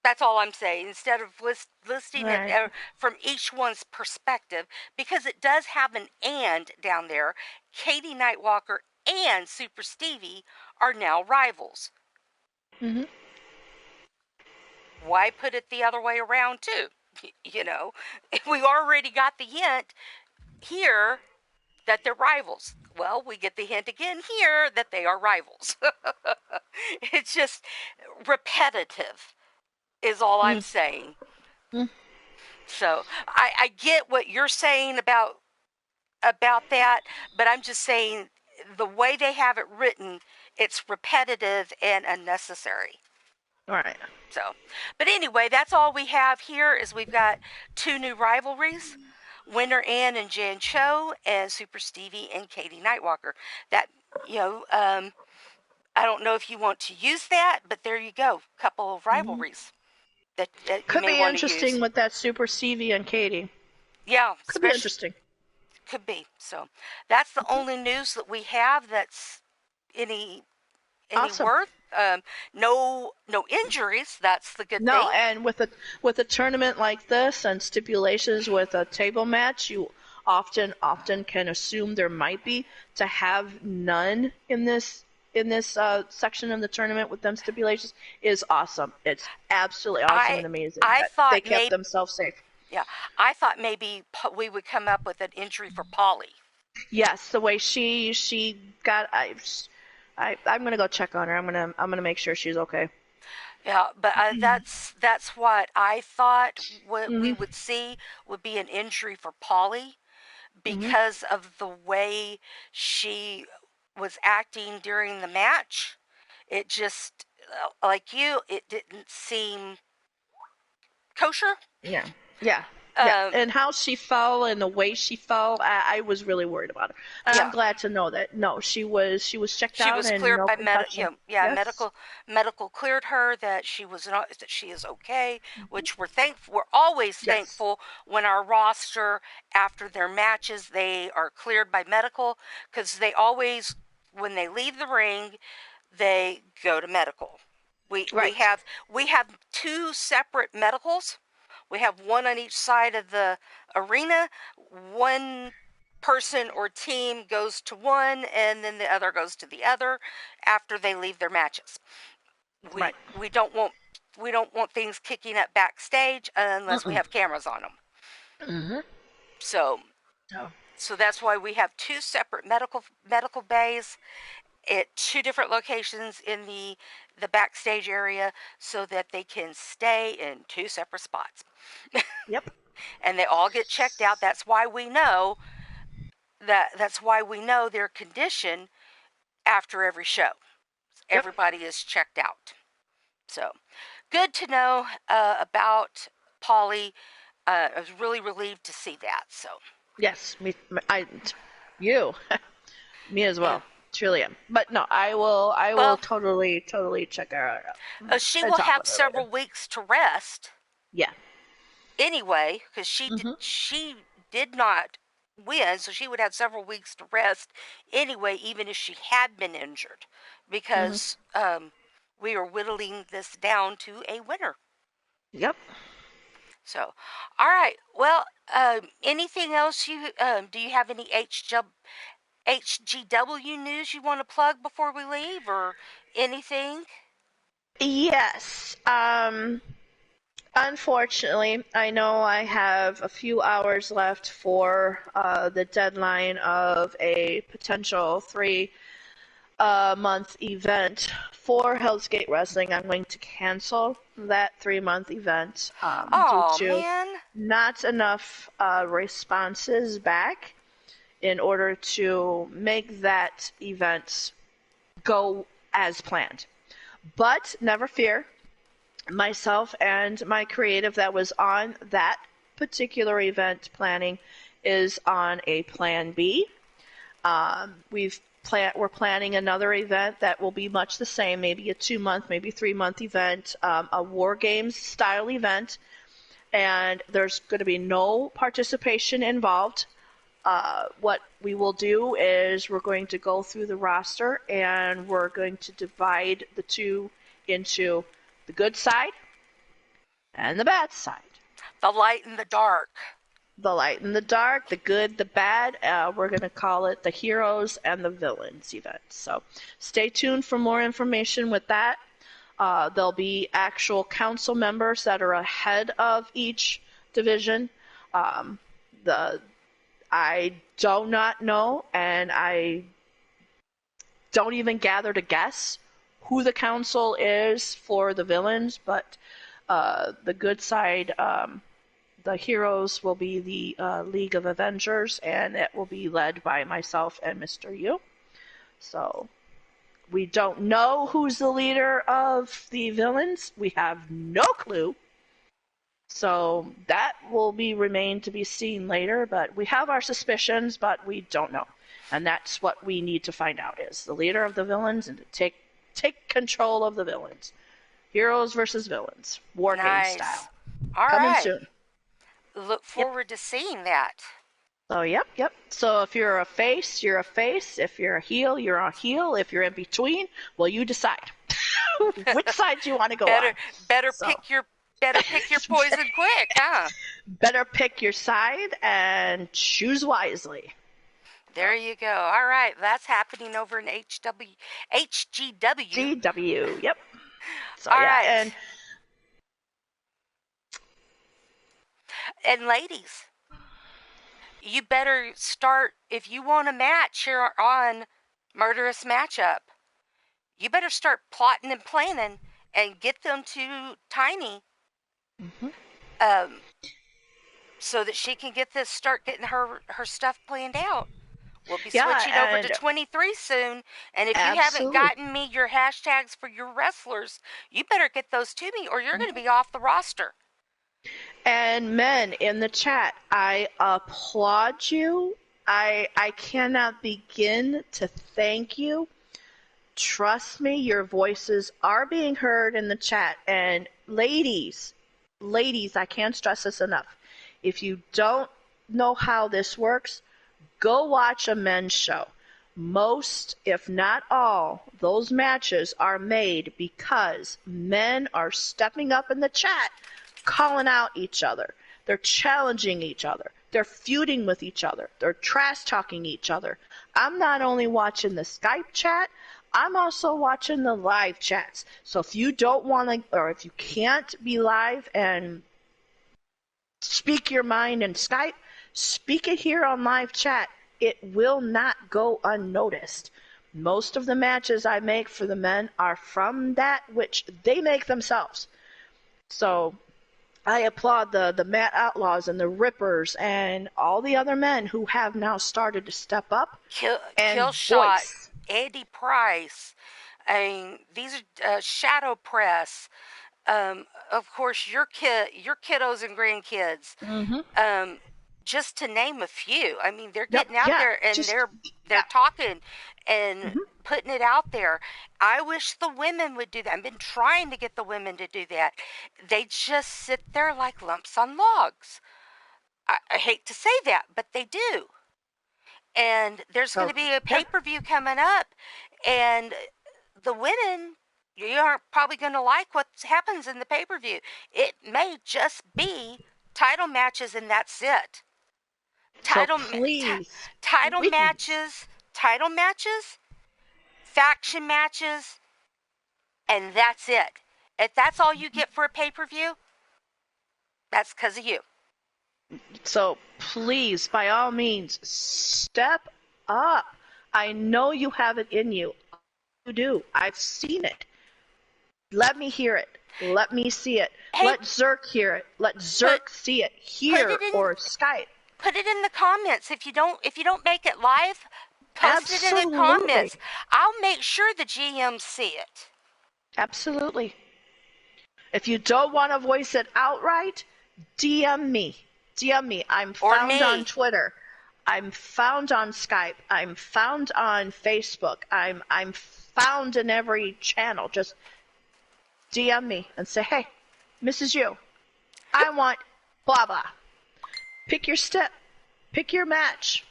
That's all I'm saying. Instead of listing it from each one's perspective, because it does have an and down there. Katie Nightwalker and Super Stevie are now rivals. Mm-hmm. Why put it the other way around too? We already got the hint here that they're rivals. Well, we get the hint again here that they are rivals. It's just repetitive is all I'm saying. So I get what you're saying about that, but I'm just saying the way they have it written, it's repetitive and unnecessary. All right. So, but anyway, that's all we have here is we've got 2 new rivalries. Winner Ann and Jan Cho, and Super Stevie and Katie Nightwalker. That, I don't know if you want to use that, but there you go. Couple of rivalries that you Could may be want to interesting use. with that Super Stevie and Katie. Yeah. Could be interesting. Could be. So that's the only news that we have that's any awesome. worth. No injuries. That's the good thing. No, and with a tournament like this and stipulations with a table match, you often can assume there might be. To have none in this section of the tournament with them stipulations is awesome. It's absolutely awesome and amazing. I thought they kept themselves safe. Yeah, I thought maybe we would come up with an injury for Polly. Yes, the way she got. I'm gonna go check on her. I'm gonna make sure she's okay. Yeah, but that's what I thought what we would see would be an injury for Polly because of the way she was acting during the match. It just, like you, it didn't seem kosher. Yeah. And how she fell and the way she fell, I was really worried about her. And I'm glad to know that she was checked out. She was cleared by medical. medical cleared her that she is okay, which we're thankful. We're always thankful when our roster after their matches they are cleared by medical, because they always, when they leave the ring, they go to medical. We have 2 separate medicals. We have one on each side of the arena. One person or team goes to one, and then the other goes to the other after they leave their matches. We don't want things kicking up backstage unless we have cameras on them. So that's why we have 2 separate medical bays at 2 different locations in the backstage area, so that they can stay in 2 separate spots. Yep. And they all get checked out. That's why we know their condition after every show. Everybody is checked out. So good to know about Polly. I was really relieved to see that. So yes, me as well. Truly am. But no, I will totally check her out. She will have several weeks to rest. Yeah. Anyway, because she did not win, so she would have several weeks to rest anyway, even if she had been injured, because we are whittling this down to a winner. Yep. So, all right. Well, anything else do you have any HGW news you want to plug before we leave, or anything? Yes. Unfortunately, I know I have a few hours left for the deadline of a potential 3-month event for Hell's Gate Wrestling. I'm going to cancel that 3-month event due Oh, to man. not enough responses back in order to make that event go as planned. But never fear, myself and my creative that was on that particular event planning is on a plan B. We're planning another event that will be much the same, maybe a 2-month, maybe 3-month event, a War Games style event, and there's going to be no participation involved. What we will do is we're going to go through the roster and we're going to divide the two into the good side and the bad side. The light and the dark. The light and the dark, the good, the bad. We're going to call it the heroes and the villains event. So stay tuned for more information with that. There'll be actual council members that are ahead of each division. I do not know, and I don't even gather to guess who the council is for the villains, but the good side, the heroes will be the League of Avengers, and it will be led by myself and Mr. U. So we don't know who's the leader of the villains. We have no clue. So that will remain to be seen later, but we have our suspicions, but we don't know. And that's what we need to find out, is the leader of the villains and to take control of the villains. Heroes versus villains. War game style. All Coming right. soon. Look forward to seeing that. So, yep. So if you're a face, you're a face. If you're a heel, you're a heel. If you're in between, well, you decide. Which side do you want to go on? Better pick your poison quick, huh? Better pick your side and choose wisely. There you go. All right, that's happening over in HGW. GW, yep. So, all yeah, right. And ladies, you better start, if you want a match here on Murderous Matchup, you better start plotting and planning and get them to Tiny. So that she can start getting her stuff planned out. We'll be switching over to 23 soon, and if you haven't gotten me your hashtags for your wrestlers, you better get those to me, or you're going to be off the roster. And men in the chat, I applaud you. I cannot begin to thank you. Trust me, your voices are being heard in the chat. And ladies, I can't stress this enough. If you don't know how this works, go watch a men's show. Most, if not all, those matches are made because men are stepping up in the chat, calling out each other. They're challenging each other. They're feuding with each other. They're trash talking each other. I'm not only watching the Skype chat, I'm also watching the live chats. So if you don't want to, or if you can't be live and speak your mind in Skype, speak it here on live chat. It will not go unnoticed. Most of the matches I make for the men are from that which they make themselves. So I applaud the Matt Outlaws and the Rippers and all the other men who have now started to step up and Killshot, voice. Eddie Price, these are Shadow Press. Of course, your kiddos and grandkids. Mm-hmm. Just to name a few. I mean, they're getting out there and they're talking and putting it out there. I wish the women would do that. I've been trying to get the women to do that. They just sit there like lumps on logs. I hate to say that, but they do. And there's going to be a pay-per-view coming up, and the women, you aren't probably going to like what happens in the pay-per-view. It may just be title matches, and that's it. Title matches, title matches, faction matches, and that's it. If that's all you get for a pay-per-view, that's because of you. So please, by all means, step up. I know you have it in you. You do. I've seen it. Let me hear it. Let me see it. Hey, let Zerk hear it. Let Zerk see it here or Skype. Put it in the comments. If you don't make it live, post it in the comments. I'll make sure the GMs see it. Absolutely. If you don't want to voice it outright, DM me. DM me. I'm found on Twitter. I'm found on Skype. I'm found on Facebook. I'm found in every channel. Just DM me and say, hey, Mrs. You, I want blah blah. Pick your step. Pick your match.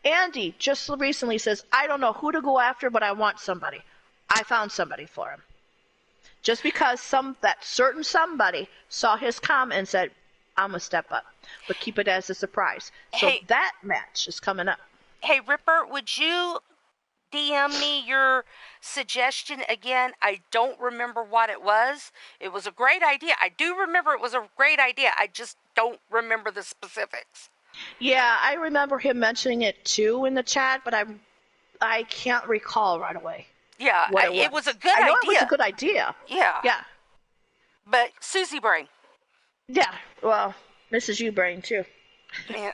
Andy just recently says, I don't know who to go after, but I want somebody. I found somebody for him. Just because that certain somebody saw his comment and said, I'm going to step up. But keep it as a surprise. So that match is coming up. Hey, Ripper, would you DM me your suggestion again? I don't remember what it was. It was a great idea. I do remember it was a great idea. I just don't remember the specifics. Yeah, I remember him mentioning it too in the chat, but I can't recall right away. Yeah, it was a good idea. I know it was a good idea. Yeah. Yeah. But Susie Brain. Yeah, well, Mrs. U Brain too. Yeah.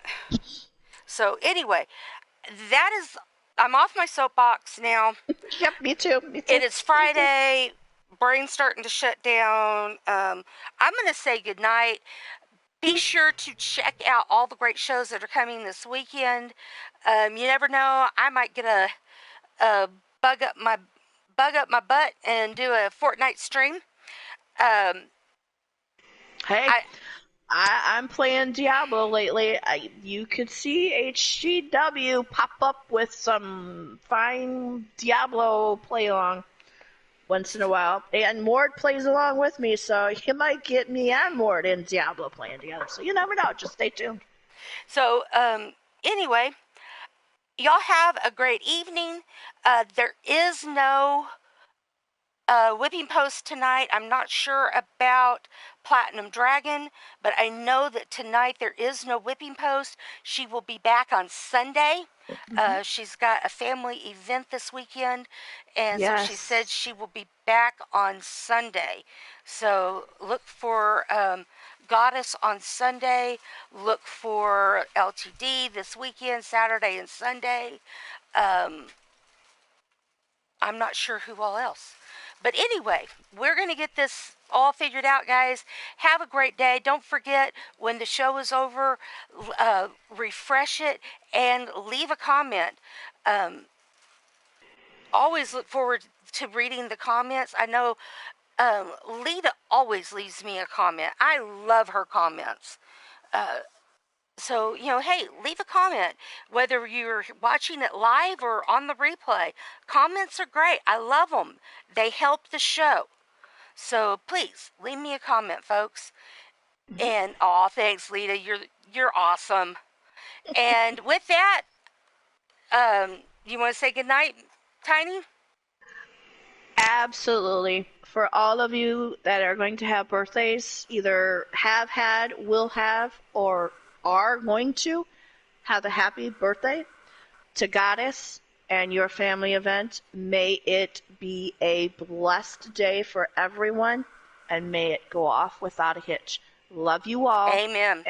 So anyway, I'm off my soapbox now. Yep, me too. It is Friday. Brain's starting to shut down. I'm going to say goodnight. Be sure to check out all the great shows that are coming this weekend. You never know, I might get a bug up my butt and do a Fortnite stream. Hey, I'm playing Diablo lately. You could see HGW pop up with some fine Diablo play along once in a while. And Mord plays along with me, so you might get me and Mord in Diablo playing together. So you never know. Just stay tuned. So, anyway, y'all have a great evening. There is no whipping post tonight. I'm not sure about Platinum Dragon, but I know that tonight there is no whipping post. She will be back on Sunday. She's got a family event this weekend, and so she said she will be back on Sunday. So look for Goddess on Sunday. Look for LTD this weekend, Saturday and Sunday. I'm not sure who all else. But anyway, we're going to get this all figured out, guys. Have a great day. Don't forget, when the show is over, refresh it and leave a comment. Always look forward to reading the comments. I know Lita always leaves me a comment. I love her comments. So, hey, leave a comment, whether you're watching it live or on the replay. Comments are great. I love them. They help the show. So please leave me a comment, folks. And thanks, Lita. You're awesome. And with that, you want to say goodnight, Tiny? Absolutely. For all of you that are going to have birthdays, either have had, will have, or are going to have a happy birthday to Goddess and your family event. May it be a blessed day for everyone, and may it go off without a hitch. Love you all. Amen.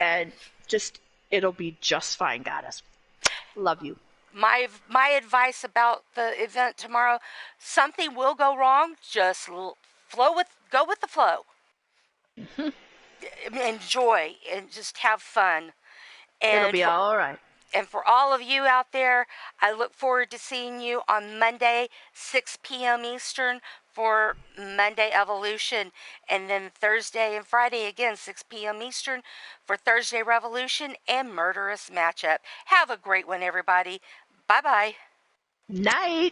And just, it'll be just fine, Goddess. Love you. My advice about the event tomorrow: something will go wrong. Just go with the flow. Enjoy and just have fun. And it'll be all right. And for all of you out there, I look forward to seeing you on Monday, 6 p.m. Eastern for Monday Evolution. And then Thursday and Friday again, 6 p.m. Eastern for Thursday Revolution and Murderous matchup. Have a great one, everybody. Bye-bye. Night.